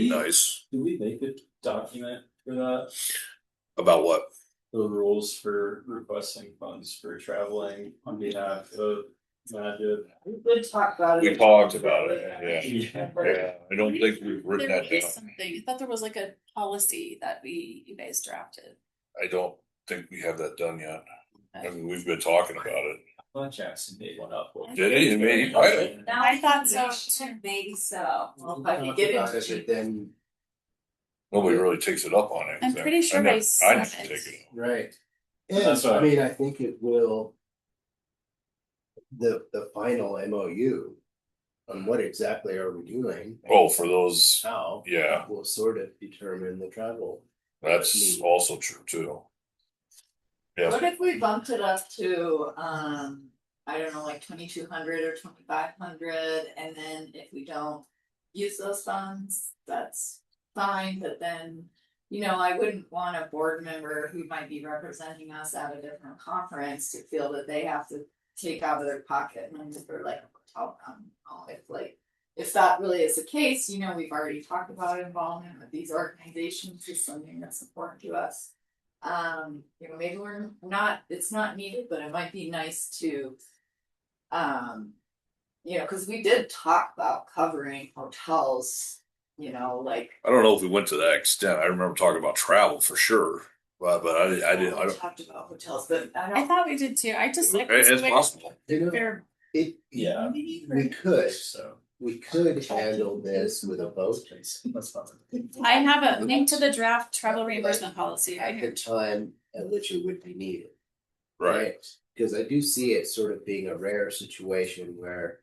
nice. Do we make a document for that? About what? The rules for requesting funds for traveling on behalf of MAGIP. We did talk about it. We talked about it, yeah. Yeah. Yeah, I don't think we've written There that is down. something. I thought there was like a policy that you guys drafted. I don't think we have that done yet. I mean, we've been talking about it. Well, Jackson made one up. Did he? Maybe. Now I thought so. Maybe so. Well, if I could Talk get about it. it, but then, Nobody really takes it up on it. I'm pretty sure I never said take it. it. right. That's And what- I mean, I think it will. The final MOU on what exactly are we doing? Oh, for those, How? yeah, Will sort of determine the travel. that's also true too. What Yeah, if we bumped it up to, I don't know, like 2,200 or 2,500, and then if we don't use those funds, that's fine, but then, I wouldn't want a board member who might be representing us at a different conference to feel that they have to take out of their pocket money for like a hotel room. If that really is the case, we've already talked about involvement with these organizations is something that's important to us. Maybe it's not needed, but it might be nice to, because we did talk about covering hotels, like. I don't know if we went to that extent. I remember talking about travel for sure, but I didn't. Talked about hotels, but I I don't. thought we did too. I just like It's possible. You know, fair. it, Yeah. we could, So we could handle this with a vote. I have a link to the draft travel reimbursement policy right At here. the time at which it would be needed. Right. Because I do see it sort of being a rare situation where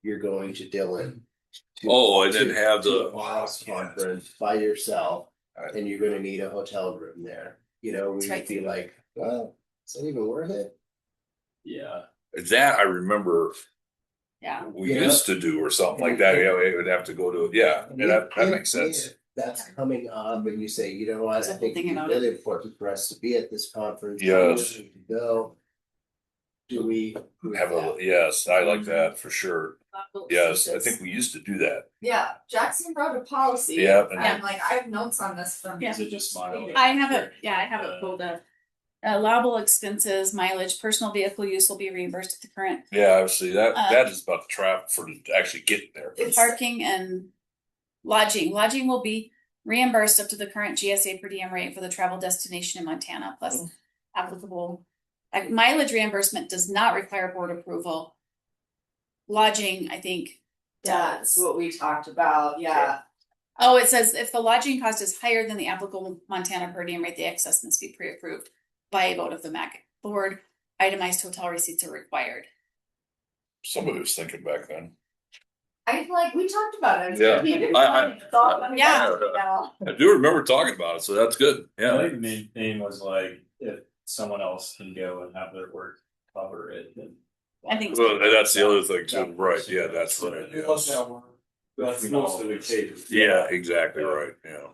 you're going to Dillon. Oh, I didn't have to the a Miles conference by yourself, and you're gonna need a hotel room there. You know, That's we'd right. be like, well, is that even worth it? Yeah. that I remember Yeah. we Yeah. used to do or something like that. Yeah, it would have to go to that makes sense. If that's coming up, and you say, you know what, I So think thinking it's about really important for us to be at this conference. Yes. We need to go. Do we Have a yes, I like that for sure. Yes, I think we used to do that. Yeah, Jackson wrote a policy. Yeah. And like, I have notes on this from. Yeah. Is it just mileage? I have it, yeah, I have it pulled up. Allowable expenses, mileage, personal vehicle use will be reimbursed at the current. Yeah, obviously that is about the trap for actually getting there. Parking and lodging. Lodging will be reimbursed up to the current GSA per diem rate for the travel destination in Montana, plus applicable. Mileage reimbursement does not require board approval. Lodging, I think, That's does. what we talked about, yeah. Oh, it says if the lodging cost is higher than the applicable Montana per diem rate, the excess must be pre-approved by a vote of the MAGIP board. Itemized hotel receipts are required. Somebody was thinking back then. I like, we talked about it. Yeah. Yeah. I do remember talking about it, so that's good. I Yeah. think the main thing was like, if someone else can go and have their work cover it, then. I think Well, that's the other thing too, right? Yeah, that's right. It was that one. That's most of the cases. Yeah, exactly right. Yeah.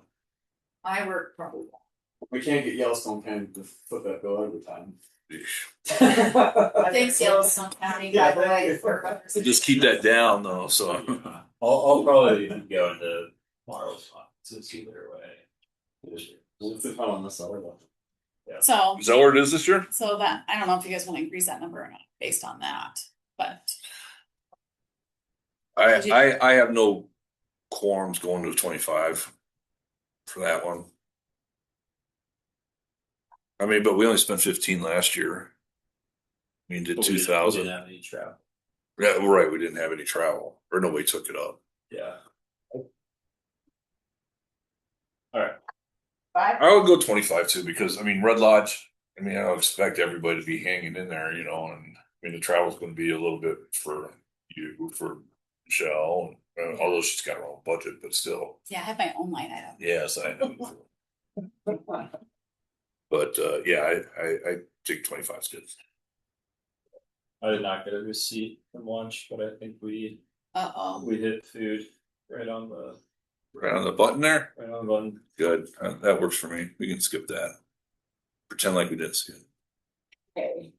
My work probably. We can't get Yellowstone County to foot that bill every time. Thanks, Yellowstone County, by Yeah, the way. We'll just keep that down though. So I'll probably go into tomorrow's office either way. What's the fun on this other one? So, is that what it is this year? so that, I don't know if you guys want to increase that number or not, based on that, but. I have no quorums going to 25 for that one. I mean, but we only spent 15 last year. I mean, did But we didn't- 2,000. We didn't have any travel. Yeah, well, right. We didn't have any travel, or nobody took it up. Yeah. Alright. I would go 25 too, because I mean, Red Lodge. I mean, I don't expect everybody to be hanging in there, you know. And I mean, the travel's going to be a little bit for you, for Michelle, although she's got her own budget, but still. Yeah, I have my own line item. Yes, I know. But yeah, I think 25 is good. I did not get a receipt from lunch, but I think we hit food right on the Right on the button there. right on the button. Good. That works for me. We can skip that. Pretend like we didn't see it. Okay.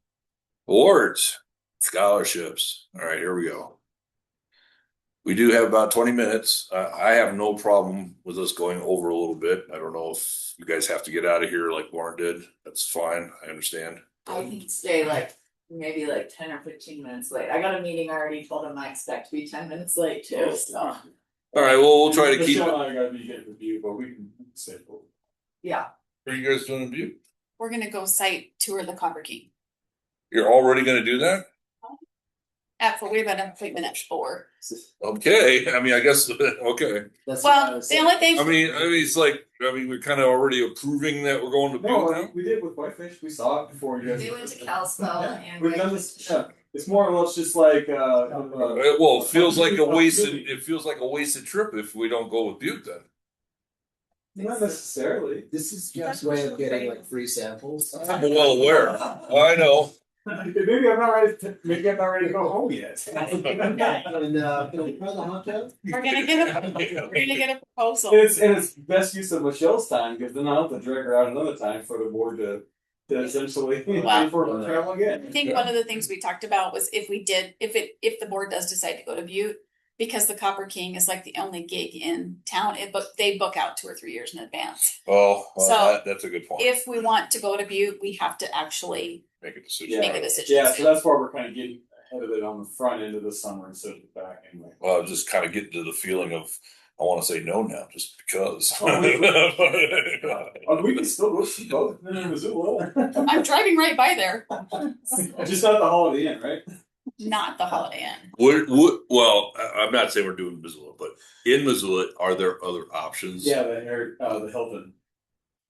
Awards, scholarships. All right, here we go. We do have about 20 minutes. I have no problem with us going over a little bit. I don't know if you guys have to get out of here like Warren did. That's fine. I understand. I can stay like, maybe like 10 or 15 minutes late. I got a meeting already, told him I expect to be 10 minutes late too, so. All right, well, we'll try to keep Michelle it. and I gotta be getting review, but we can stay full. Yeah. Are you guys doing a view? We're gonna go site tour the Coworking. You're already going to do that? We have an appointment at 4. Okay. I mean, I guess, okay. That's Well, the only thing. I mean, it's like, we're kind of already approving that we're going to Butte No, now. we did with Whitefish, we saw it before you guys. We went to Kalispell and. We've done this, yeah, it's more or less just like, Well, it feels like a wasted trip if we don't go with Butte then. not necessarily. This is Jeff's way of getting like free samples. I'm well aware. I know. Maybe I'm not ready to go home yet. And can I try the hot dog? We're gonna get a proposal. And it's best use of Michelle's time, because then I'll have to drag her out another time for the board to essentially pay for her travel I again. think one of the things we talked about was if the board does decide to go to Butte, because the Coworking is like the only gig in town, they book out 2 or 3 years in advance. Oh, well, So, that's a good point. If we want to go to Butte, we have to actually Make a decision. make a decision. Yeah, so that's why we're kind of getting ahead of it on the front end of the summer instead of the back end. Well, just kind of getting to the feeling of, I want to say no now, just because. We can still go see both in Missoula. I'm driving right by there. Just not the Holiday Inn, right? not the Holiday Inn. Well, I'm not saying we're doing Missoula, but in Missoula, are there other options? Yeah, the Hilton.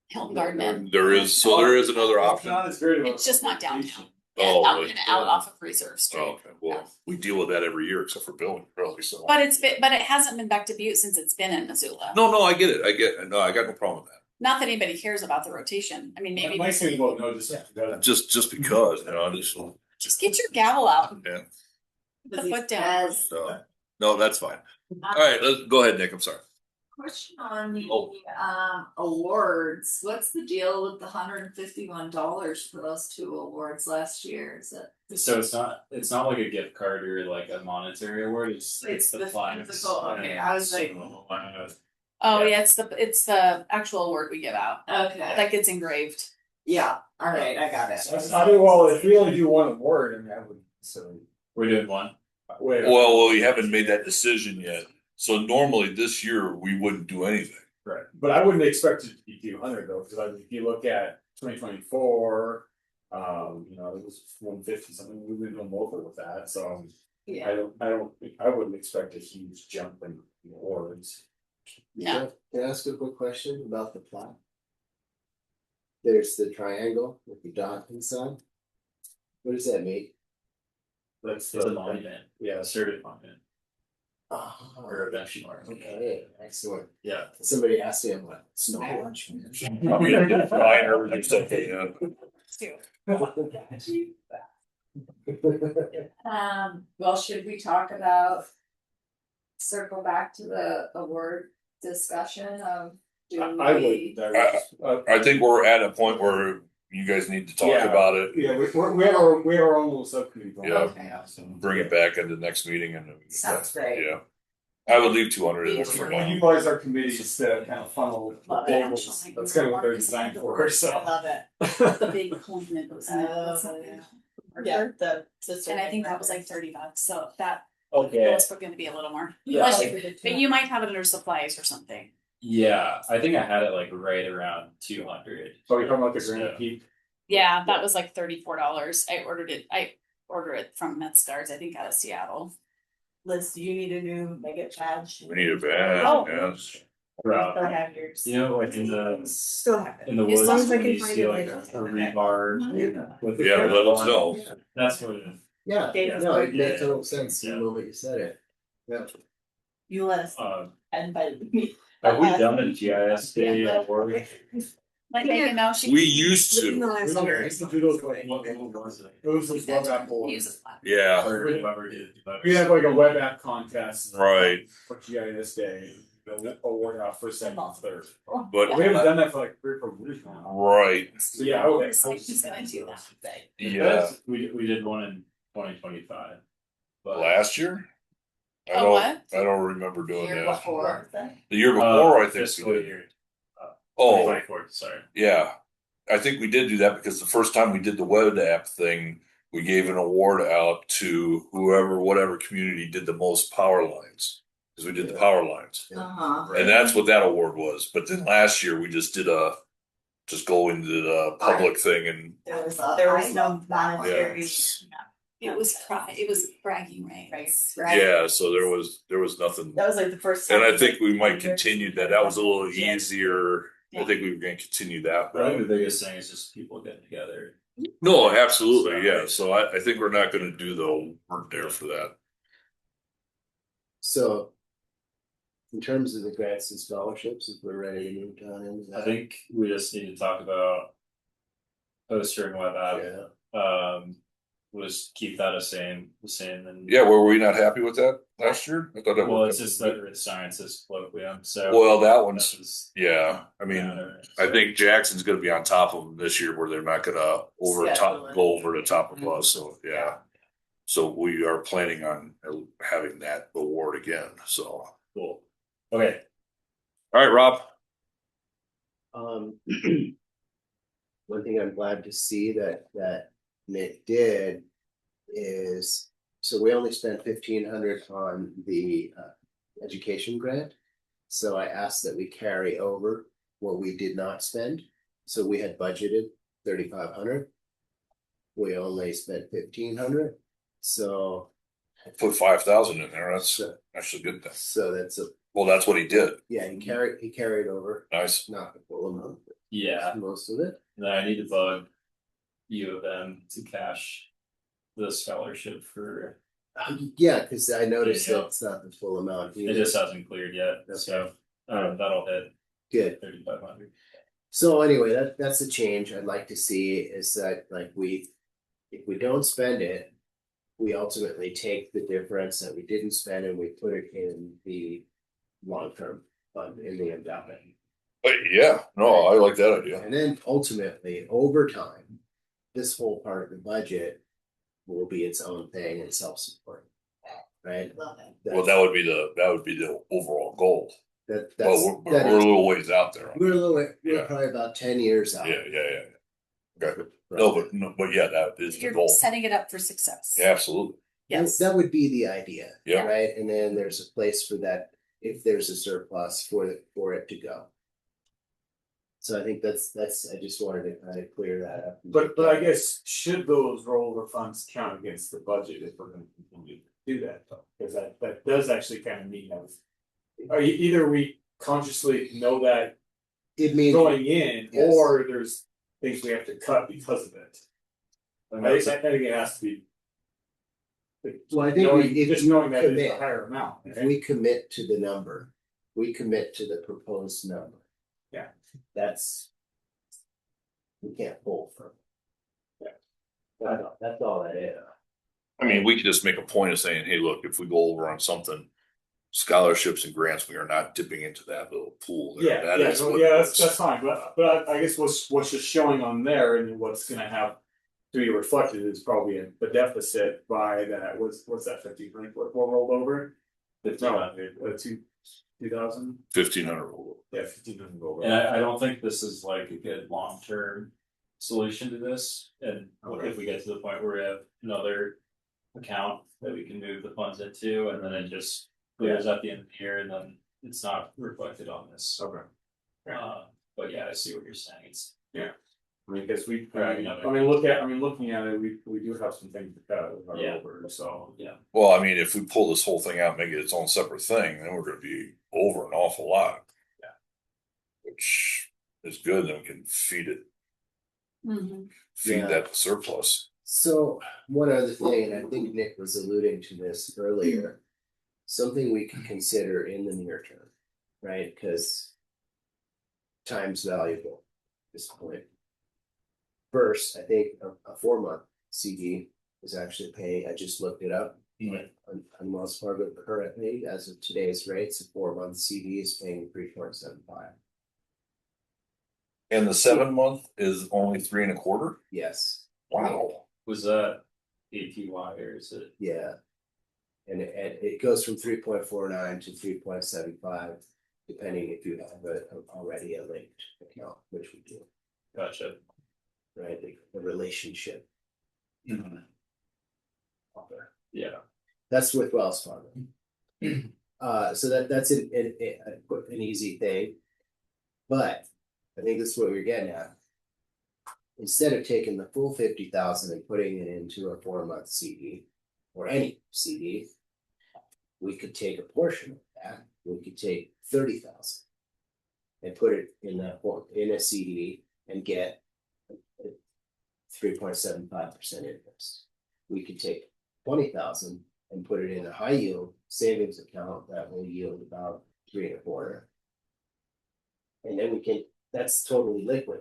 Hilton Garden Inn. There is another It's option. not as great of a It's just not location. downtown. Oh, out, really? out off of Reserve Street. Oh, okay. Well, we deal with that every year except for billing, really. So. But it hasn't been back to Butte since it's been in Missoula. No, I get it. I got no problem with that. Not that anybody cares about the rotation. I mean, maybe My thing about no, Just because, just get your gavel out. Yeah. Put the foot down. So, no, that's fine. All right, let's go ahead, Nick. I'm sorry. Question on the Oh. awards. What's the deal with the $151 for those 2 awards last year? Is it? So it's not like a gift card or like a monetary award. It's the flags. physical. Okay, I was like, Oh yeah, it's the actual award we give out. okay, That gets engraved. yeah. All right, I got it. I mean, well, if we only do one award, I mean, I would. So We're doing one. wait. Well, we haven't made that decision yet. So normally this year we wouldn't do anything. Right, but I wouldn't expect it to be 200 though, because if you look at 2024, it was 150 something. We've been doing local with that, so Yeah. I wouldn't expect a huge jump in awards. No. Can I ask a quick question about the plot? There's the triangle with the dot inside. What does that mean? That's It's a monument. Yeah. Assertive monument. Oh, Or a benchmark. okay, excellent. Yeah. Somebody asked me, I'm like, snow lunch, man. I mean, minor or something, Well, should we talk about? Circle back to the award discussion of do I we? would. I think we're at a point where you guys need to talk Yeah. about it. Yeah, we are on a little subcommittee. going. Yeah. Okay. Bring it back into the next meeting and Sounds great. Yeah. I would leave 200 in Yeah. When you guys are committees to kind of funnel Love it. tables, that's kind of what they're designed for, so. I love it. The big coin that goes in it. Oh, yeah, the sister. And I think that was like $30. So that Okay. was going to be a little more. Yeah. But you might have it under supplies or something. Yeah, I think I had it like right around 200. So you're talking about the granite peak? Yeah, that was like $34. I ordered it from MedStars, I think out of Seattle. Liz, do you need a new MAGIP badge? We need a badge, Oh. yes. Still have yours. You know, like in the Still have it. woods, As long as I when can you find see it like later. a rebar with the Yeah, let us know. That's what it is. Yeah, Data no, it storage. made total sense the Yeah. moment you said it. Yeah. You let us Uh, invite me. have we done a GIS day award? Like Megan, no, she We used Look in the to, last year. It was like web app board. uses that. yeah, Or whoever did. We had like a web app contest. right. For GIS day, the award out first, second, and third. But We haven't done that for like 3 or 4 years now. right, So yeah, I would. So she's gonna do that. yeah. We did one in 2025. But Last year? Oh, what? I don't remember doing Year that. before. The year before, I think fiscal we did. year. Oh, 2024, sorry. yeah. I think we did do that because the first time we did the web app thing, we gave an award out to whatever community did the most power lines. Because we did the power lines. Uh-huh. And that's what that award was. But then last year we just did go into the public thing and There was no monetary. It was bragging rights. Right. yeah, so there was nothing. That was like the first. And time. I think we might continue that. That was a little easier. I Yeah. think we were gonna continue that. But I think the biggest thing is just people getting together. No, absolutely, yeah. So I think we're not gonna do the work there for that. So. In terms of the grants and scholarships, if we're ready to move on into that. I think we just need to talk about poster and web app. Yeah. Was keep that the same and Yeah, were we not happy with that last year? I thought that well, worked it's out just good. that it's sciences colloquium. So Well, that that one's was yeah. I mean, I think Jackson's gonna be on top of them this year where they're not gonna go over the top of us, so yeah. So we are planning on having that award again, so. cool. Okay. All right, Rob. One thing I'm glad to see that Nick did is, so we only spent 1,500 on the education grant. So I asked that we carry over what we did not spend. So we had budgeted 3,500. We only spent 1,500. So, Put 5,000 in there, that's actually good thing. so that's a, Well, that's what he did, yeah, he carried over, nice. not the full amount, but Yeah, most of it. then I need to bug U of M to cash the scholarship for, Yeah, cause I noticed Yeah. that it's not the full amount. it either. just hasn't cleared yet, so, that'll hit Good. 3,500. So anyway, that's a change I'd like to see is that like if we don't spend it, we ultimately take the difference that we didn't spend and we put it in the long-term fund in the endowment. But yeah, no, I like that idea. And then ultimately, over time, this whole part of the budget will be its own thing and self-supporting. Right? Love it. Well, that would be the overall goal, That but that's we're a little ways out there. we're Yeah. probably about 10 years out. Yeah. Okay, Right. but yeah, that is the You're goal, setting it up for success. yeah, absolutely. Yes. That would be the idea. Yeah. Right, and then there's a place for that, if there's a surplus for it to go. So I think that's, I just wanted to kind of clear that up. But I guess should those rollover funds count against the budget if we're gonna continue to do that though? Cause that does actually kind of mean that. Either we consciously know that It means, going in, Yes. or there's things we have to cut because of it. And I think it has to be. well, I think Just knowing that it's commit, a higher amount. if right? we commit to the number, we commit to the proposed number. Yeah. That's. We can't pull from. Yeah. That's all that is. I mean, we could just make a point of saying, hey, look, if we go over on something, scholarships and grants, we are not dipping into that little pool there. That is what it is. That's fine, but I guess what's just showing on there and what's gonna have to be reflected is probably the deficit by that, what's that 50, what rolled over? No, 2,000, 1,500 rule. yeah, 1,500 rolled And over. I don't think this is like a good long-term solution to this, and if we get to the point where we have another account that we can move the funds into, and then it just clears at the end of the year, and then it's not reflected on this. Okay. But yeah, I see what you're saying, it's. I mean, because Right, yeah. looking at it, we do have some things to cut with our Yeah. over, so. Yeah. Well, I mean, if we pull this whole thing out, and make it its own separate thing, then we're gonna be over an awful lot. Yeah. Which is good, then we can feed Yeah. that surplus. So one other thing, and I think Nick was alluding to this earlier, something we can consider in the near term, right? Because time's valuable at this point. First, I think a 4-month CD is actually paying, I just looked it up. On Wells Fargo currently, as of today's rates, a 4-month CD is paying 3.75. And the 7-month is only 3.25. Yes, Wow. Was that APY or is it? yeah. And it goes from 3.49 to 3.75, depending if you have already a linked account, which we do, Gotcha. right? The relationship. Yeah. That's with Wells Fargo. So that's an easy thing. But I think that's what we're getting at. Instead of taking the full 50,000 and putting it into a 4-month CD or any CD, we could take a portion of that. We could take 30,000 and put it in a CD and get 3.75% interest. We could take 20,000 and put it in a high yield savings account that will yield about 3.25. And then that's totally liquid.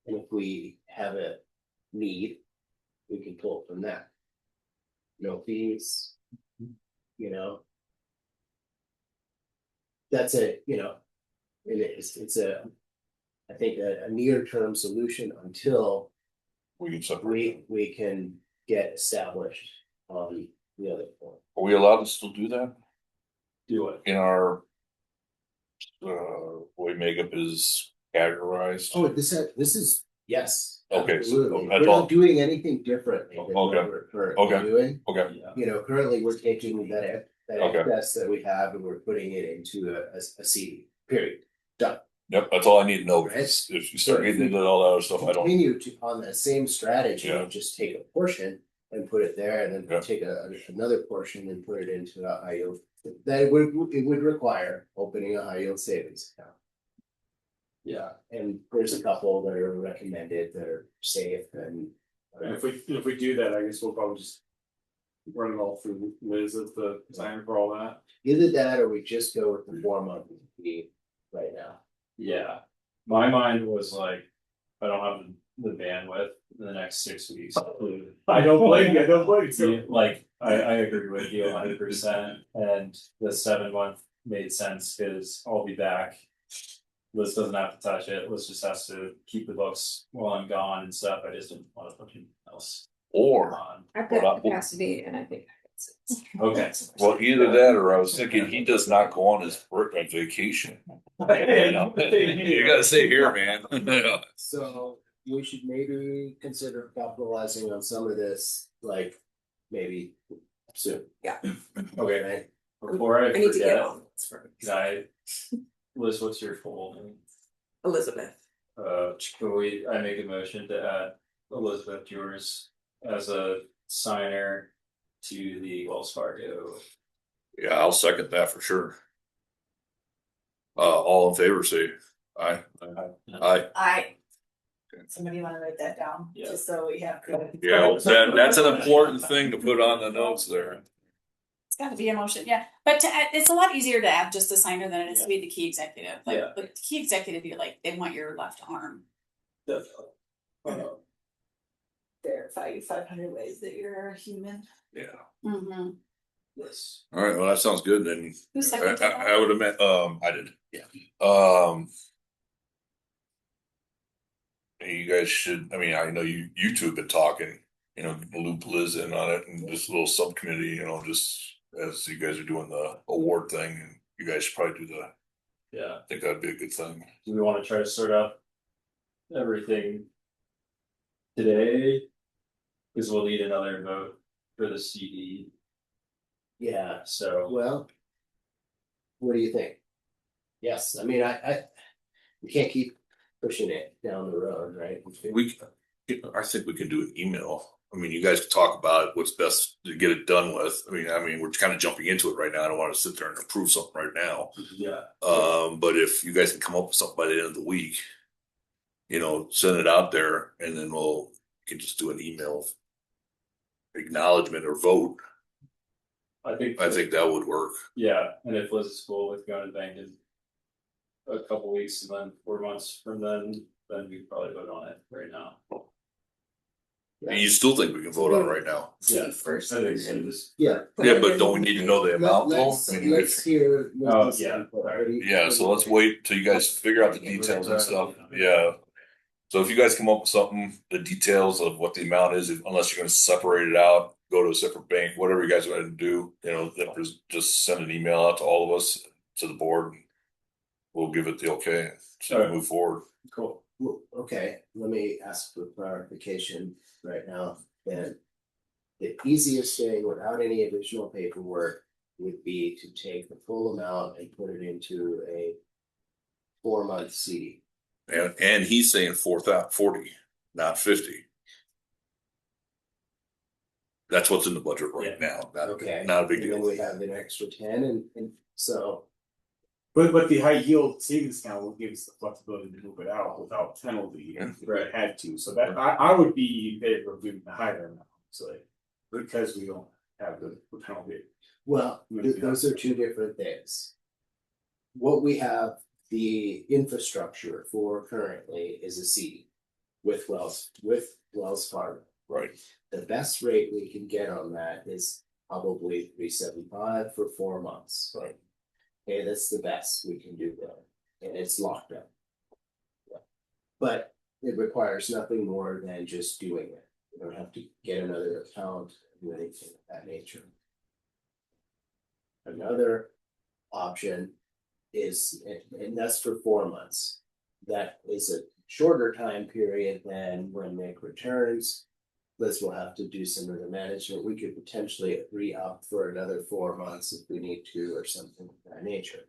And if we have a need, we can pull from that. No fees, That's it's I think a near-term solution until We can separate. we can get established on the other point. Are we allowed to still do that Do it. in our way MAGIP is categorized? Oh, this is, yes. Okay, so Absolutely. that's We're all. not doing anything differently than what Okay. we're currently Okay. doing. Okay, Yeah. Currently we're taking that Okay. excess that we have and we're putting it into a CD, period, done. yep, that's all I need to know. Right. If you start getting into all that other stuff, I don't. Continue to, on that same strategy, Yeah. and just take a portion and put it there, and then Yeah. take another portion and put it into a high yield. That it would require opening a high yield savings account. Yeah, and there's a couple that are recommended that are safe and. And if we do that, I guess we'll probably just run it all through Liz as the designer for all that. Either that or we just go with the 4-month fee right now. Yeah, my mind was like, I don't have the bandwidth in the next 6 weeks. I don't blame you, I don't blame you. Like, I agree with you 100%, and the 7-month made sense because I'll be back. Liz doesn't have to touch it. Liz just has to keep the books while I'm gone and stuff. I just didn't want to put anything else Or, on. I've Well, got I- capacity and I think. Okay. well, either that or I was thinking he does not go on his vacation. You know, you gotta stay here, man. Yeah. So we should maybe consider capitalizing on some of this, like maybe soon. Okay, Right? before I I need to get forget, on this for Liz, what's your full name? Elizabeth. Can I make a motion to add Elizabeth yours as a signer to the Wells Fargo? Yeah, I'll second that for sure. All in favor, say aye. Aye. Somebody wanna write that down, Yeah. just so we have. Yeah, well, that's an important thing to put on the notes there. It's gotta be a motion, yeah, but to add, it's a lot easier to add just a signer than it is to be the key executive, like, Yeah. the key executive, you're like, they want your left arm. Definitely. Verify you 500 ways that you're a human. Yeah. Mm-hmm. Yes. All right, well, that sounds good then. Who seconded that? I would have meant, I did. Yeah. You guys should, I mean, I know you two have been talking, loop Liz in on it and this little subcommittee, just as you guys are doing the award thing, and you guys should probably do Yeah. I think that'd be a good thing. Do we want to try to sort out everything today? Because we'll need another vote for the CD. Yeah, So well, what do you think? Yes, I mean, we can't keep pushing it down the road, right? I think we can do an email. I mean, you guys can talk about what's best to get it done with. I mean, we're kind of jumping into it right now. I don't want to sit there and approve something right now. yeah. But if you guys can come up with something by the end of the week, send it out there, and then we can just do an email acknowledgement or vote. I think that would work. Yeah, and if Liz is cool with going to the bank in a couple weeks and then 4 months from then we probably vote on it right now. And you still think we can vote on it right now? Yeah, First. I think so. Just Yeah. Yeah, but don't we need to know the amount though? Let's hear. Oh, Liz's yeah. input. What do you- Yeah, so let's wait till you guys figure out the details and stuff. Yeah. So if you guys come up with something, the details of what the amount is, unless you're gonna separate it out, go to a separate bank, whatever you guys want to do, then just send an email out to all of us, to the board. And we'll give it the okay, so we move forward. cool. Well, okay, let me ask for clarification right now, then. The easiest thing without any additional paperwork would be to take the full amount and put it into a 4-month CD. And he's saying 40, not 50. That's what's in the budget right now. Okay. Not a big And then deal. we have an extra 10 and so, But the high yield savings account will give us the flexibility to move it out without penalty if we Right. had to, so that I would be in favor of doing the higher amount, so. Because we don't have the penalty. well, those are two different things. What we have the infrastructure for currently is a CD with Wells Fargo. Right. The best rate we can get on that is probably 375 for 4 months. Right. Okay, that's the best we can do there, and it's locked up. Yeah. But it requires nothing more than just doing it. You don't have to get another account or anything of that nature. Another option is, and that's for 4 months. That is a shorter time period than when Nick returns. Liz will have to do some of the management. We could potentially re-up for another 4 months if we need to, or something of that nature.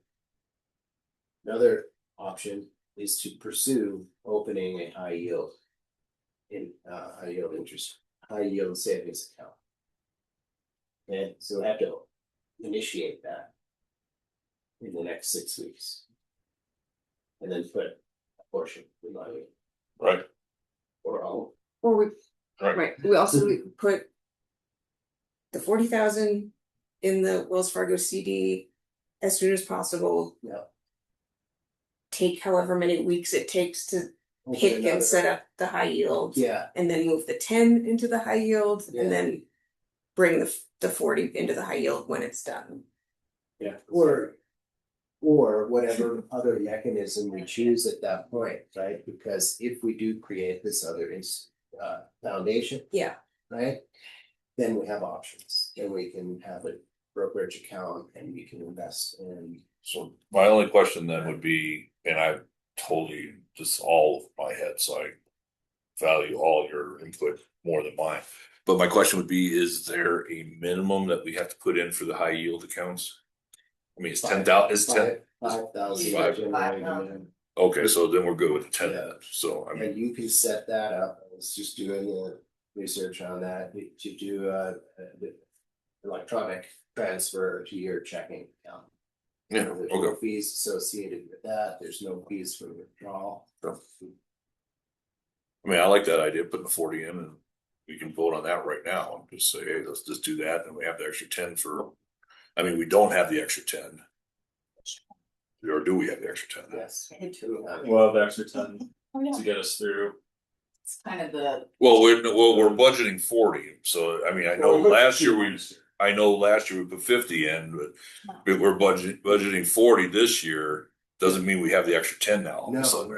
Another option is to pursue opening a high yield high yield savings account. And so we have to initiate that in the next 6 weeks. And then put a portion in money Right, or all. Or we, right. right, we also put the 40,000 in the Wells Fargo CD as soon as possible. Yeah. Take however many weeks it takes to pick and set up the high yield. Yeah, And then move the 10 into the high yield Yeah. and then bring the 40 into the high yield when it's done. Yeah. or whatever other mechanism we choose at that point, right? Because if we do create this other foundation, Yeah. right? Then we have options, and we can have a brokerage account and we can invest in. So my only question then would be, and I totally just all of my head, so I value all your input more than mine. But my question would be, is there a minimum that we have to put in for the high yield accounts? I mean, it's 10,000, it's 10, 5,000. okay, so then we're good with the 10, Yeah. so I mean, And you can set that up. I was just doing the research on that, to do the electronic transfer to your checking account. yeah, There's no okay. fees associated with that. There's no fees for withdrawal. I mean, I like that idea, putting the 40 in, and we can vote on that right now and just say, hey, let's just do that, and we have the extra 10 for, I mean, we don't have the extra 10. Or do we have the extra 10? Yes. We'll have the extra 10 to get us through. It's kind of the, Well, we're budgeting 40, so I mean, I know last year we put 50 in, but we're budgeting 40 this year. Doesn't mean we have the extra 10 now. No, So,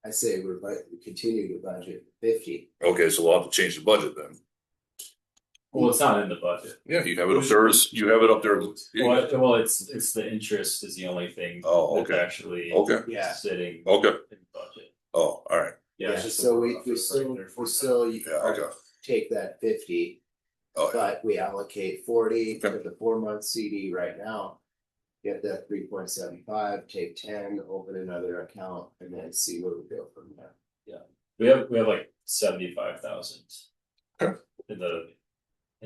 I say we continue to budget 50. okay, so we'll have to change the budget then. Well, it's not in the budget. Yeah, you have it up there. You have it up there. Well, it's the interest is the only thing Oh, that's okay. actually Okay. Yeah. sitting Okay. in the budget. Oh, all right. Yeah, it's just So a we buffer still, right there. we still Yeah. Okay. take that 50, Oh, yeah. but we allocate 40 Okay. to the 4-month CD right now. Get that 3.75, take 10, open another account, and then see where we go from there. We have like 75,000 Okay. in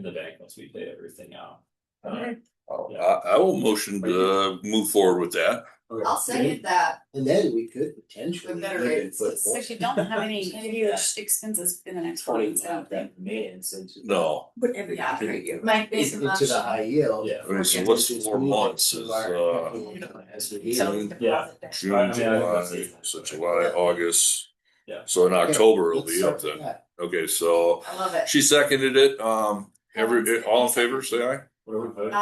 the bank once we pay everything out. I will motion to move forward with that. I'll second that. And then we could potentially With better even rates. put more. Actually, don't have any huge expenses in the next 4 months, I don't think. Millions into. No. Put everything Yeah. in you. Might be some Into the high yield. Yeah. I mean, so what's 4 months is As we So- need. Yeah. June, I mean, I think July, that's- so July, August. Yeah. So in October it'll Let's be start up with then. that. Okay, so I love it. she seconded it. All in favor, say aye. What are we voting?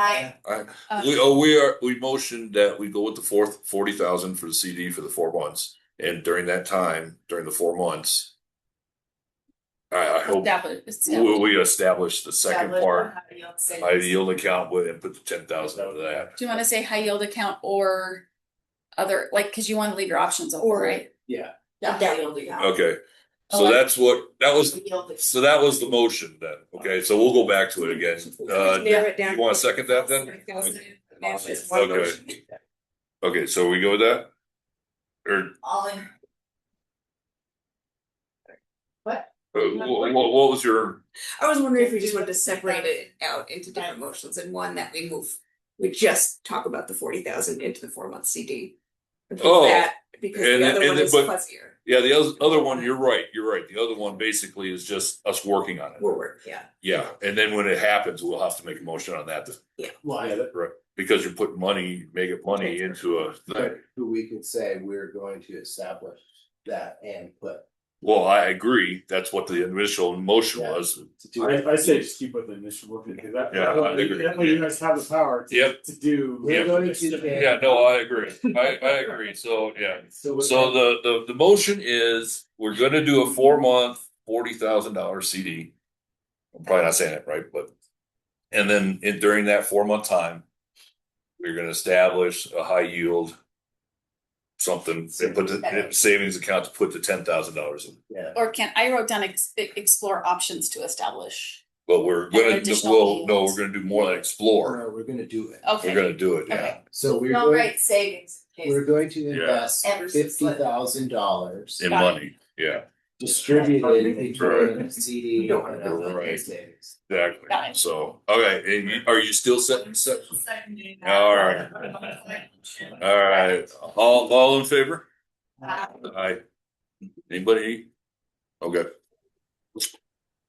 We motioned that we go with the 40,000 for the CD for the 4 months, and during that time, during the 4 months, I hope we establish the second part, high yield account with and put the 10,000 into that. Do you wanna say high yield account or other, like, cause you wanna leave your options open, Or- right? Yeah. Yeah, yielding out. Okay, so like- that's what that was. Yielding. So that was the motion then. Okay, so we'll go back to it again. Narrow it down. You want to second that then? It's one Okay. motion. Okay, so we go with that? Or All in. What? what was your? I was wondering if we just wanted to separate it out into different motions and one that we just talk about the 40,000 into the 4-month CD. And put Oh, that, because and the other then- one is but- fuzzier. Yeah, the other one. You're right. The other one basically is just us working on it. Yeah. Yeah, and then when it happens, we'll have to make a motion on that. Well, Right, because you're putting money into a thing. who we could say we're going to establish that and put. Well, I agree. That's what the initial motion Yeah. was. To do it. I say just keep with the initial work, because that, Yeah, I agree. that way you guys have the power Yep. to do. We're going to. Yeah, no, I agree. I agree. So yeah. So So the motion is we're gonna do a 4-month, $40,000 CD. I'm probably not saying it right, but and then during that 4-month time, we're gonna establish a high yield something and put the savings account to put the $10,000 in. Yeah. Or I wrote down explore options to establish. But we're gonna additional we're yields. gonna do more than explore. No, we're gonna do it. Okay. We're gonna do it. Yeah. Okay. So we're Don't going, write savings in case. we're going to invest Ever so slightly. $50,000 In Got it. money. Yeah. distributed into Right. a CD. You don't have that Right. savings. Exactly. Got it. So, okay, and are you still setting? Seconding that. All right. All right. All in favor? Aye. Anybody? Okay.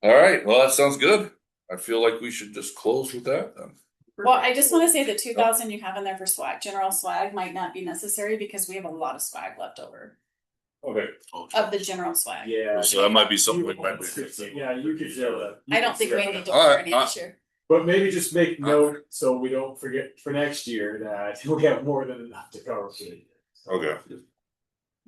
All right. Well, that sounds good. I feel like we should just close with that then. Well, I just wanna say the 2,000 you have in there for swag, general swag might not be necessary because we have a lot of swag left over Okay. of the general swag. Yeah. So that might be something we might be. Yeah, you could zero that. I don't think we need to All order right, any this year. But maybe just make note so we don't forget for next year that we have more than enough to cover for the year. Okay.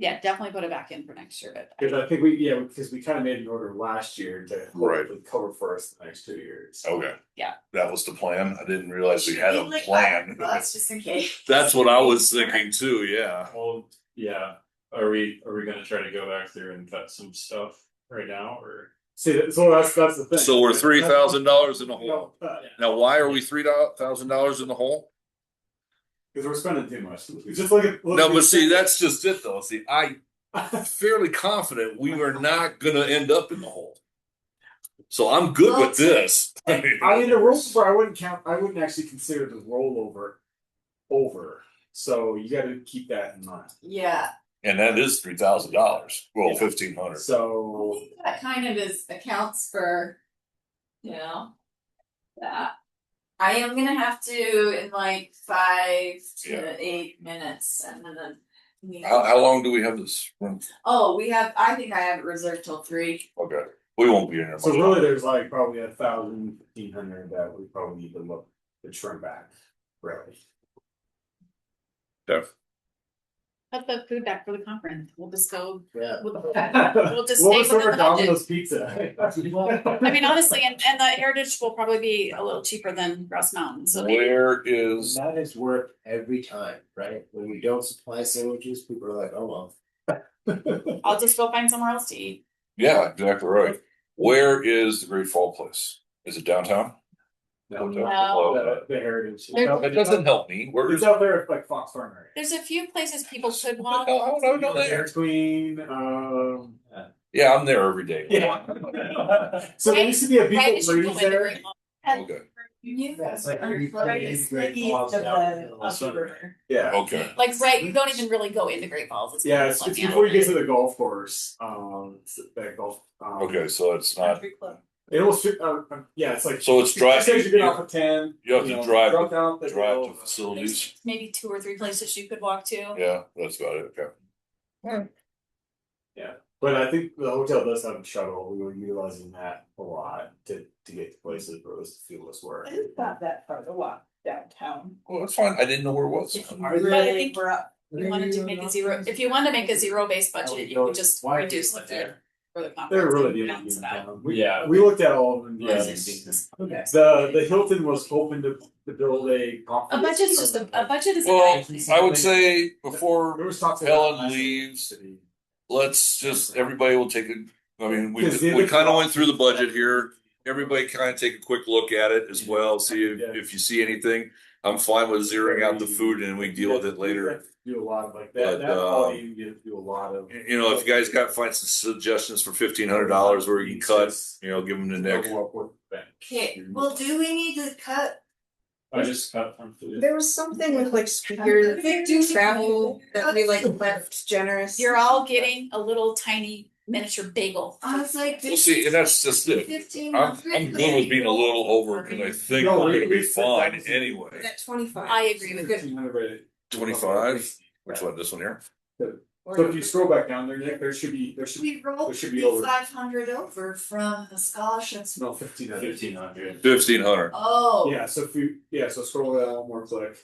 Yeah, definitely put it back in for next year, but Because I think because we kind of made an order last year to Right. hopefully cover for us the next 2 years. Okay. Yeah. That was the plan. I didn't realize we Should had be a like plan. $5 just in case. That's what I was thinking too, yeah. Well, yeah, are we gonna try to go back through and cut some stuff right now, or? See, so that's the thing. So we're $3,000 in the hole. No, Now, why are we $3,000 in the hole? because we're spending too much. It's just look No, but see, that's just it though. See, I'm fairly confident we are not gonna end up in the hole. So I'm good with this. I mean, the rollover, I wouldn't actually consider the rollover over. So you got to keep that in mind. Yeah, And that is $3,000. Well, Yeah. $1,500. I So think that kind of accounts for, that. I am gonna have to in like 5 to Yeah. 8 minutes and then. How long do we have this room? Oh, I think I have it reserved till 3. Okay, we won't be in there much. so really, longer. there's like probably 1,000, 1,500 that we probably need to look to trim back. Really. Okay. put the food back for the conference. We'll just go. Yeah. We'll We'll just stay just order within the budget. Domino's pizza. I mean, honestly, and the Heritage will probably be a little cheaper than Grouse Mountain, so maybe. Where is, That is work every time, right? When we don't supply sandwiches, people are like, oh well. I'll just go find somewhere else to eat. yeah, exactly right. Where is the Great Fall Place? Is it downtown? No, No. the heritage. That doesn't help me. Where It's is? out there at like Fox Farm area. There's a few places people could walk. Oh, no, there. Between Yeah, I'm there every day. yeah. So there used to be a Right, Beagle you should go Breeze into there. Great Mall. Okay, That's like East of the river. Yeah. okay. Like, right, you don't even really go into Great Falls. It's Yeah, more it's like, before you get to the golf course. It's that golf. Okay, so it's not, Country club. It almost yeah, it's like so it's drive, just as you get off of 10. you have to drive down the drive hill. to facilities. maybe 2 or 3 places you could walk to. Yeah, that's about it, okay. Yeah, but I think the hotel does have a shuttle. We were utilizing that a lot to get to places where it was fieldless work. It's not that far to walk downtown. Well, that's fine. I didn't know where it was. If you But I really think were up. you wanted to make a zero, if you wanted to make a zero-based budget, you could just reduce the food for the conference. They're really and dealing balance it out. Yeah. We looked at all of them. Yeah. Okay. The Hilton was hoping to build a conference. A budget's just a budget is a Well, guide. I would say before There was talks about Helen last year. leaves, let's just, everybody will take a, I mean, we Because the kind other- of went through the budget here. Everybody kind of take a quick look at it as well, see Yeah. if you see anything. I'm fine with zeroing out the food and we can deal with it later. Do a lot of like But, that. That quality you do a lot of. You know, if you guys got to find some suggestions for $1,500 where you can cut, you know, give them the Nick. Okay, well, do we need to cut? I just cut from food. There was something with like speaker travel that we like left generous. You're all getting a little tiny miniature bagel. I was like, We'll see, and that's just it. 1,500. I'm good with being a little over because I think No, we're gonna be we- fine anyway. At 25. I agree with you. 25? Which one? This one here? So if you scroll back down there, Nick, there should be We rolled There should be over. 500 over from the scholarships. no 1,500. 1,500. 1,500. Oh. Yeah, so so scroll down one more click.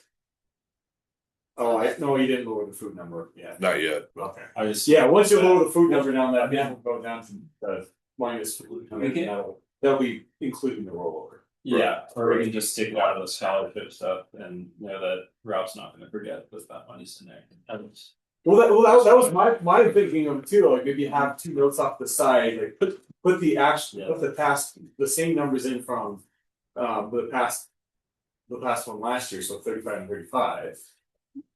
Oh, no, you didn't lower the food number. Yeah. Not yet. Okay. I just. Yeah, once you lower the food number down, that will go down to the minus food. That'll be including the rollover. Yeah, or we can just take it out of the scholarship stuff and know that Rob's not gonna forget that that money's in there. Well, that was my thinking of it too. Like maybe have 2 notes off the side, like put the actual Yeah. put the same numbers in from the past one last year, so 35 and 35.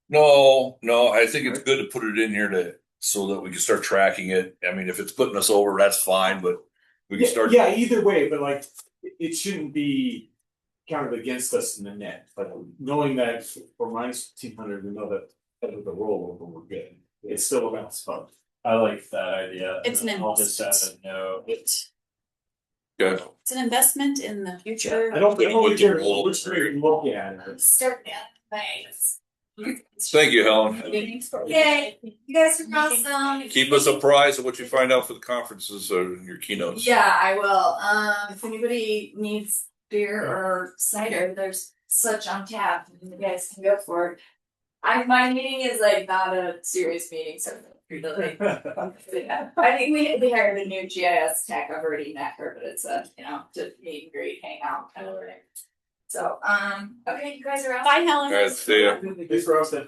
No, I think it's good to put it in here to so that we can start tracking it. I mean, if it's putting us over, that's fine, but we can start. Yeah, either way, but like, it shouldn't be counted against us in the net, but knowing that for minus 1,500, we know that with the rollover, we're good. It's still a balance fund. I like that idea. It's an I'll just add investment. a note. Okay. It's an investment in the future. I don't think What the we're rollover just look at it. Start at thanks. Thank you, Helen. Yay, you guys are awesome. Keep us apprised of what you find out for the conferences or your keynotes. Yeah, I will. If anybody needs beer or cider, there's such on tap, and you guys can go for it. My meeting is like not a serious meeting, so really. I think we hired a new GIS tech. I've already met her, but it's a to meet and greet, hang out kind of thing. So okay, you guys are out. Bye, Helen. All right, see ya. Thanks for hosting.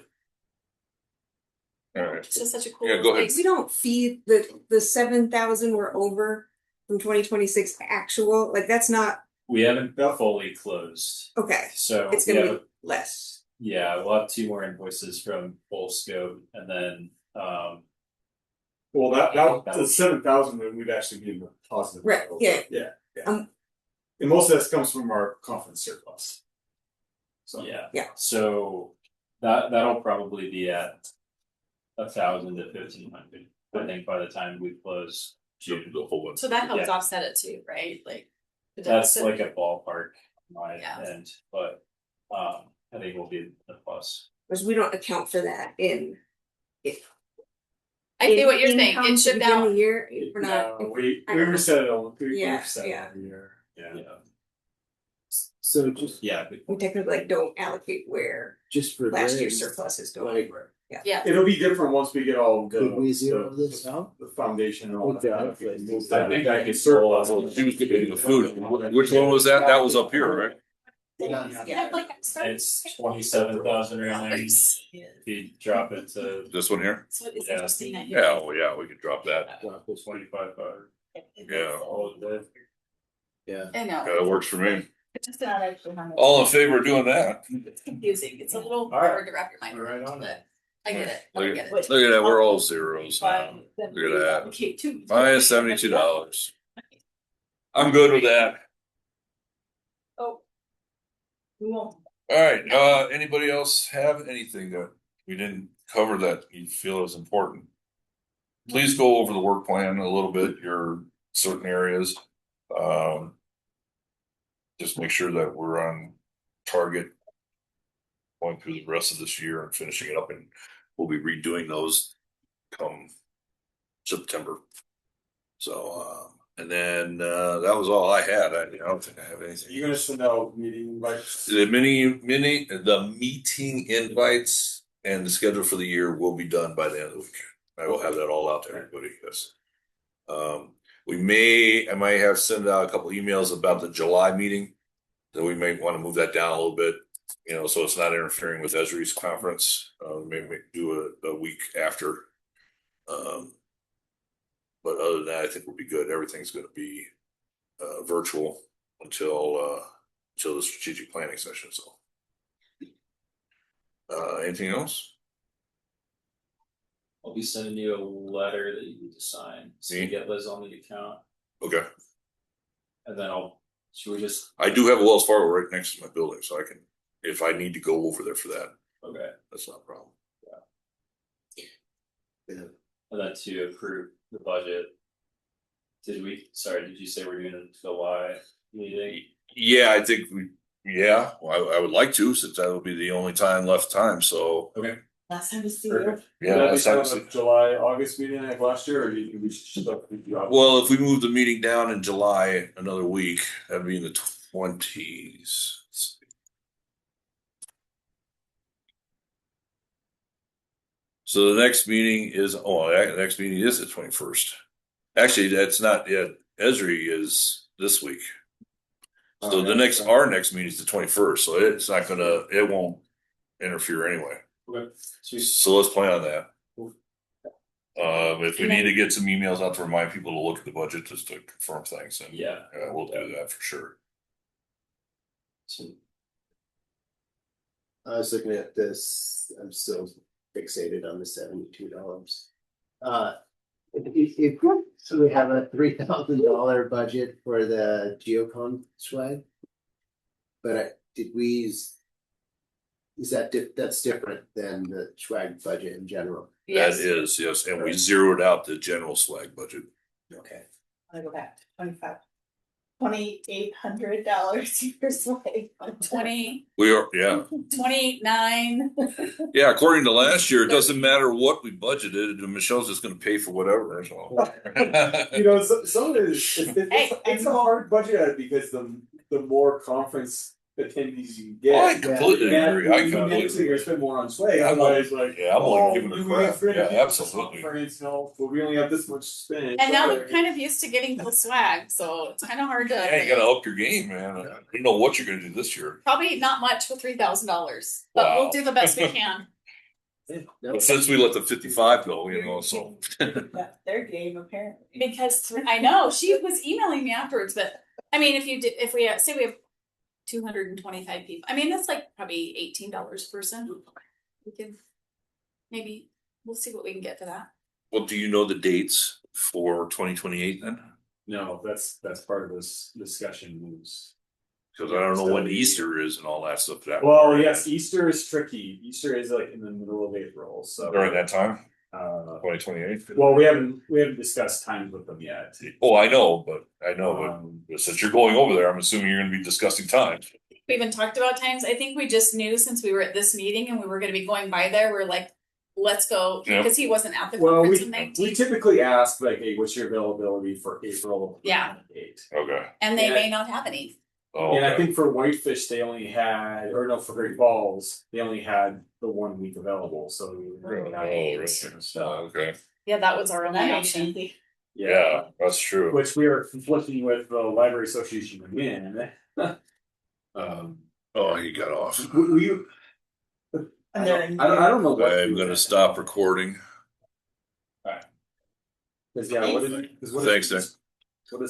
All right. It's just such a cool. Yeah, go ahead. space. We don't feed the 7,000 we're over from 2026 actual, like that's not, We haven't fully closed, okay, so it's we gonna have, be less. yeah, we'll have 2 more invoices from full scope, and then Well, that the 7,000 that we've actually been positive. Right, yeah. And most of this comes from our conference surplus. So Yeah. So that'll probably be at 1,000 to 1,500. I think by the time we close June. The whole one. So that helps Yeah. offset it too, right? Like the That's deficit. like a ballpark on my Yeah. end, but I think we'll be the plus. Because we don't account for that in. I see what you're saying. income It to should begin the now. year. We're not. we I don't know. reset it all. We Yeah, reset it yeah. every year. Yeah. So just Yeah. We technically like don't allocate where for last year's grades, surplus is going. like, Yeah. It'll be different once we get all could we zero this out? the foundation and all Okay. that. I think That it's is surplus. The food. Which one was that? That was up here, right? Yeah. It's 27,000 right now. If you drop it to This one here? So it's Yeah. interesting that you. Yeah, well, yeah, we could drop that. 25,000. Yeah. All of it. Yeah. I know. That works for me. It's just not actually how much. All in favor of doing that? It's confusing. It's a little All right. hard to wrap your mind All right, around, on but I get it. I Look get at it. that, we're all zeros now. Look at that. Okay, too. Minus $72. I'm good with that. Oh. We won't. All right, anybody else have anything that we didn't cover that you feel is important? Please go over the work plan a little bit, your certain areas. Just make sure that we're on target going through the rest of this year and finishing it up, and we'll be redoing those come September. So, and then that was all I had. I don't think I have anything. You're gonna send out meeting invites. The meeting invites and the schedule for the year will be done by the end of the week. I will have that all out to everybody. Yes. I might have sent out a couple emails about the July meeting. That we may want to move that down a little bit, so it's not interfering with Esri's conference. Maybe do a week after. But other than that, I think we'll be good. Everything's going to be virtual until the strategic planning session. So, anything else? I'll be sending you a letter that you need to sign. So you get Liz on the account. Okay. And then should we just, I do have a Wells Fargo right next to my building, so I can, if I need to go over there for that, okay. that's not a problem. Yeah. And then to approve the budget. Did you say we're doing a July meeting? Yeah, I think I would like to, since that will be the only time. So, Okay. Last time to see Perfect. yeah, Would that be that's how kind of a July, August meeting like last year, or do you think we should still keep you out? well, if we move the meeting down in July another week, that'd be in the 20s. So the next meeting is the next meeting is the 21st. Actually, that's not yet. Esri is this week. So our next meeting is the 21st. So it won't interfere anyway. Okay. So let's plan on that. If we need to get some emails out to remind people to look at the budget just to confirm things, then we'll do that for sure. I was looking at this. I'm still fixated on the $72. So we have a $3,000 budget for the Geocon swag. But did we use? Is that's different than the swag budget in general? Yes. That is, yes, and we zeroed out the general swag budget. Okay. I go back to $2,800 for swag. 20, We are, yeah, 29. yeah, according to last year, it doesn't matter what we budgeted, Michelle's just gonna pay for whatever, so. You know, some of it is, Hey, it's a hard budget because the more conference attendees you get. I completely agree, I You're completely gonna spend more on swag, Yeah, I'm otherwise like. yeah, I'm only oh, giving a we crap. have 300 Yeah, people at this absolutely. conference, no, but we only have this much to spend. And now we're kind of used to giving the swag, so it's kind of hard to. Yeah, you gotta up your game, man. I don't know what you're gonna do this year. Probably not much for $3,000, but we'll Wow. do the best we can. But since we let the 55 go, you know, so. That's their game apparently. Because I know she was emailing me afterwards, but I mean, if we say we have 225 people, I mean that's like probably $18 a person. We can maybe we'll see what we can get for that. Well, do you know the dates for 2028 then? No, that's part of this discussion moves. Because I don't know when Easter is and all that stuff. Well, yes, Easter is tricky. Easter is like in the middle of April, so During that time, 2028. 2028. Well, we haven't discussed times with them yet. Oh, I know, but since you're going over there, I'm assuming you're gonna be discussing times. We even talked about times. I think we just knew since we were at this meeting and we were going to be going by there. We're like, let's go because he wasn't at the Well, conference in we 19. typically ask like, hey, what's your availability for April? Yeah. 8? Okay. And they Yeah. may not have any. Oh, And I okay. think for Whitefish, they only had, or no, for Great Falls, they only had the 1 week available. So we were Oh, really not really? interested. So, Okay. Yeah, that was our only That makes it option. easy. Yeah, that's true. Which we are conflicting with the Library Association again. Oh, he got off. And they're I don't know what. I'm gonna stop recording. Because yeah, what is it? 'cause what is- Thanks, Nick.